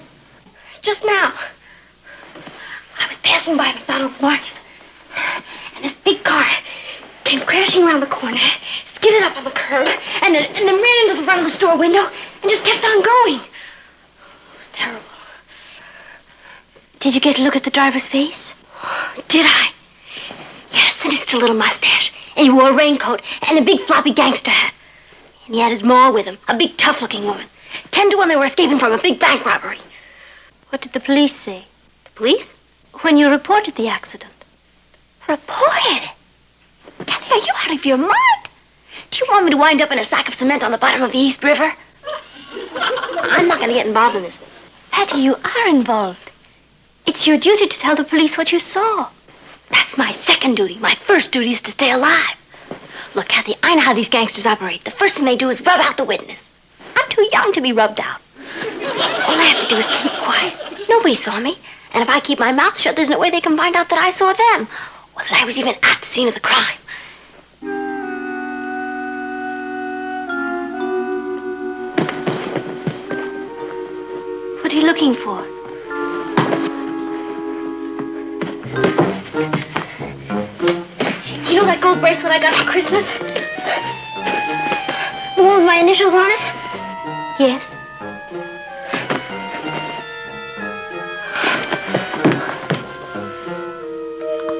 F: Just now. I was passing by McDonald's Market, and this big car came crashing around the corner, skidded up on the curb, and then ran into the front of the store window and just kept on going. It was terrible. Did you get a look at the driver's face? Did I? Yes, and he had a little mustache, and he wore a raincoat and a big floppy gangster hat. And he had his ma with him, a big tough-looking woman. 10 to 1 they were escaping from a big bank robbery. What did the police say? The police? When you reported the accident. Reported? Kathy, are you out of your mind? Do you want me to wind up in a sack of cement on the bottom of the East River? I'm not going to get involved in this. Patty, you are involved. It's your duty to tell the police what you saw. That's my second duty. My first duty is to stay alive. Look, Kathy, I know how these gangsters operate. The first thing they do is rub out the witness. I'm too young to be rubbed out. All I have to do is keep quiet. Nobody saw me. And if I keep my mouth shut, there's no way they can find out that I saw them. Or that I was even at the scene of the crime. What are you looking for? You know that gold bracelet I got for Christmas? The one with my initials on it? Yes.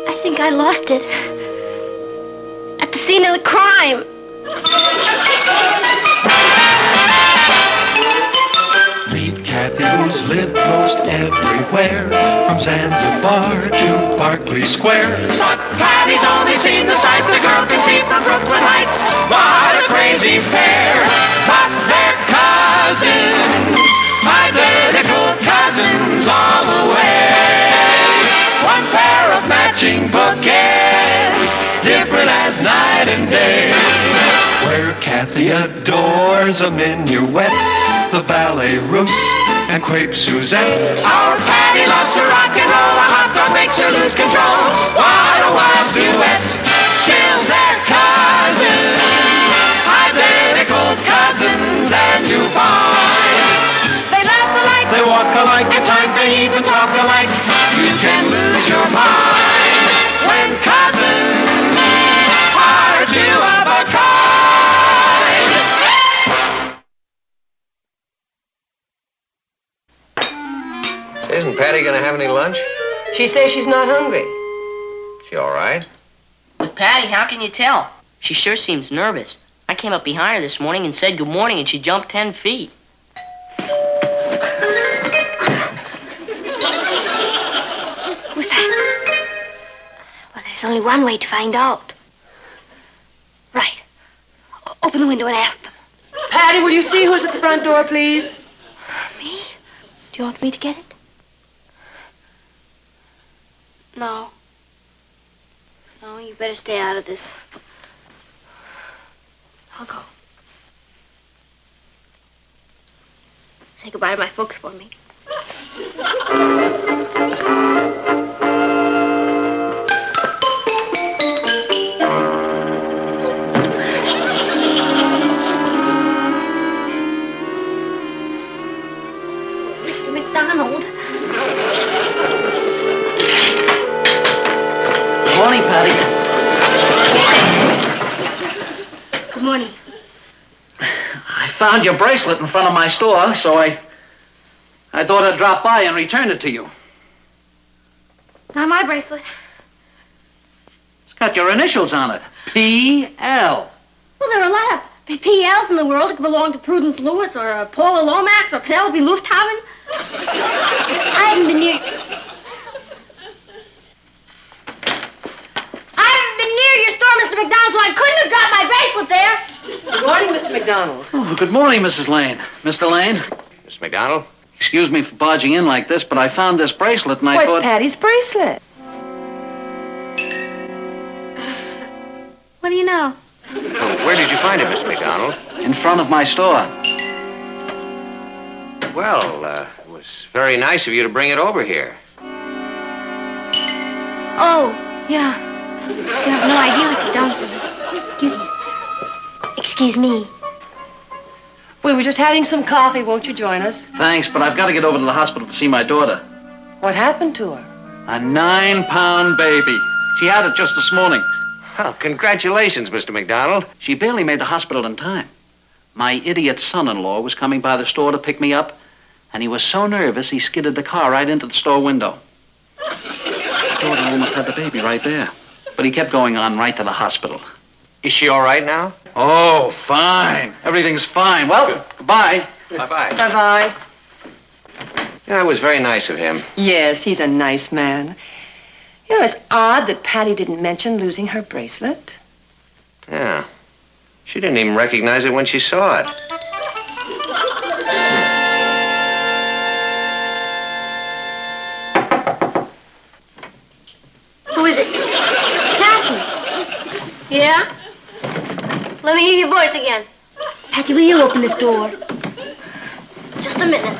F: I think I lost it at the scene of the crime.
D: Meet Kathy, who's lived most everywhere, from Zanzibar to Berkeley Square.
E: But Patty's only seen the sights a girl can see from Brooklyn Heights. What a crazy pair, but they're cousins, identical cousins all the way. One pair of matching bookends, different as night and day.
D: Where Kathy adores a minuet, the ballet russe, and crepe Suzette.
E: Our Patty loves to rock and roll. A hot dog makes her lose control. What a wild duet. Still they're cousins. Identical cousins, and you find they laugh alike, they walk alike, at times they even talk alike. You can lose your mind when cousins are two of a kind.
H: Say, isn't Patty gonna have any lunch?
R: She says she's not hungry.
H: She all right?
R: With Patty, how can you tell? She sure seems nervous. I came up behind her this morning and said good morning, and she jumped 10 feet.
F: Who's that? Well, there's only one way to find out. Right. Open the window and ask them.
Q: Patty, will you see who's at the front door, please?
F: Me? Do you want me to get it? No. No, you better stay out of this. I'll go. Say goodbye to my folks for me. Mr. McDonald.
M: Good morning, Patty.
F: Good morning.
M: I found your bracelet in front of my store, so I thought I'd drop by and return it to you.
F: Not my bracelet.
M: It's got your initials on it. P.L.
F: Well, there are a lot of PLs in the world that belong to Prudence Lewis or Paula Lomax or Penelope Lufthaven. I haven't been near... your store, Mr. McDonald, so I couldn't have dropped my bracelet there.
Q: Good morning, Mr. McDonald.
M: Oh, good morning, Mrs. Lane. Mr. Lane?
H: Mr. McDonald?
M: Excuse me for barging in like this, but I found this bracelet and I
Q: What's
M: thought...
Q: Patty's bracelet?
F: What do you know?
H: Well, where did you find it, Mr. McDonald?
M: In front of my store.
H: Well, it was very nice of you to bring it over here.
F: Oh, yeah. You have no idea what you've done for me. Excuse me. Excuse me.
Q: We were just having some coffee. Won't you join us?
M: Thanks, but I've got to get over to the hospital to see my daughter.
Q: What happened to her?
M: A 9-pound baby. She had it just this morning.
H: Well, congratulations, Mr. McDonald.
M: She barely made the hospital in time. My idiot son-in-law was coming by the store to pick me up, and he was so nervous he skidded the car right into the store window. My daughter almost had the baby right there. But he kept going on right to the hospital.
H: Is she all right now?
M: Oh, fine. Everything's fine. Well, goodbye.
H: Bye-bye.
Q: Bye-bye.
H: Yeah, it was very nice of him.
Q: Yes, he's a nice man. You know, it's odd that Patty didn't mention losing her bracelet.
H: Yeah. She didn't even recognize it when she saw it.
F: Who is it? Kathy. Yeah? Let me hear your voice again. Patty, will you open this door? Just a minute.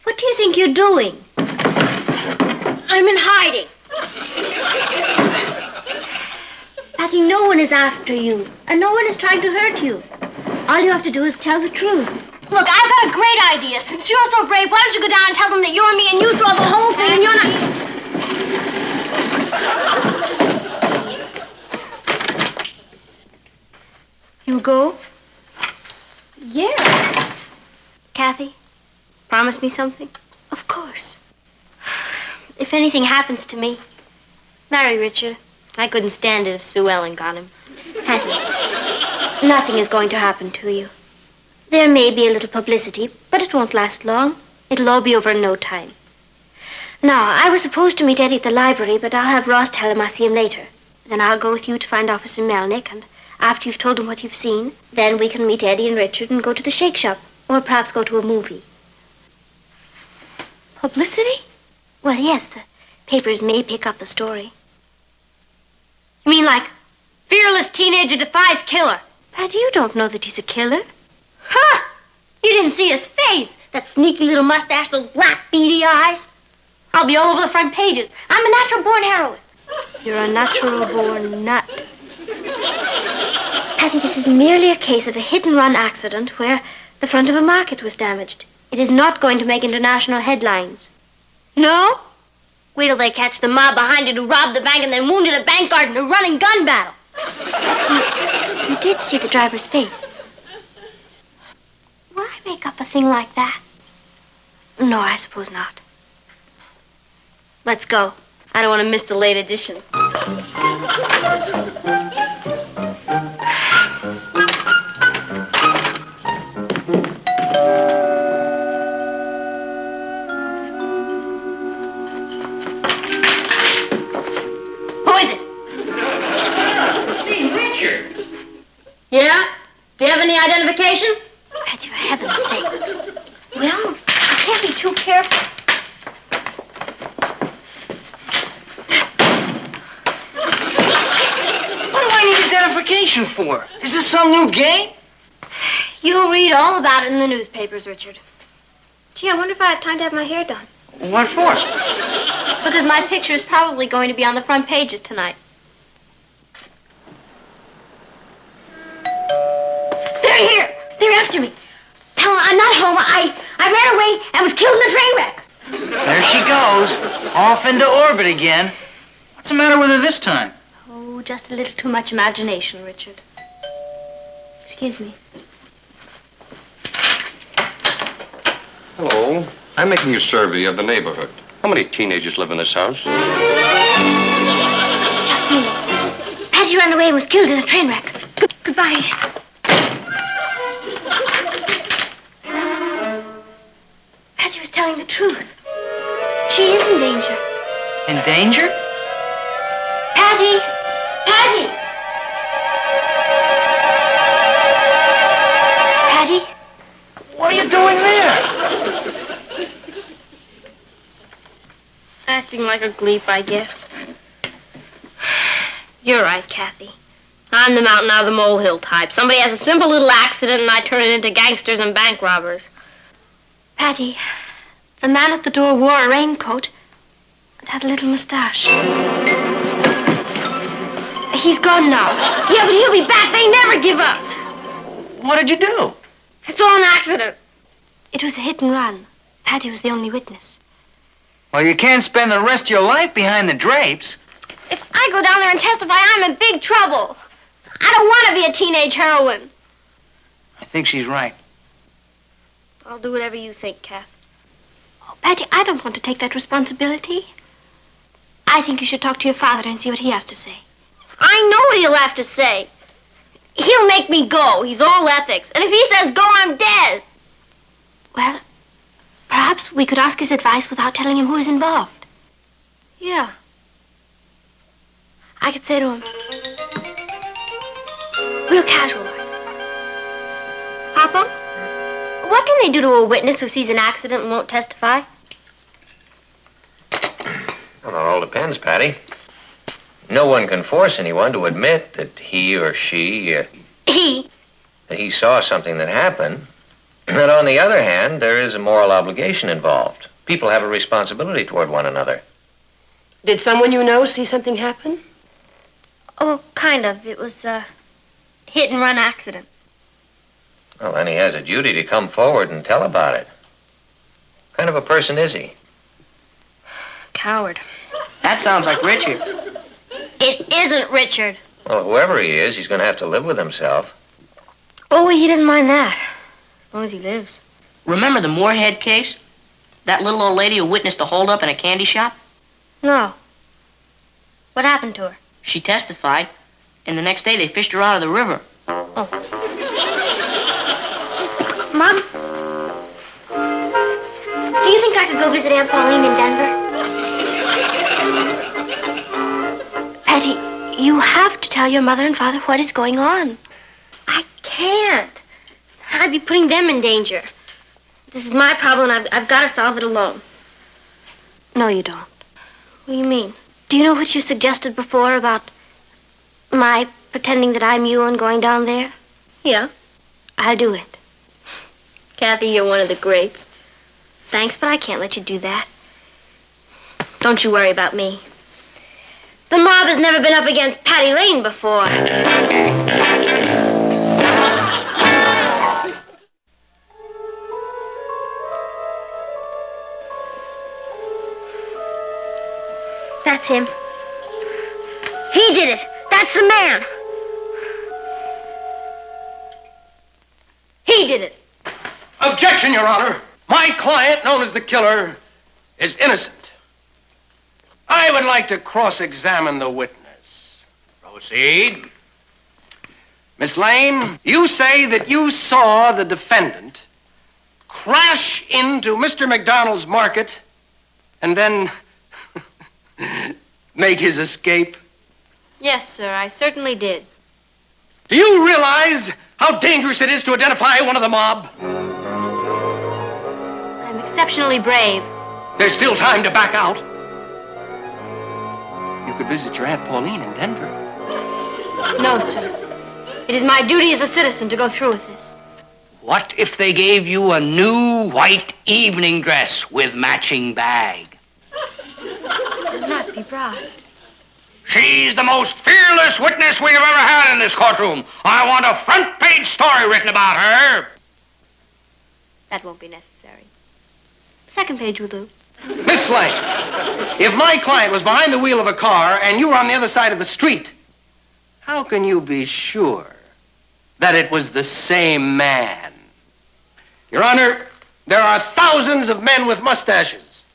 F: What do you think you're doing? I'm in hiding. Patty, no one is after you, and no one is trying to hurt you. All you have to do is tell the truth. Look, I've got a great idea. Since you're so brave, why don't you go down and tell them that you're me and you saw the whole thing and you're not... You'll go? Yeah. Kathy, promise me something? Of course. If anything happens to me, marry Richard. I couldn't stand it if Sue Ellen got him. Hattie, nothing is going to happen to you. There may be a little publicity, but it won't last long. It'll all be over in no time. Now, I was supposed to meet Eddie at the library, but I'll have Ross tell him I'll see him later. Then I'll go with you to find Officer Melnick, and after you've told him what you've seen, then we can meet Eddie and Richard and go to the shake shop, or perhaps go to a movie. Publicity? Well, yes, the papers may pick up the story. You mean like, fearless teenager defies killer? Patty, you don't know that he's a killer. Ha! You didn't see his face. That sneaky little mustache, those black beady eyes. I'll be all over the front pages. I'm a natural-born heroine. You're a natural-born nut. Patty, this is merely a case of a hit-and-run accident where the front of a market was damaged. It is not going to make international headlines. No? Wait till they catch the mob behind it who robbed the bank and then wounded a bank guard in a running gun battle. You did see the driver's face. Would I make up a thing like that? No, I suppose not. Let's go. I don't want to miss the late edition. Yeah? Do you have any identification? Patty, for heaven's sake. Well, I can't be too careful.
A: What do I need identification for? Is this some new game?
F: You'll read all about it in the newspapers, Richard. Gee, I wonder if I have time to have my hair done.
A: What for?
F: Because my picture is probably going to be on the front pages tonight. They're here. They're after me. Tell them I'm not home. I ran away and was killed in a train wreck.
A: There she goes. Off into orbit again. What's the matter with her this time?
F: Oh, just a little too much imagination, Richard. Excuse me.
U: Hello. I'm making a survey of the neighborhood. How many teenagers live in this house?
F: Just me. Patty ran away and was killed in a train wreck. Goodbye. Patty was telling the truth. She is in danger.
A: In danger?
F: Patty! Patty! Patty?
A: What are you doing there?
F: Acting like a gleep, I guess. You're right, Kathy. I'm the mountain out of the molehill type. Somebody has a simple little accident and I turn it into gangsters and bank robbers. Patty, the man at the door wore a raincoat and had a little mustache. He's gone now. Yeah, but he'll be back. They never give up.
A: What did you do?
F: I saw an accident. It was a hit and run. Patty was the only witness.
A: Well, you can't spend the rest of your life behind the drapes.
F: If I go down there and testify, I'm in big trouble. I don't want to be a teenage heroine.
A: I think she's right.
F: I'll do whatever you think, Kath. Oh, Patty, I don't want to take that responsibility. I think you should talk to your father and see what he has to say. I know what he'll have to say. He'll make me go. He's all ethics. And if he says go, I'm dead. Well, perhaps we could ask his advice without telling him who is involved. Yeah. I could say to him, real casual like, Papa, what can they do to a witness who sees an accident and won't testify?
H: Well, it all depends, Patty. No one can force anyone to admit that he or she... that he saw something that happened. But on the other hand, there is a moral obligation involved. People have a responsibility toward one another.
Q: Did someone you know see something happen?
F: Oh, kind of. It was a hit-and-run accident.
H: Well, then he has a duty to come forward and tell about it. What kind of a person is he?
F: Coward.
R: That sounds like Richard.
F: It isn't Richard.
H: Well, whoever he is, he's going to have to live with himself.
F: Oh, he doesn't mind that. As long as he lives.
R: Remember the Moorhead case? That little old lady who witnessed a holdup in a candy shop?
F: No. What happened to her?
R: She testified, and the next day they fished her out of the river.
F: Oh. Mom? Do you think I could go visit Aunt Pauline in Denver? Patty, you have to tell your mother and father what is going on. I can't. I'd be putting them in danger. This is my problem, and I've got to solve it alone. No, you don't. What do you mean? Do you know what you suggested before about my pretending that I'm you and going down there? Yeah, I'll do it. Kathy, you're one of the greats. Thanks, but I can't let you do that. Don't you worry about me. The mob has never been up against Patty Lane before. That's him. He did it. That's the man. He did it.
P: Objection, Your Honor. My client, known as the killer, is innocent. I would like to cross-examine the witness. Proceed. Miss Lane, you say that you saw the defendant crash into Mr. McDonald's market and then make his escape.
F: Yes, sir, I certainly did.
P: Do you realize how dangerous it is to identify one of the mob?
F: I'm exceptionally brave.
P: There's still time to back out. You could visit your Aunt Pauline in Denver.
F: No, sir. It is my duty as a citizen to go through with this.
C: What if they gave you a new white evening dress with matching bag?
F: I'll not be bribed.
C: She's the most fearless witness we have ever had in this courtroom. I want a front-page story written about her.
F: That won't be necessary. Second page will do.
P: Miss Lane, if my client was behind the wheel of a car and you were on the other side of the street, how can you be sure that it was the same man? Your Honor, there are thousands of men with mustaches.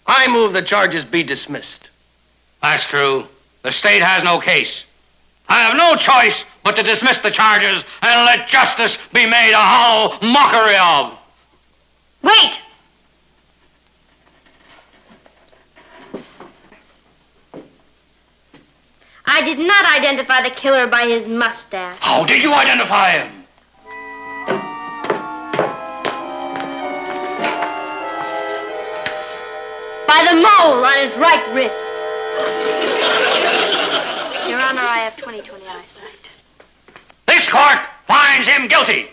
P: I move the charges be dismissed.
C: That's true. The state has no case. I have no choice but to dismiss the charges and let justice be made a hollow mockery of.
F: Wait! I did not identify the killer by his mustache.
C: How did you identify him?
F: By the mole on his right wrist. Your Honor, I have 20/20 eyesight.
C: This court finds him guilty.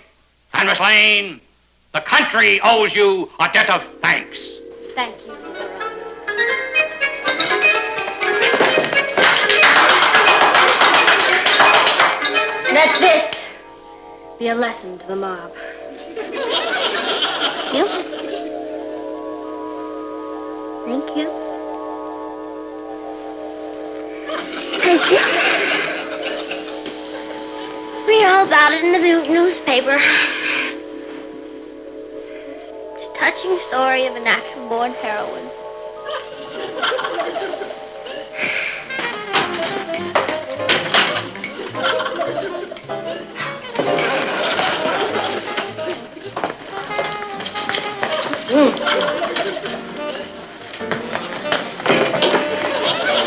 C: And Miss Lane, the country owes you a debt of thanks.
F: Thank you. Let this be a lesson to the mob. You? Thank you. Thank you. Read all about it in the newspaper. It's a touching story of a natural-born heroine.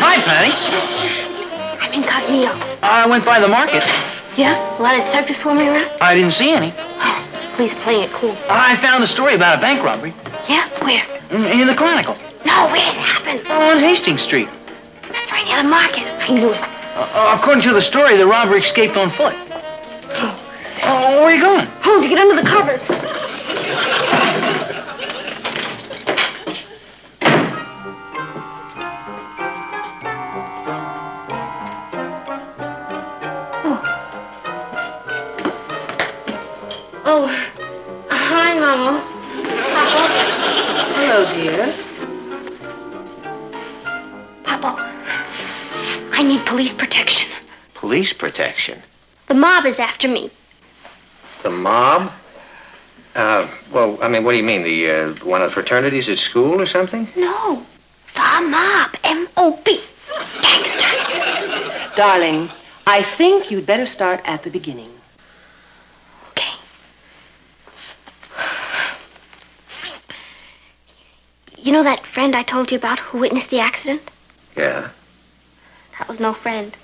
A: Hi, Patty.
F: I'm incognito.
A: I went by the market.
F: Yeah? A lot of detectives swarming around?
A: I didn't see any.
F: Please playing it cool.
A: I found a story about a bank robbery.
F: Yeah? Where?
A: In the Chronicle.
F: No, where did it happen?
A: On Hastings Street.
F: That's right near the market. I knew it.
A: According to the story, the robber escaped on foot. Where are you going?
F: Home to get under the covers. Oh, hi, Mama.
Q: Hello, dear.
F: Papa, I need police protection.
H: Police protection?
F: The mob is after me.
H: The mob? Well, I mean, what do you mean? The one of the fraternities at school or something?
F: No, the mob. M-O-B. Gangsters.
Q: Darling, I think you'd better start at the beginning.
F: You know that friend I told you about who witnessed the accident?
H: Yeah.
F: That was no friend.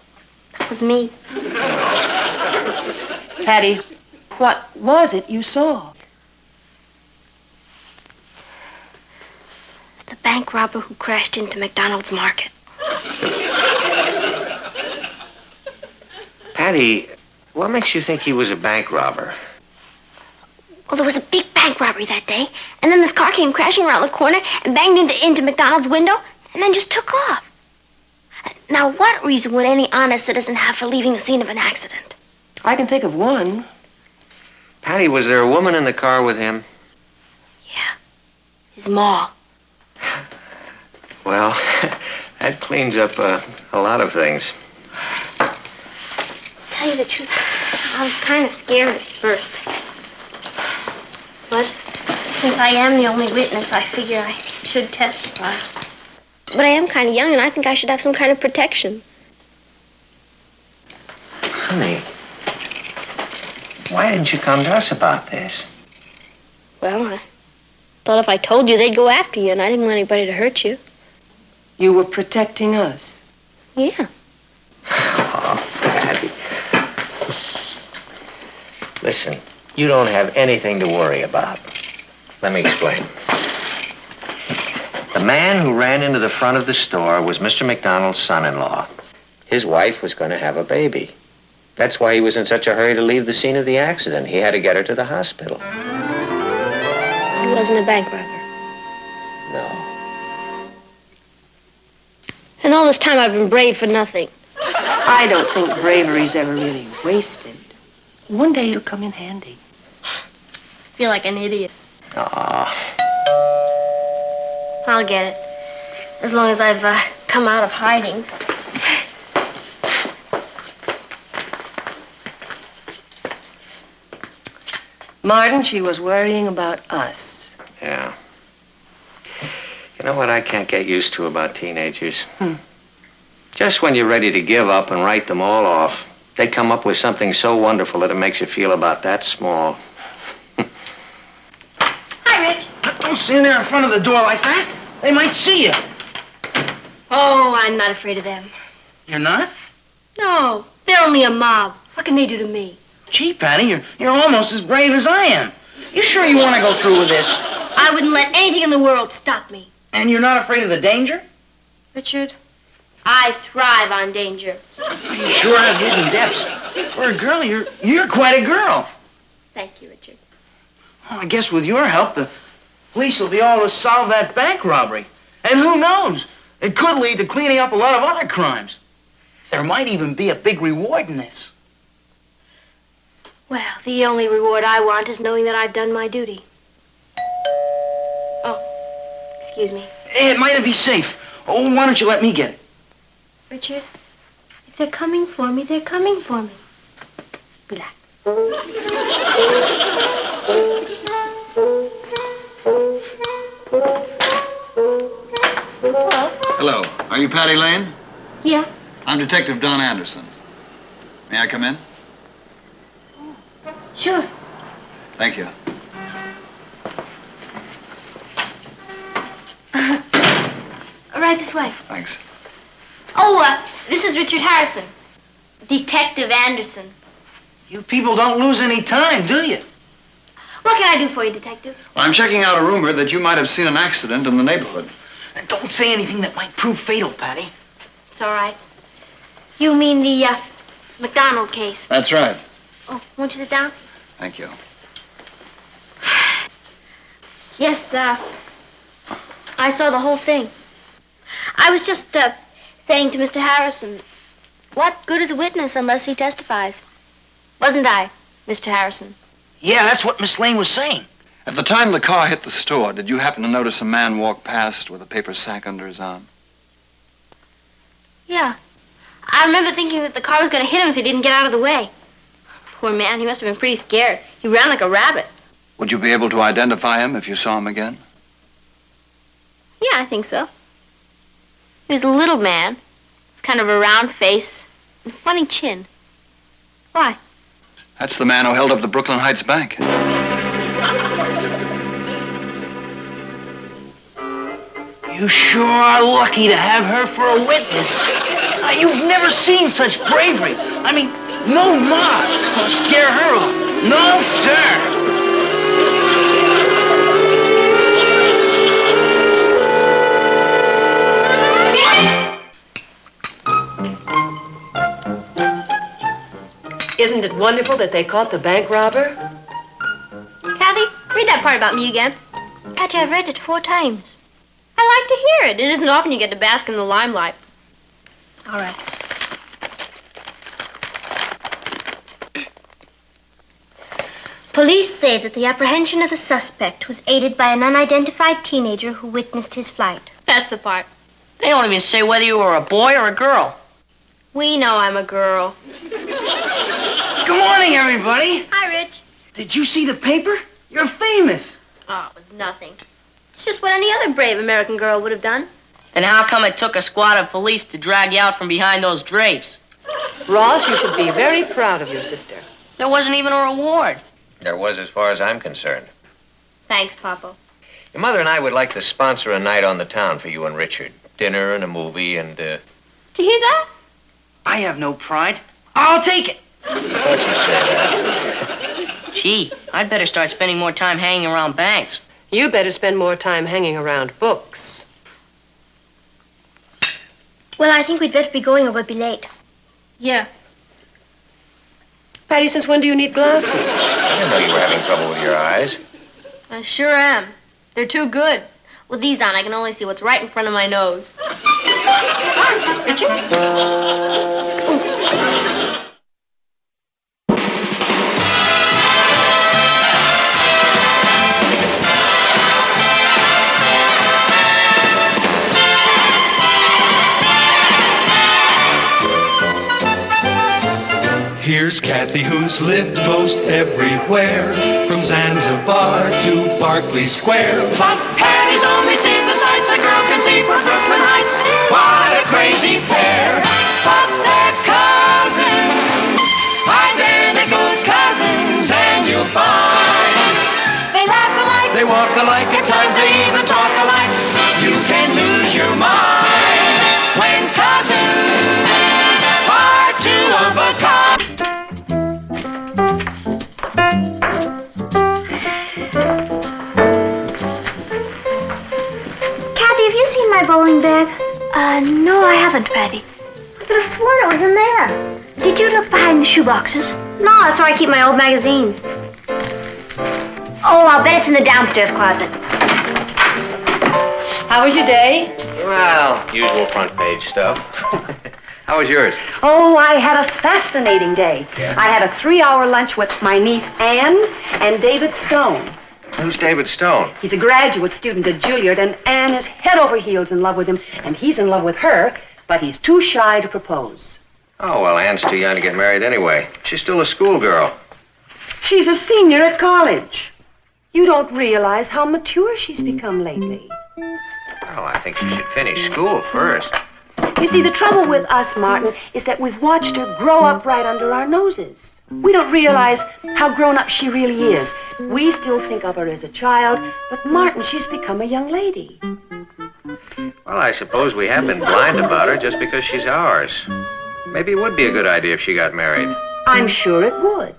F: That was me.
Q: Patty, what was it you saw?
F: The bank robber who crashed into McDonald's market.
H: Patty, What makes you think he was a bank robber?
F: Well, there was a big bank robbery that day, and then this car came crashing around the corner and banged into McDonald's window, and then just took off. Now, what reason would any honest citizen have for leaving the scene of an accident?
I: I can think of one.
H: Patty, was there a woman in the car with him?
F: His ma.
H: Well, that cleans up a lot of things.
F: To tell you the truth, I was kind of scared at first. But since I am the only witness, I figure I should testify. But I am kind of young, and I think I should have some kind of protection.
H: Honey, why didn't you come to us about this?
F: Well, I thought if I told you, they'd go after you, and I didn't want anybody to hurt you.
I: You were protecting us.
F: Yeah.
H: Oh, Patty. Listen, you don't have anything to worry about. Let me explain. The man who ran into the front of the store was Mr. McDonald's son-in-law. His wife was going to have a baby. That's why he was in such a hurry to leave the scene of the accident. He had to get her to the hospital.
F: He wasn't a bank robber.
H: No.
F: And all this time I've been brave for nothing.
I: I don't think bravery's ever really wasted. One day it'll come in handy.
F: I feel like an idiot.
H: Aw.
F: I'll get it. As long as I've come out of hiding.
I: Martin, she was worrying about us.
H: Yeah. You know what I can't get used to about teenagers? Just when you're ready to give up and write them all off, they come up with something so wonderful that it makes you feel about that small.
F: Hi, Rich.
A: Don't stand there in front of the door like that. They might see you.
F: Oh, I'm not afraid of them.
A: You're not?
F: No, they're only a mob. What can they do to me?
A: Gee, Patty, you're almost as brave as I am. You sure you want to go through with this?
F: I wouldn't let anything in the world stop me.
A: And you're not afraid of the danger?
F: Richard, I thrive on danger.
A: You sure have hidden depths. For a girl, you're quite a girl.
F: Thank you, Richard.
A: Well, I guess with your help, the police will be able to solve that bank robbery. And who knows? It could lead to cleaning up a lot of other crimes. There might even be a big reward in this.
F: Well, the only reward I want is knowing that I've done my duty. Oh, excuse me.
A: It might be safe. Oh, why don't you let me get it?
F: Richard, if they're coming for me, they're coming for me. Relax. Hello?
L: Hello. Are you Patty Lane?
F: Yeah.
L: I'm Detective Don Anderson. May I come in?
F: Sure.
L: Thank you.
F: Right this way.
L: Thanks.
F: Oh, this is Richard Harrison. Detective Anderson.
A: You people don't lose any time, do you?
F: What can I do for you, Detective?
L: Well, I'm checking out a rumor that you might have seen an accident in the neighborhood.
A: And don't say anything that might prove fatal, Patty.
F: It's all right. You mean the McDonald case?
L: That's right.
F: Oh, won't you sit down?
L: Thank you.
F: Yes, I saw the whole thing. I was just saying to Mr. Harrison, what good is a witness unless he testifies? Wasn't I, Mr. Harrison?
A: Yeah, that's what Miss Lane was saying.
L: At the time the car hit the store, did you happen to notice a man walk past with a paper sack under his arm?
F: Yeah. I remember thinking that the car was going to hit him if he didn't get out of the way. Poor man, he must have been pretty scared. He ran like a rabbit.
L: Would you be able to identify him if you saw him again?
F: Yeah, I think so. He was a little man. With kind of a round face and a funny chin. Why?
L: That's the man who held up the Brooklyn Heights Bank.
A: You sure are lucky to have her for a witness. You've never seen such bravery. I mean, no mob is gonna scare her off. No, sir.
T: Isn't it wonderful that they caught the bank robber?
F: Kathy, read that part about me again. Patty, I've read it 4 times. I like to hear it. It isn't often you get to bask in the limelight. All right. Police say that the apprehension of the suspect was aided by an unidentified teenager who witnessed his flight. That's the part.
R: They don't even say whether you were a boy or a girl.
F: We know I'm a girl.
A: Good morning, everybody.
F: Hi, Rich.
A: Did you see the paper? You're famous.
F: Oh, it was nothing. It's just what any other brave American girl would have done.
R: Then how come it took a squad of police to drag you out from behind those drapes?
T: Ross, you should be very proud of your sister.
R: There wasn't even a reward.
H: There was, as far as I'm concerned.
F: Thanks, Papa.
H: Your mother and I would like to sponsor a night on the town for you and Richard. Dinner and a movie and,
F: Did you hear that?
A: I have no pride. I'll take it.
H: Don't you say that.
R: Gee, I'd better start spending more time hanging around banks.
T: You better spend more time hanging around books.
F: Well, I think we'd better be going or we'll be late. Yeah.
T: Patty, since when do you need glasses?
H: I didn't know you were having trouble with your eyes.
F: I sure am. They're too good. With these on, I can only see what's right in front of my nose. Richard?
D: Here's Kathy, who's lived most everywhere, from Zanzibar to Berkeley Square.
E: But Patty's only seen the sights a girl can see from Brooklyn Heights. What a crazy pair! But they're cousins, identical cousins, and you'll find they laugh alike, they walk alike, at times they even talk alike. You can lose your mind when cousins are 2 of a kind.
F: Have you seen my bowling bag? No, I haven't, Patty. I could have sworn it was in there. Did you look behind the shoeboxes? No, that's where I keep my old magazines. Oh, I'll bet it's in the downstairs closet.
T: How was your day?
H: Well, usual front page stuff. How was yours?
T: Oh, I had a fascinating day.
H: Yeah?
T: I had a 3-hour lunch with my niece Anne and David Stone.
H: Who's David Stone?
T: He's a graduate student at Juilliard, and Anne is head over heels in love with him, and he's in love with her, but he's too shy to propose.
H: Oh, well, Anne's too young to get married anyway. She's still a schoolgirl.
T: She's a senior at college. You don't realize how mature she's become lately.
H: Well, I think she should finish school first.
T: You see, the trouble with us, Martin, is that we've watched her grow up right under our noses. We don't realize how grown up she really is. We still think of her as a child, but Martin, she's become a young lady.
H: Well, I suppose we have been blind about her just because she's ours. Maybe it would be a good idea if she got married.
T: I'm sure it would.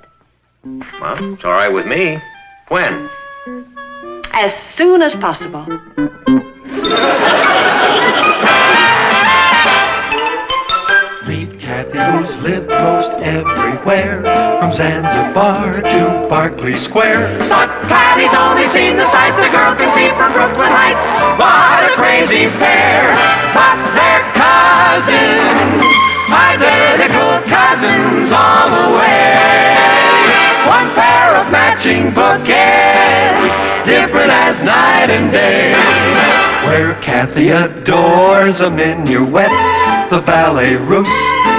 H: Well, it's all right with me. When?
T: As soon as possible.
D: Meet Kathy, who's lived most everywhere, from Zanzibar to Berkeley Square.
E: But Patty's only seen the sights a girl can see from Brooklyn Heights. What a crazy pair! But they're cousins, identical cousins all the way. One pair of matching bookends, different as night and day.
D: Where Kathy adores a minuet, the ballet russe,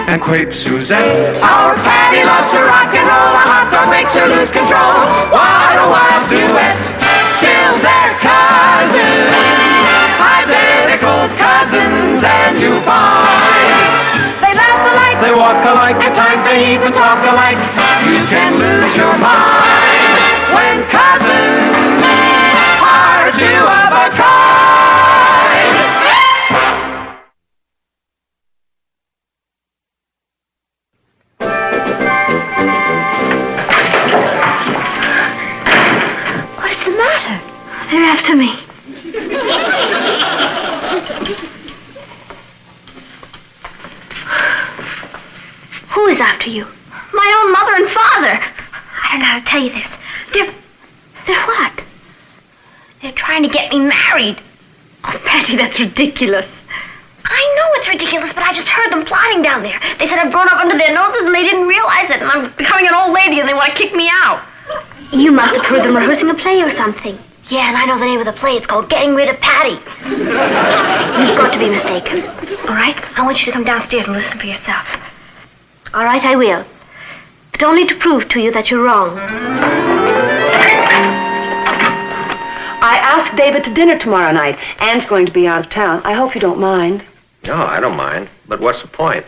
D: and crepe Suzette.
E: Our Patty loves to rock and roll, a hot dog makes her lose control. What a wild duet, still they're cousins, identical cousins, and you find they laugh alike, they walk alike, at times they even talk alike. You can lose your mind when cousins are 2 of a kind.
F: What's the matter? They're after me. Who is after you? My own mother and father. I don't know how to tell you this. They're what? They're trying to get me married. Oh, Patty, that's ridiculous. I know it's ridiculous, but I just heard them plotting down there. They said I've grown up under their noses and they didn't realize it, and I'm becoming an old lady and they want to kick me out. You must have heard them rehearsing a play or something. Yeah, and I know the name of the play. It's called Getting Rid of Patty. You've got to be mistaken. All right? I want you to come downstairs and listen for yourself. All right, I will. But only to prove to you that you're wrong.
T: I asked David to dinner tomorrow night. Anne's going to be out of town. I hope you don't mind.
H: No, I don't mind. But what's the point?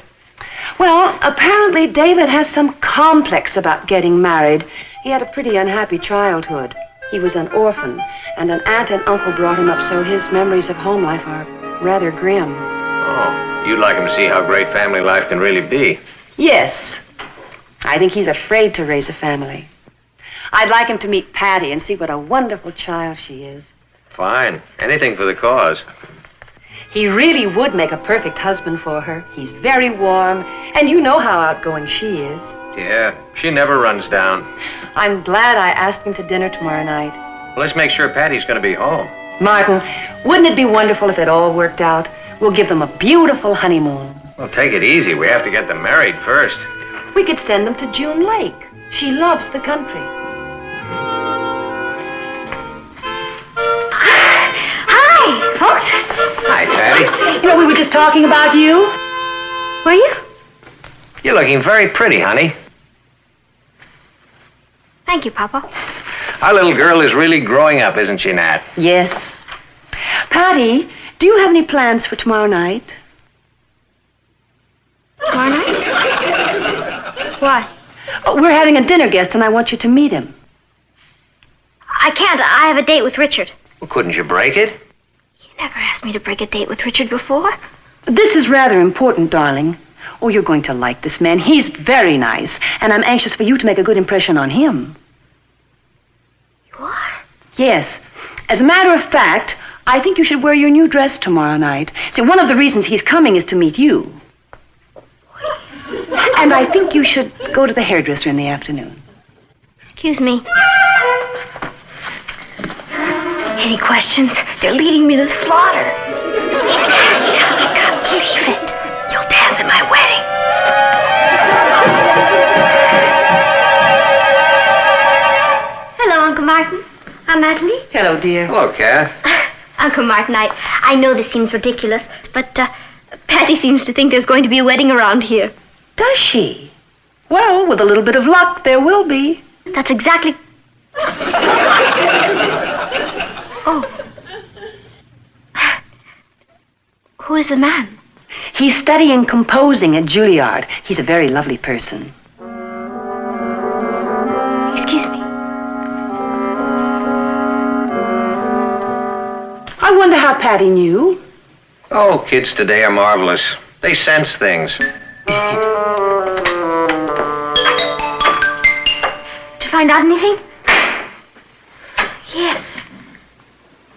T: Well, apparently David has some complex about getting married. He had a pretty unhappy childhood. He was an orphan, and an aunt and uncle brought him up, so his memories of home life are rather grim.
H: Oh, you'd like him to see how great family life can really be.
T: Yes. I think he's afraid to raise a family. I'd like him to meet Patty and see what a wonderful child she is.
H: Fine. Anything for the cause.
T: He really would make a perfect husband for her. He's very warm, and you know how outgoing she is.
H: Yeah, she never runs down.
T: I'm glad I asked him to dinner tomorrow night.
H: Well, let's make sure Patty's going to be home.
T: Martin, wouldn't it be wonderful if it all worked out? We'll give them a beautiful honeymoon.
H: Well, take it easy. We have to get them married first.
T: We could send them to June Lake. She loves the country.
F: Hi, folks.
H: Hi, Patty.
T: You know, we were just talking about you.
F: Were you?
H: You're looking very pretty, honey.
F: Thank you, Papa.
H: Our little girl is really growing up, isn't she, Nat?
T: Yes. Patty, do you have any plans for tomorrow night?
F: Tomorrow night? Why?
T: Oh, we're having a dinner guest, and I want you to meet him.
F: I can't. I have a date with Richard.
H: Well, couldn't you break it?
F: You never asked me to break a date with Richard before.
T: This is rather important, darling. Oh, you're going to like this man. He's very nice, and I'm anxious for you to make a good impression on him.
F: You are?
T: Yes. As a matter of fact, I think you should wear your new dress tomorrow night. See, one of the reasons he's coming is to meet you. And I think you should go to the hairdresser in the afternoon.
F: Excuse me. Any questions? They're leading me to the slaughter. I can't believe it. You'll dance at my wedding. Hello, Uncle Martin. I'm Natalie.
T: Hello, dear.
H: Hello, Kath.
F: Uncle Martin, I know this seems ridiculous, but Patty seems to think there's going to be a wedding around here.
T: Does she? Well, with a little bit of luck, there will be.
F: That's exactly... Oh. Who is the man?
T: He's studying composing at Juilliard. He's a very lovely person.
F: Excuse me.
T: I wonder how Patty knew.
H: Oh, kids today are marvelous. They sense things.
F: Did you find out anything? Yes.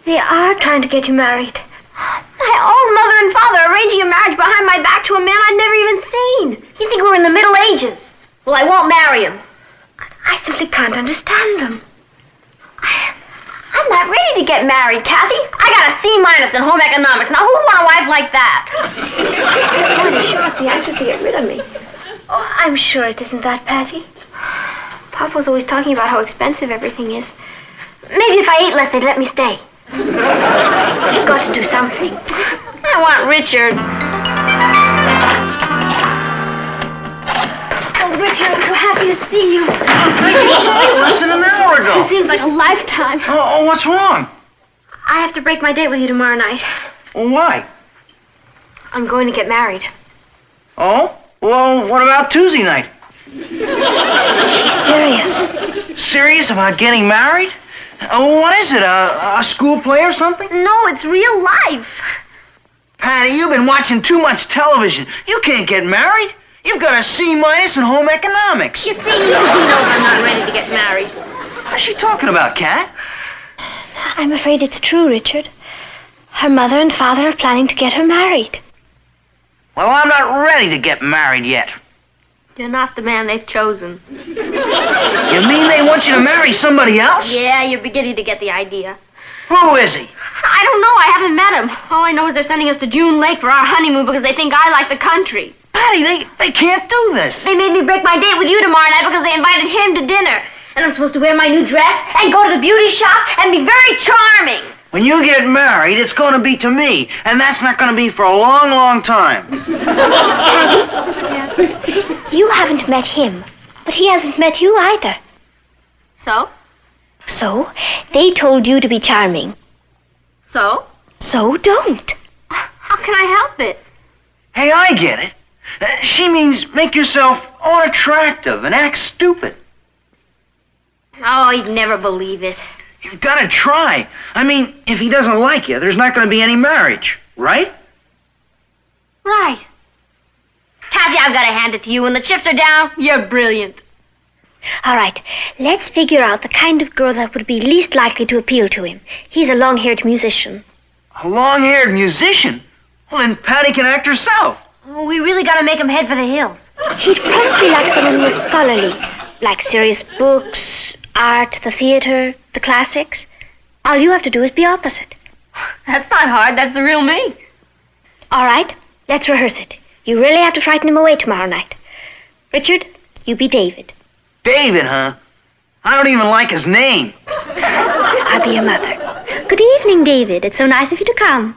F: They are trying to get you married. My own mother and father are arranging a marriage behind my back to a man I'd never even seen. You think we're in the Middle Ages? Well, I won't marry him. I simply can't understand them. I'm not ready to get married, Kathy. I got a C- in home economics. Now, who'd want a wife like that? Boy, they sure must be anxious to get rid of me. Oh, I'm sure it isn't that, Patty. Papa's always talking about how expensive everything is. Maybe if I ate less, they'd let me stay. You've got to do something. I want Richard. Oh, Richard, I'm so happy to see you.
A: You saw you less than an hour ago.
F: It seems like a lifetime.
A: Oh, what's wrong?
F: I have to break my date with you tomorrow night.
A: Well, why?
F: I'm going to get married.
A: Oh? Well, what about Tuesday night?
F: She's serious.
A: Serious about getting married? Oh, what is it, a school play or something?
F: No, it's real life.
A: Patty, you've been watching too much television. You can't get married. You've got a C- in home economics.
F: You see, he knows I'm not ready to get married.
A: What's she talking about, Kat?
F: I'm afraid it's true, Richard. Her mother and father are planning to get her married.
A: Well, I'm not ready to get married yet.
F: You're not the man they've chosen.
A: You mean they want you to marry somebody else?
F: Yeah, you're beginning to get the idea.
A: Who is he?
F: I don't know. I haven't met him. All I know is they're sending us to June Lake for our honeymoon because they think I like the country.
A: Patty, they can't do this.
F: They made me break my date with you tomorrow night because they invited him to dinner. And I'm supposed to wear my new dress and go to the beauty shop and be very charming.
A: When you get married, it's going to be to me, and that's not going to be for a long, long time.
F: You haven't met him, but he hasn't met you either. So? So, they told you to be charming. So? So don't. How can I help it?
A: Hey, I get it. She means make yourself unattractive and act stupid.
F: Oh, he'd never believe it.
A: You've got to try. I mean, if he doesn't like you, there's not going to be any marriage, right?
F: Right. Kathy, I've got to hand it to you. When the chips are down, you're brilliant. All right, let's figure out the kind of girl that would be least likely to appeal to him. He's a long-haired musician.
A: A long-haired musician? Well, then Patty can act herself.
F: Oh, we really got to make him head for the hills. He'd probably like someone who was scholarly, like serious books, art, the theater, the classics. All you have to do is be opposite. That's not hard. That's the real me. All right, let's rehearse it. You really have to frighten him away tomorrow night. Richard, you be David.
A: David, huh? I don't even like his name.
F: I'll be your mother. Good evening, David. It's so nice of you to come.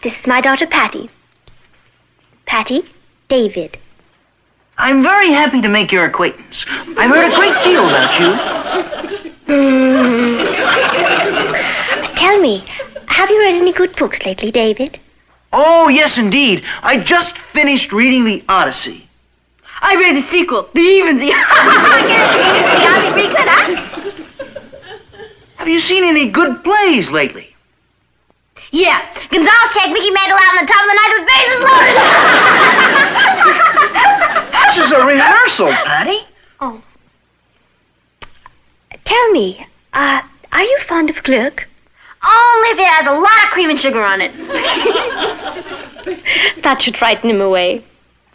F: This is my daughter, Patty. Patty, David.
A: I'm very happy to make your acquaintance. I've heard a great deal about you.
F: Tell me, have you read any good books lately, David?
A: Oh, yes, indeed. I just finished reading the Odyssey.
F: I read the sequel, The Evensy. Pretty good, huh?
A: Have you seen any good plays lately?
F: Yeah, Gonzalez checked Mickey Mantle out on the top of the night with bases loaded.
A: This is a rehearsal, Patty.
F: Oh. Tell me, are you fond of Glück? Only if it has a lot of cream and sugar on it. That should frighten him away.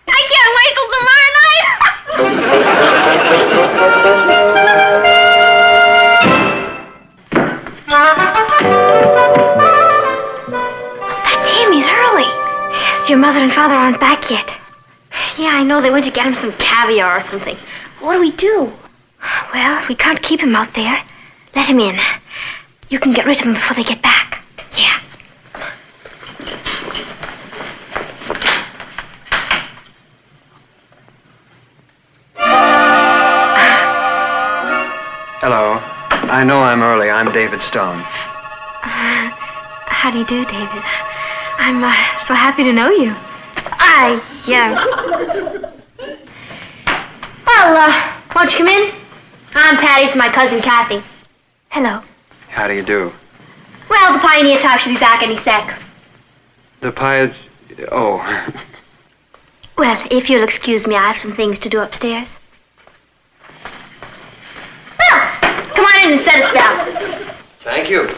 F: I can't wait till tomorrow night. That's him. He's early. Yes, your mother and father aren't back yet. Yeah, I know. They went to get him some caviar or something. What do we do? Well, we can't keep him out there. Let him in. You can get rid of him before they get back. Yeah.
H: Hello. I know I'm early. I'm David Stone.
F: How do you do, David? I'm so happy to know you. Well, won't you come in? I'm Patty. It's my cousin, Kathy. Hello.
H: How do you do?
F: Well, the Pioneer type should be back any sec.
H: The pie... Oh.
F: Well, if you'll excuse me, I have some things to do upstairs. Well, come on in and set a spell.
H: Thank you.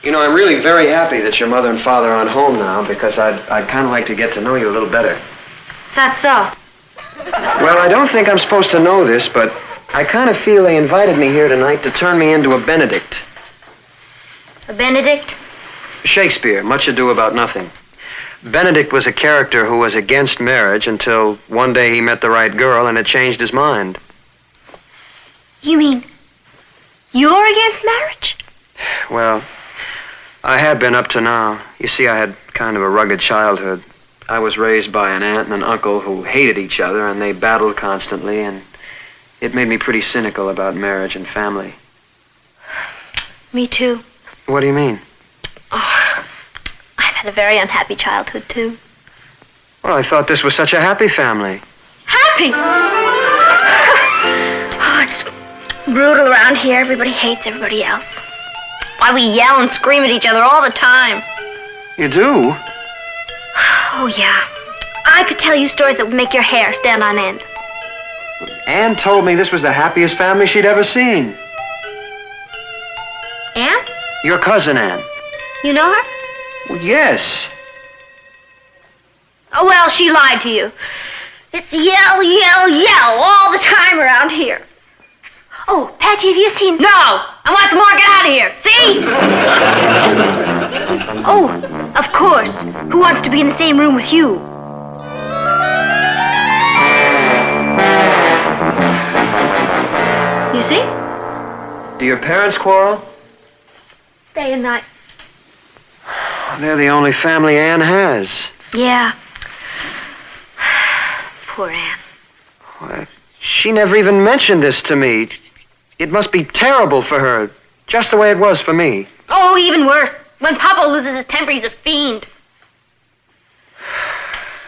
H: You know, I'm really very happy that your mother and father aren't home now because I'd kind of like to get to know you a little better.
F: Is that so?
H: Well, I don't think I'm supposed to know this, but I kind of feel they invited me here tonight to turn me into a Benedict.
F: A Benedict?
H: Shakespeare, Much Ado About Nothing. Benedict was a character who was against marriage until one day he met the right girl and it changed his mind.
F: You mean you're against marriage?
H: Well, I have been up to now. You see, I had kind of a rugged childhood. I was raised by an aunt and an uncle who hated each other, and they battled constantly, and it made me pretty cynical about marriage and family.
F: Me too.
H: What do you mean?
F: Oh, I've had a very unhappy childhood, too.
H: Well, I thought this was such a happy family.
F: Happy? Oh, it's brutal around here. Everybody hates everybody else. Why, we yell and scream at each other all the time.
H: You do?
F: Oh, yeah. I could tell you stories that would make your hair stand on end.
H: Anne told me this was the happiest family she'd ever seen.
F: Anne?
H: Your cousin, Anne.
F: You know her?
H: Well, yes.
F: Oh, well, she lied to you. It's yell, yell, yell all the time around here. Oh, Patty, have you seen...
Q: No! I want some more. Get out of here. See?
F: Oh, of course. Who wants to be in the same room with you? You see?
H: Do your parents quarrel?
F: Day and night.
H: They're the only family Anne has.
F: Yeah. Poor Anne.
H: Why, she never even mentioned this to me. It must be terrible for her, just the way it was for me.
F: Oh, even worse. When Papa loses his temper, he's a fiend.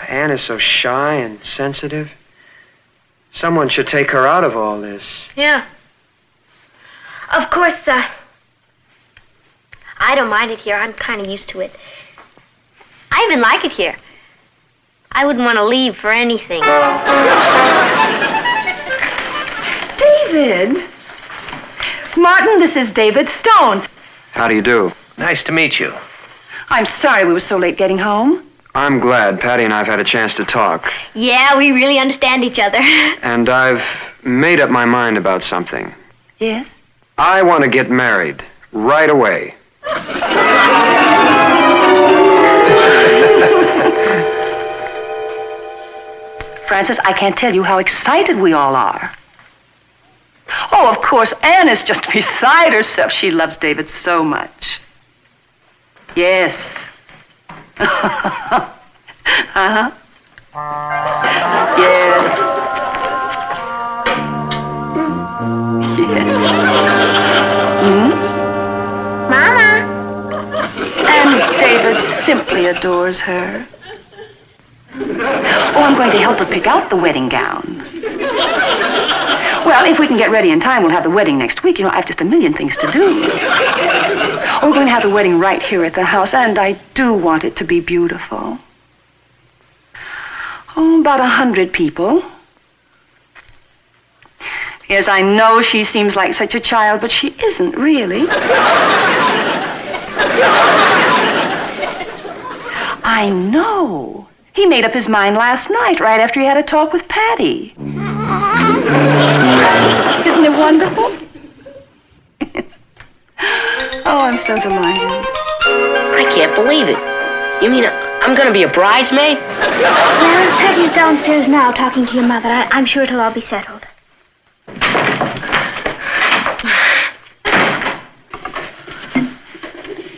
H: Anne is so shy and sensitive. Someone should take her out of all this.
F: Yeah. Of course, I don't mind it here. I'm kind of used to it. I even like it here. I wouldn't want to leave for anything.
T: David! Martin, this is David Stone.
H: How do you do?
P: Nice to meet you.
T: I'm sorry we were so late getting home.
H: I'm glad Patty and I have had a chance to talk.
F: Yeah, we really understand each other.
H: And I've made up my mind about something.
T: Yes?
H: I want to get married right away.
T: Francis, I can't tell you how excited we all are. Oh, of course, Anne is just beside herself. She loves David so much. Yes. Uh-huh. Yes. Yes. Hmm?
F: Mama!
T: And David simply adores her. Oh, I'm going to help her pick out the wedding gown. Well, if we can get ready in time, we'll have the wedding next week. You know, I've just a million things to do. Oh, we're going to have the wedding right here at the house, and I do want it to be beautiful. Oh, about 100 people. Yes, I know she seems like such a child, but she isn't really. I know. He made up his mind last night, right after he had a talk with Patty. Isn't it wonderful? Oh, I'm so delighted.
R: I can't believe it. You mean I'm gonna be a bridesmaid?
F: Yeah, Patty's downstairs now talking to your mother. I'm sure it'll all be settled.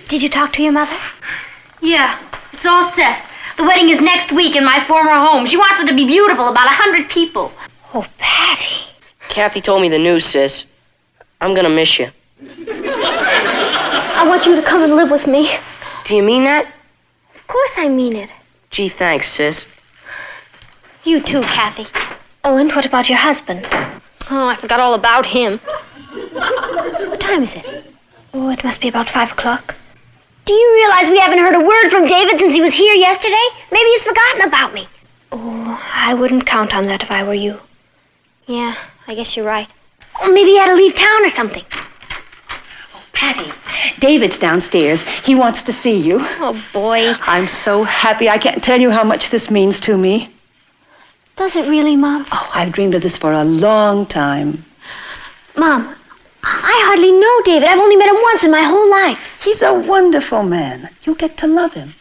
F: Did you talk to your mother?
Q: Yeah, it's all set. The wedding is next week in my former home. She wants it to be beautiful, about 100 people.
F: Oh, Patty.
R: Kathy told me the news, sis. I'm gonna miss you.
F: I want you to come and live with me.
R: Do you mean that?
F: Of course I mean it.
R: Gee, thanks, sis.
F: You too, Kathy. Oh, and what about your husband?
Q: Oh, I forgot all about him.
F: What time is it? Oh, it must be about 5 o'clock. Do you realize we haven't heard a word from David since he was here yesterday? Maybe he's forgotten about me. Oh, I wouldn't count on that if I were you. Yeah, I guess you're right. Oh, maybe he had to leave town or something.
T: Patty, David's downstairs. He wants to see you.
F: Oh, boy.
T: I'm so happy. I can't tell you how much this means to me.
F: Does it really, Mom?
T: Oh, I've dreamed of this for a long time.
F: Mom, I hardly know David. I've only met him once in my whole life.
T: He's a wonderful man. You'll get to love him.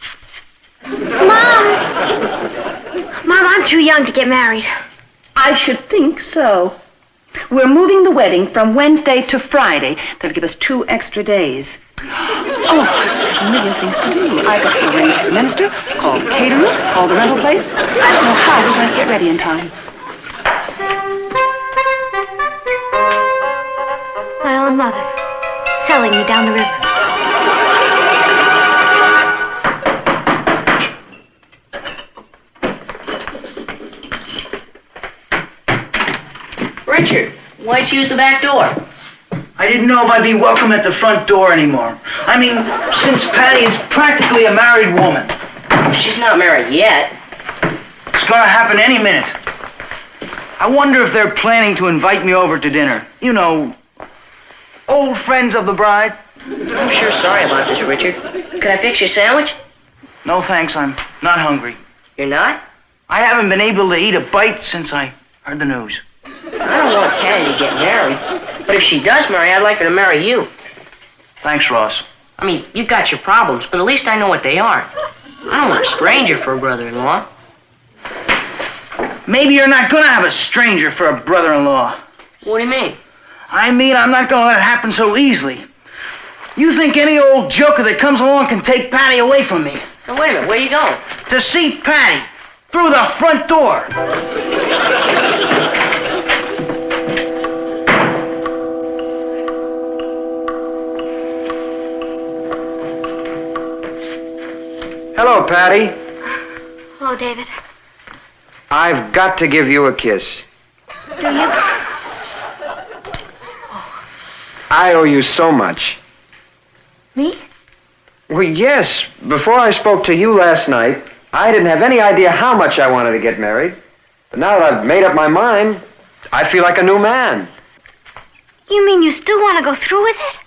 F: Mom, I'm too young to get married.
T: I should think so. We're moving the wedding from Wednesday to Friday. That'll give us 2 extra days. Oh, I've got a million things to do. I've got to arrange the minister, call the caterer, call the rental place. I don't know how we're going to get ready in time.
F: My own mother, selling me down the river.
R: Richard, why'd you use the back door?
A: I didn't know if I'd be welcome at the front door anymore. I mean, since Patty is practically a married woman.
R: She's not married yet.
A: It's gonna happen any minute. I wonder if they're planning to invite me over to dinner. You know, old friends of the bride.
R: I'm sure sorry about this, Richard. Could I fix your sandwich?
A: No, thanks. I'm not hungry.
R: You're not?
A: I haven't been able to eat a bite since I heard the news.
R: I don't want Patty to get married. But if she does marry, I'd like her to marry you.
A: Thanks, Ross.
R: I mean, you've got your problems, but at least I know what they are. I don't want a stranger for a brother-in-law.
A: Maybe you're not gonna have a stranger for a brother-in-law.
R: What do you mean?
A: I mean, I'm not gonna let it happen so easily. You think any old joker that comes along can take Patty away from me?
R: Now, wait a minute, where are you going?
A: To see Patty, through the front door.
K: Hello, Patty.
F: Hello, David.
K: I've got to give you a kiss.
F: Do you?
K: I owe you so much.
F: Me?
K: Well, yes. Before I spoke to you last night, I didn't have any idea how much I wanted to get married. But now that I've made up my mind, I feel like a new man.
F: You mean you still want to go through with it?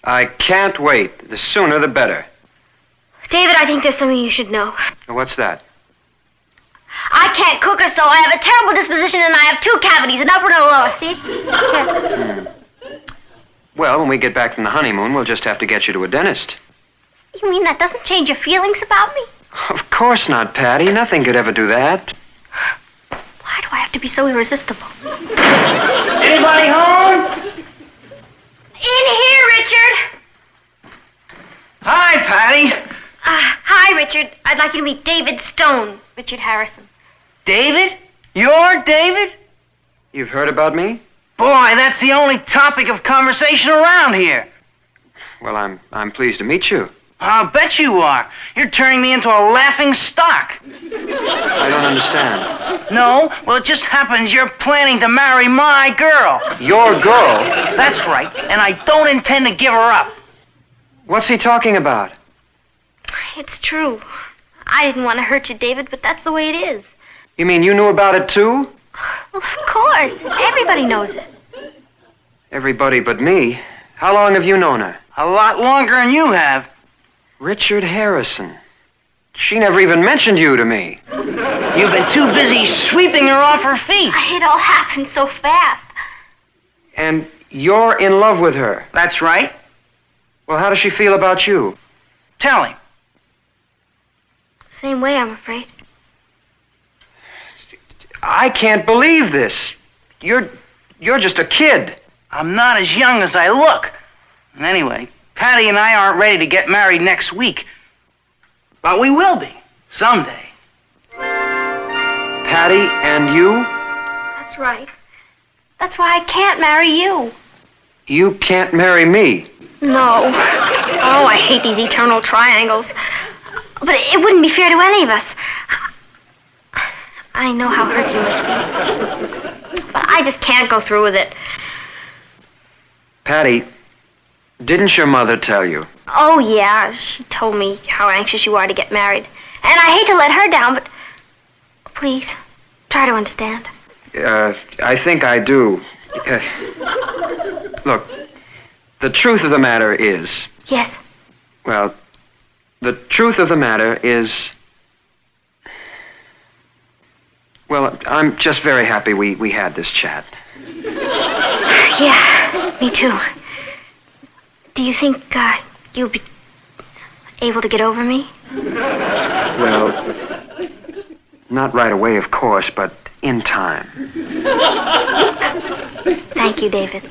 K: I can't wait. The sooner, the better.
F: David, I think there's something you should know.
K: What's that?
F: I can't cook or sew. I have a terrible disposition and I have 2 cavities, an upper and a lower. See?
K: Hmm. Well, when we get back from the honeymoon, we'll just have to get you to a dentist.
F: You mean that doesn't change your feelings about me?
K: Of course not, Patty. Nothing could ever do that.
F: Why do I have to be so irresistible?
A: Anybody home?
F: In here, Richard.
A: Hi, Patty.
F: Hi, Richard. I'd like you to meet David Stone, Richard Harrison.
A: David? You're David?
K: You've heard about me?
A: Boy, that's the only topic of conversation around here.
K: Well, I'm pleased to meet you.
A: I'll bet you are. You're turning me into a laughing stock.
K: I don't understand.
A: No? Well, it just happens you're planning to marry my girl.
K: Your girl?
A: That's right, and I don't intend to give her up.
K: What's he talking about?
F: It's true. I didn't want to hurt you, David, but that's the way it is.
K: You mean you knew about it too?
F: Well, of course. Everybody knows it.
K: Everybody but me. How long have you known her?
A: A lot longer than you have.
K: Richard Harrison. She never even mentioned you to me.
A: You've been too busy sweeping her off her feet.
F: It all happened so fast.
K: And you're in love with her.
A: That's right.
K: Well, how does she feel about you?
A: Tell him.
F: Same way, I'm afraid.
K: I can't believe this. You're just a kid.
A: I'm not as young as I look. Anyway, Patty and I aren't ready to get married next week. But we will be. Someday.
K: Patty and you?
F: That's right. That's why I can't marry you.
K: You can't marry me.
F: No. Oh, I hate these eternal triangles. But it wouldn't be fair to any of us. I know how hurt you must be. But I just can't go through with it.
K: Patty, didn't your mother tell you?
F: Oh, yeah. She told me how anxious you are to get married. And I hate to let her down, but please, try to understand.
K: I think I do. Look, the truth of the matter is...
F: Yes.
K: Well, the truth of the matter is... Well, I'm just very happy we had this chat.
F: Yeah, me too. Do you think you'll be able to get over me?
K: Well, not right away, of course, but in time.
F: Thank you, David.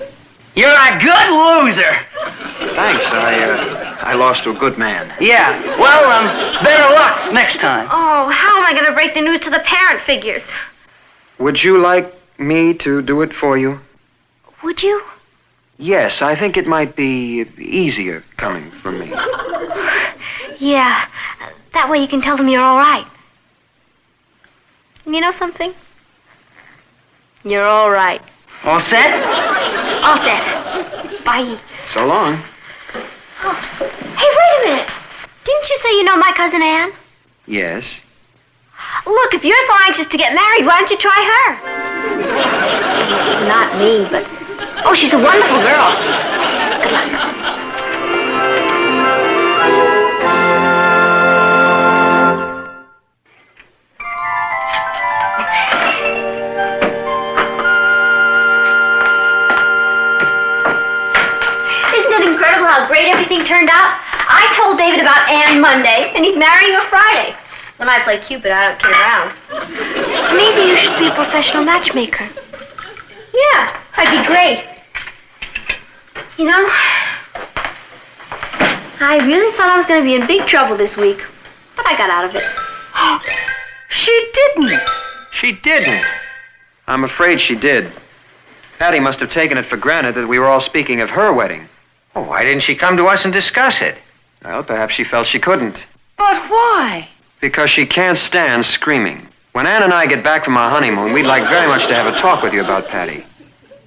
A: You're a good loser.
K: Thanks. I lost to a good man.
A: Yeah. Well, better luck next time.
F: Oh, how am I going to break the news to the parent figures?
K: Would you like me to do it for you?
F: Would you?
K: Yes, I think it might be easier coming from me.
F: Yeah. That way you can tell them you're all right. You know something? You're all right.
A: All set?
F: All set. Bye.
K: So long.
F: Oh. Hey, wait a minute. Didn't you say you know my cousin Anne?
K: Yes.
F: Look, if you're so anxious to get married, why don't you try her? Not me, but... Oh, she's a wonderful girl. Good luck. great everything turned out? I told David about Ann Monday, and he's marrying her Friday. When I play Cupid, I don't kid around. Maybe you should be a professional matchmaker. Yeah, I'd be great. You know, I really thought I was going to be in big trouble this week, but I got out of it.
K: She didn't. She didn't. I'm afraid she did. Patty must have taken it for granted that we were all speaking of her wedding.
P: Well, why didn't she come to us and discuss it?
K: Well, perhaps she felt she couldn't.
N: But why?
K: Because she can't stand screaming. When Ann and I get back from our honeymoon, we'd like very much to have a talk with you about Patty.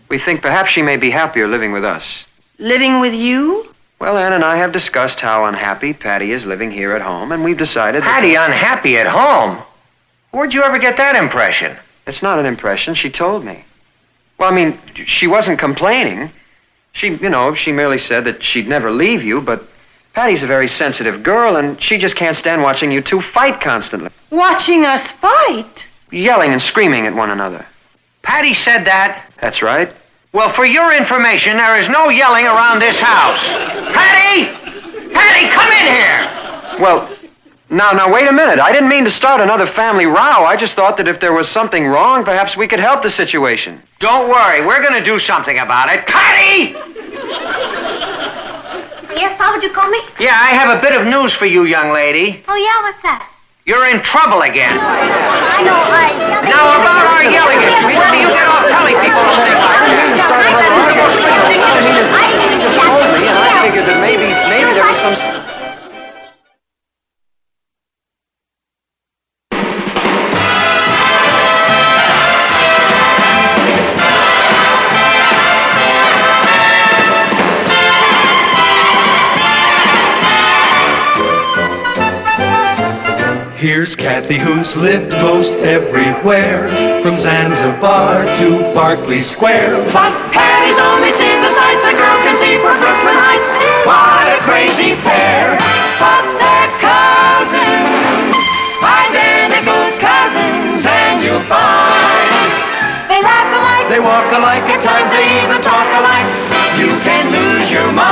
K: We think perhaps she may be happier living with us.
N: Living with you?
K: Well, Ann and I have discussed how unhappy Patty is living here at home, and we've decided that...
P: Patty unhappy at home? Where'd you ever get that impression?
K: It's not an impression. She told me. Well, I mean, she wasn't complaining. She merely said that she'd never leave you, but Patty's a very sensitive girl, and she just can't stand watching you two fight constantly.
N: Watching us fight?
K: Yelling and screaming at one another.
P: Patty said that?
K: That's right.
P: Well, for your information, there is no yelling around this house. Patty! Patty, come in here!
K: Well, now, wait a minute. I didn't mean to start another family row. I just thought that if there was something wrong, perhaps we could help the situation.
P: Don't worry, we're going to do something about it. Patty!
F: Yes, Pa, would you call me?
P: Yeah, I have a bit of news for you, young lady.
F: Oh, yeah? What's that?
P: You're in trouble again.
F: I know,
P: Now, about our yelling at you, where do you get off telling people things like that?
K: I figured that maybe there was some...
D: Here's Kathy, who's lived most everywhere, from Zanzibar to Berkeley Square.
E: But Patty's only seen the sights a girl can see from Brooklyn Heights. What a crazy pair! But they're cousins, identical cousins, and you'll find they laugh alike,
D: they walk alike,
E: at times they even talk alike. You can lose your mind.